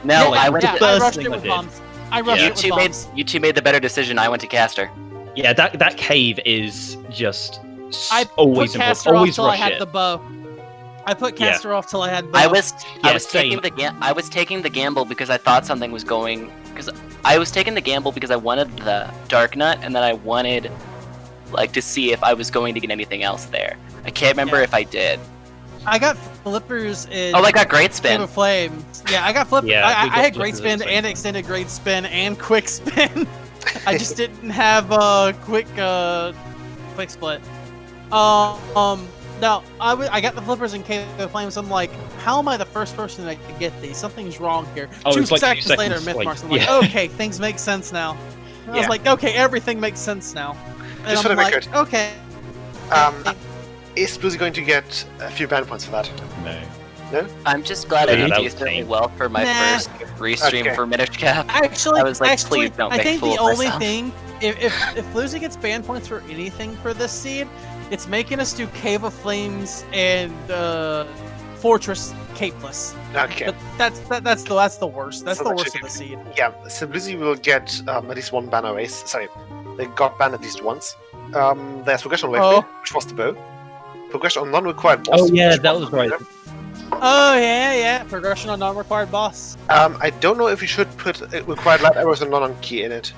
No, like, I went Yeah, to the I first rushed thing it I with did. bombs. I rushed Yeah. it with bombs. you two made the better decision. I went to Caster. Yeah, that cave is just I always put important. Caster off Always till I rush had it. the bow. I put Yeah. Caster off till I had bow. I was Yeah, taking the gamble because I thought something was going because I was taking the gamble because I wanted the Dark Nut and then I wanted like to see if I was going to get anything else there. I can't remember Yeah. if I did. I got flippers in Oh, I got Great Game Spin. of Flames. Yeah, I got flippers. Yeah, I we got had flippers great at spin the same and time. extended great spin and quick spin. I just didn't have quick split. Now I got the flippers in Cave of Flames. I'm like, how am I the first person that can get these? Something's wrong here. Oh, 2 it's like 2 seconds later, seconds, Myth like- Marks. I'm like, yeah. okay, things make sense now. And I was Yeah. like, okay, everything makes sense now. And Just for I'm the like, record. okay. Is Bluesy going to get a few ban points for that? No. I'm just glad I Yeah, did that was decently tame. well for my Nah. first restream Okay. for Minish Cap. Actually, I was like, please don't I make think fool the of only myself. thing, if Lucy gets ban points for anything for this seed, it's making us do Cave of Flames and Fortress capeless. Okay. But that's the worst. That's So the that worst should of the seed. Yeah, so Bluesy will get at least one banner race. Sorry, they got banned at least once. There's Progression on Wave, Oh. which was the bow. Progression on non-required boss. Oh yeah, which that was was the right. leader. Oh yeah. Progression on non-required boss. I don't know if you should put required light arrows and non-on key in it,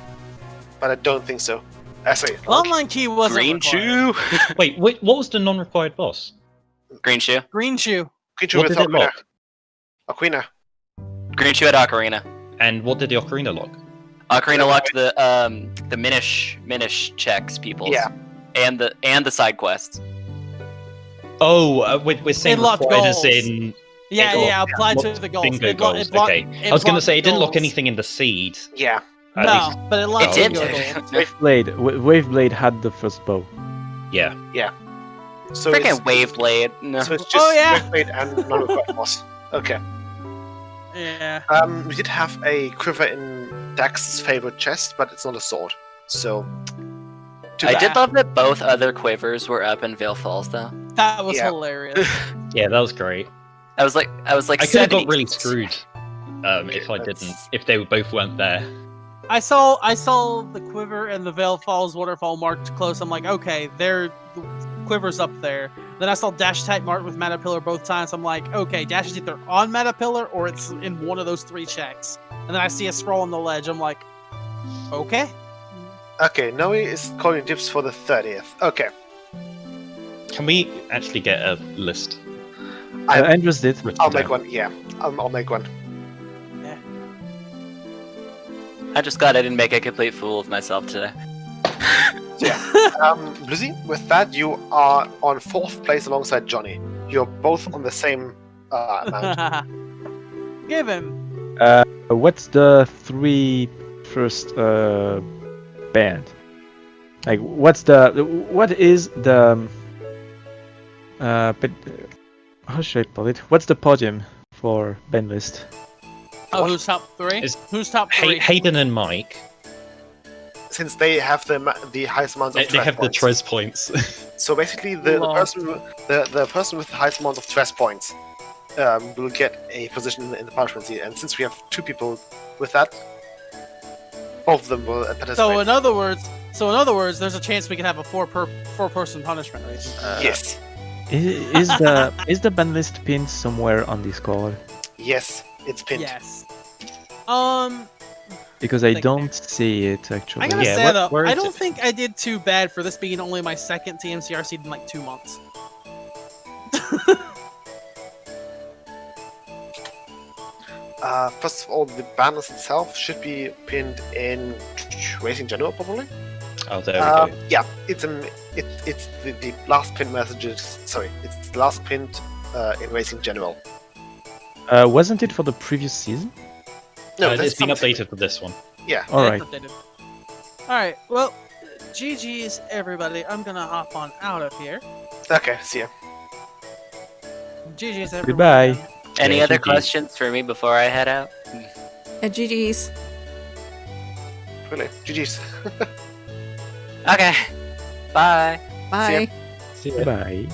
but I don't think so. Sorry. Online key wasn't Green required. shoe. Wait, what was the non-required boss? Green shoe. Green shoe. Green shoe What with did it Ocarina. lock? Ocarina. Green shoe at Ocarina. And what did the Ocarina lock? Ocarina locked the Minish checks people. Yeah. And the side quests. Oh, we're saying It locked required as goals. in Yeah, applied to locked the goals. bingo It lo- goals. it blocked- Okay, it I was gonna blocked say it didn't lock goals. anything in the seed. Yeah. At No, least- but it locked It did. bingo goals. Waveblade had the first bow. Yeah. So Freaking it's, Wave Blade. No. so it's just Oh, yeah. Wave and non-required boss. Okay. Yeah. We did have a quiver in Dax's favorite chest, but it's not a sword. So. too I bad. did love that both other quivers were up in Vale Falls, though. That was Yeah. hilarious. Yeah, that was great. I was like, I could have 70. got really screwed if they both weren't there. I saw the quiver and the Vale Falls waterfall marked close. I'm like, okay, the quiver's up there. Then I saw dash attack marked with Mana Pillar both times. I'm like, okay, dash is either on Mana Pillar or it's in one of those 3 checks. And then I see a scroll on the ledge. I'm like, okay. Okay, Noe is calling dibs for the 30th. Okay. Can we actually get a list? Andrews did. I'll make one. Yeah, I'll make one. I'm just glad I didn't make a complete fool of myself today. So yeah, Blizzy, with that you are on 4th place alongside Johnny. You're both on the same amount. Give him. What's the 3 first band? Like, what is the how should I put it? What's the podium for band list? Oh, who's top 3? Is- Who's top 3? Hayden and Mike. Since they have the highest amount of They have the Tres Trez points. So basically, the Lol. person with the highest amount of Tres points will get a position in the punishment seat. And since we have 2 people with that, both of them will participate. So in other words, there's a chance we can have a 4-person punishment race. Yes, Is the band list pinned somewhere on Discord? yes, it's pinned. Yes. Because I Think- don't see it actually. I gotta Yeah, say where- though, where I is don't it? think I did too bad for this being only my 2nd TMCR seed in like 2 months. First of all, the ban list itself should be pinned in Racing General, probably. Oh, there we go. Yeah, it's the last pinned messages. Sorry, it's the last pinned in Racing General. Wasn't it for the previous season? No, It's been something- updated for this one. Yeah. All Yeah, right. it's updated. Alright, well, GG's everybody. I'm gonna hop on out of here. Okay. See ya. GG's everybody. Goodbye. Any Yeah, other GG. questions for me before I head out? And GG's. Really. GG's. Okay. Bye. Bye. Goodbye.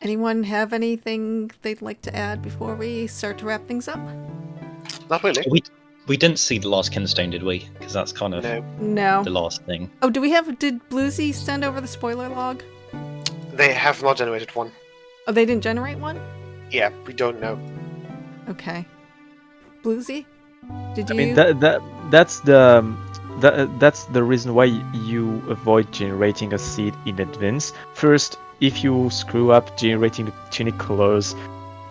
Anyone have anything they'd like to add before we start to wrap things up? Not really. We didn't see the last Kinstone, did we? Because that's kind of No, No. the last thing. Oh, did Bluesy send over the spoiler log? they have not generated one. Oh, they didn't generate one? Yeah, we don't know. Okay. Bluesy? Did you? I mean that's the reason why you avoid generating a seed in advance. First, if you screw up generating the tunic colors,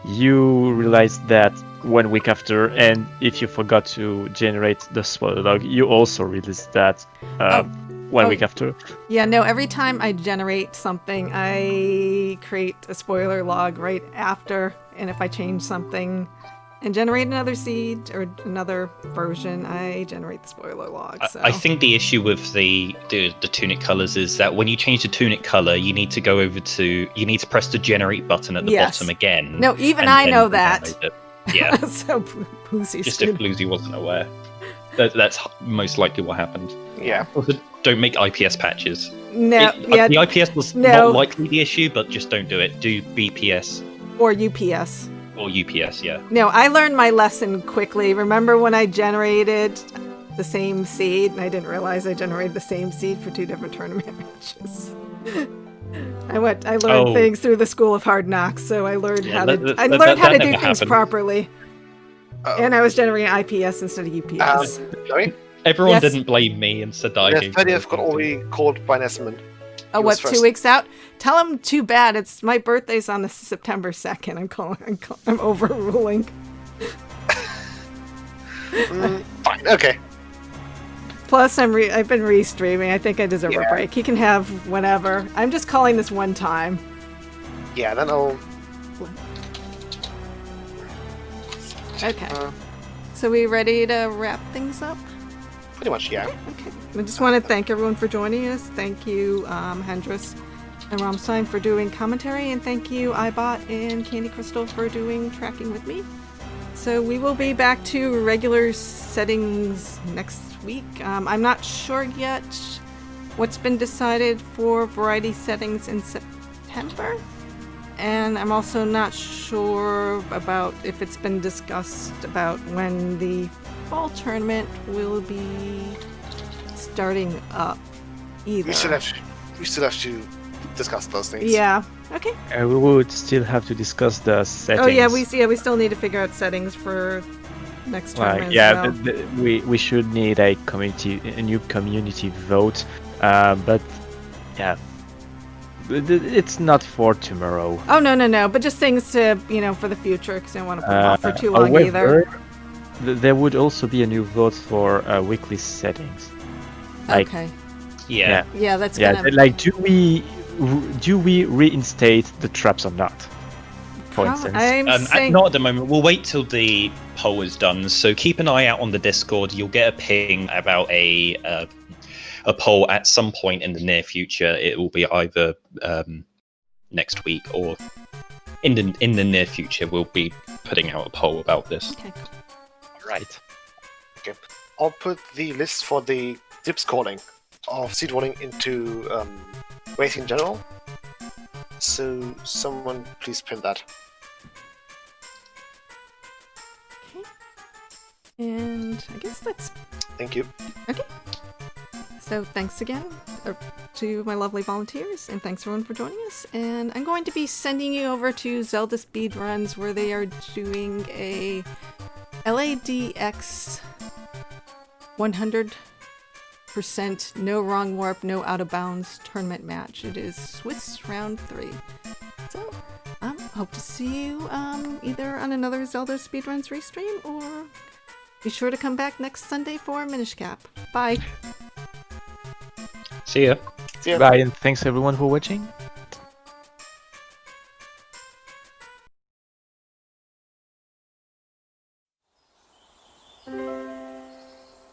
you realize that 1 week after, and if you forgot to generate the spoiler log, you also realize that 1 week after. Yeah, no, every time I generate something, I create a spoiler log right after, and if I change something and generate another seed or another version, I generate the spoiler log. So. I think the issue with the tunic colors is that when you change the tunic color, you need to press the generate button at the Yes. bottom again. No, even and I then know that. download it. Yeah, So Bluesy's just if Bluesy wasn't aware. That's most likely what happened. Yeah. Also, don't make IPS patches. No, The IPS was No. not likely the issue, but just don't do it. Do BPS or UPS. or UPS, yeah. No, I learned my lesson quickly. Remember when I generated the same seed and I didn't realize I generated the same seed for 2 different tournament matches? I learned Oh. things through the School of Hard Knocks, so I learned Yeah, how that- to that- I that- learned how that to do never things happened. properly. And I was generating IPS instead of UPS. Sorry? Everyone Yes. didn't blame me and said I The gave 30th got them already called by Nesmond. Oh, He what? was 2 first. weeks out? Tell him too bad. It's my birthday's on the September 2nd. I'm overruling. Fine, okay. Plus, I've been restreaming. I think I deserve a Yeah. break. He can have whatever. I'm just calling this one time. Yeah, then I'll... Okay. Uh, So we ready to wrap things up? pretty much, yeah. Okay. I just want to thank everyone for joining us. Thank you, Hendris and Rammstein for doing commentary, and thank you, iBot and Candy Crystal for doing tracking with me. So we will be back to regular settings next week. I'm not sure yet what's been decided for variety settings in September. And I'm also not sure about if it's been discussed about when the fall tournament will be starting up either. We still have to discuss those things. Yeah. Okay. We would still have to discuss the settings. Oh yeah, we still need to figure out settings for next tournament. Yeah, as well. we should need a new community vote, but yeah, it's not for tomorrow. Oh no! But just things to for the future, because I don't want to put them off for too long either. However, there would also be a new vote for weekly settings. Like, Okay. Yeah. Yeah, that's yeah, gonna. like do we reinstate the traps or not? For instance. I'm saying. Not at the moment. We'll wait till the poll is done. So keep an eye out on the Discord. You'll get a ping about a poll at some point in the near future. It will be either next week or in the near future. We'll be putting out a poll about this. Okay. Right. I'll put the list for the dips calling of seed rolling into racing in general. So someone please pin that. And I guess that's Thank you. so. Thanks again to my lovely volunteers, and thanks everyone for joining us. And I'm going to be sending you over to ZeldaSpeedRuns, where they are doing a LADX 100% no wrong warp, no out of bounds tournament match. It is Swiss round 3. So hope to see you either on another Zelda Speedruns restream, or be sure to come back next Sunday for Minish Cap. Bye. See ya. See ya. Bye, and thanks everyone for watching.